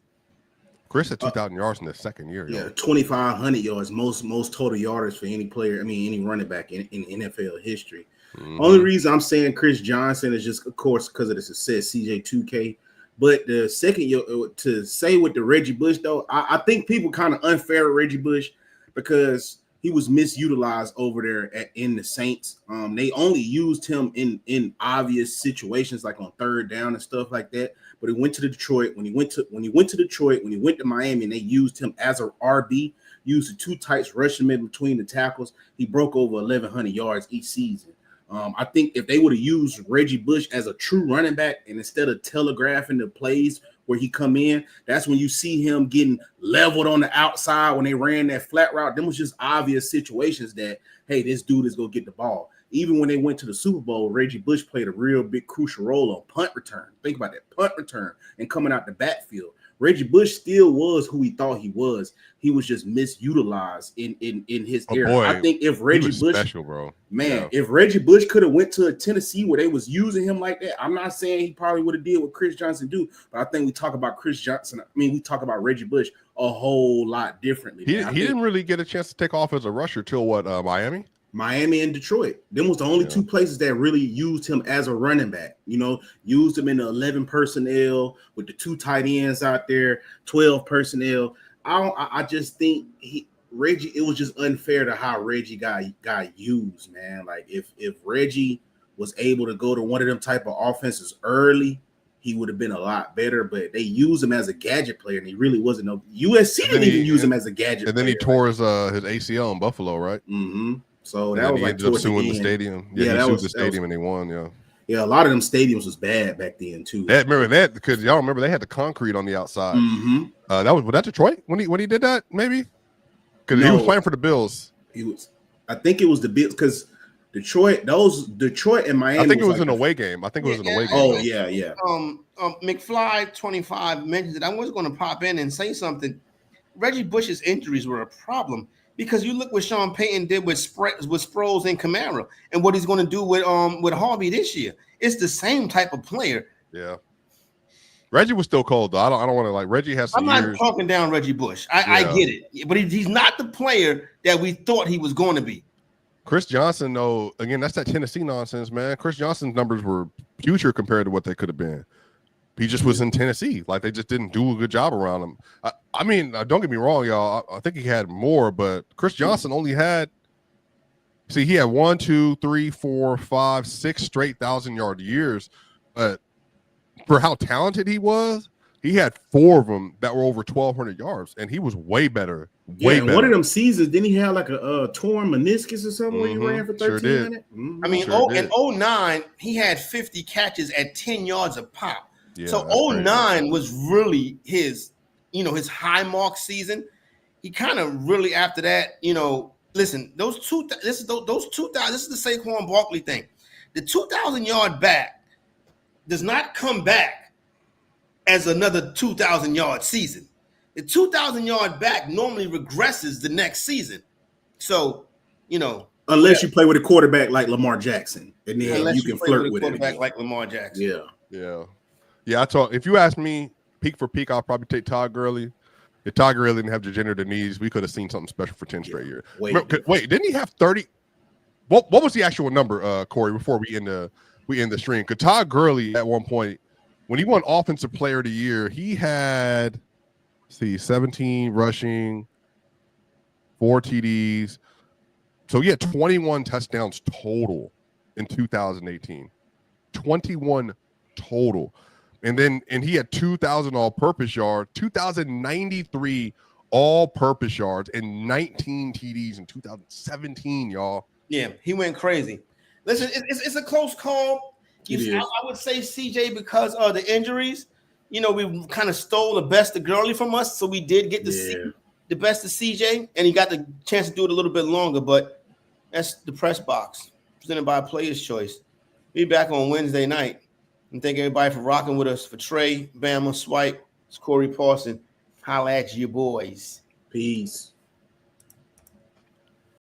Chris had 2,000 yards in the second year. Yeah, 2,500 yards, most total yardage for any player, any running back in NFL history. Mm-hmm. Only reason I'm saying Chris Johnson is just, of course, because of the success, CJ2K. But the second year, to say with the Reggie Bush, though, I think people kind of unfair with Reggie Bush because he was misutilized over there in the Saints. They only used him in obvious situations like on third down and stuff like that. But he went to Detroit. When he went to Miami, and they used him as a RB, used the two tights, rushing him in between the tackles. He broke over 1,100 yards each season. I think if they would have used Reggie Bush as a true running back and instead of telegraphing the plays where he come in, that's when you see him getting leveled on the outside when they ran that flat route. Them was just obvious situations that, hey, this dude is going to get the ball. Even when they went to the Super Bowl, Reggie Bush played a real big crucial role on punt return. Think about that, punt return and coming out the backfield. Reggie Bush still was who he thought he was. He was just misutilized in his era. Boy, I think if Reggie Bush, special, bro, if Reggie Bush could have went to Tennessee where they was using him like that, I'm not saying he probably would have did what Chris Johnson do, but I think we talk about Chris Johnson. I mean, we talk about Reggie Bush a whole lot differently. He didn't really get a chance to take off as a rusher till what, Miami? Miami and Detroit. Them was the only two places that really used him as a running back. You know, used him in the 11 personnel with the 2 tight ends out there, 12 personnel. I just think Reggie, it was just unfair to how Reggie got used, man. Like if Reggie was able to go to one of them type of offenses early, he would have been a lot better. But they used him as a gadget player, and he really wasn't. No USC didn't even use him as a gadget. And then player, he tore his ACL in Buffalo, right? Mm-hmm. So and that was he like ended up suing the stadium. Yeah, he sued the stadium and they won. Yeah, a lot of them stadiums was bad back then too. Remember that because y'all remember they had the concrete on the outside. Mm-hmm. Was that Detroit when he did that? Maybe because he was playing for the Bills. He was. I think it was the Bills because Detroit and Miami. I think it was an away game. I think it was an away game. Oh yeah. McFly 25 mentions it. I was going to pop in and say something. Reggie Bush's injuries were a problem. Because you look what Sean Payton did with Sproles and Kamara, and what he's going to do with Harvey this year. It's the same type of player. Yeah, Reggie was still cold though. I don't want to like Reggie has. I'm not talking down Reggie Bush. I get it, but he's not the player that we thought he was going to be. Chris Johnson, though, again, that's that Tennessee nonsense, man. Chris Johnson's numbers were future compared to what they could have been. He just was in Tennessee. Like, they just didn't do a good job around him. I mean, don't get me wrong, y'all. I think he had more, but Chris Johnson only had – see, he had 1, 2, 3, 4, 5, 6 straight 1,000-yard years. But for how talented he was, he had 4 of them that were over 1,200 yards, and he was way better. Way better. One of them seasons, didn't he have like a torn meniscus or something where he ran for 1,300? I mean, in 09, he had 50 catches at 10 yards a pop. Yeah, so 09 was really his high mark season. He kind of really after that, listen, this is the Saquon Barkley thing. The 2,000-yard back does not come back as another 2,000-yard season. The 2,000-yard back normally regresses the next season. So, unless you play with a quarterback like Lamar Jackson, and then you can flirt with it again. Like Lamar Jackson. Yeah, if you ask me, peak for peak, I'll probably take Todd Gurley. If Todd Gurley didn't have degenerative knees, we could have seen something special for 10 straight years. Wait, didn't he have 30? What was the actual number, Corey, before we end the stream? Because Todd Gurley, at one point, when he won Offensive Player of the Year, he had, 17 rushing, 4 TDs. So he had 21 touchdowns total in 2018. 21 total. And he had 2,000 all-purpose yards, 2,093 all-purpose yards, and 19 TDs in 2017, y'all. Yeah, he went crazy. Listen, it's a close call. I would say CJ because of the injuries. We kind of stole the best of Gurley from us, so we did get to see the best of CJ, and he got the chance to do it a little bit longer. But that's the Press Box, presented by Players Choice. Be back on Wednesday night. And thank everybody for rocking with us. For Trey, Bama, Swipe, it's Corey Parson. Holla at you boys. Peace.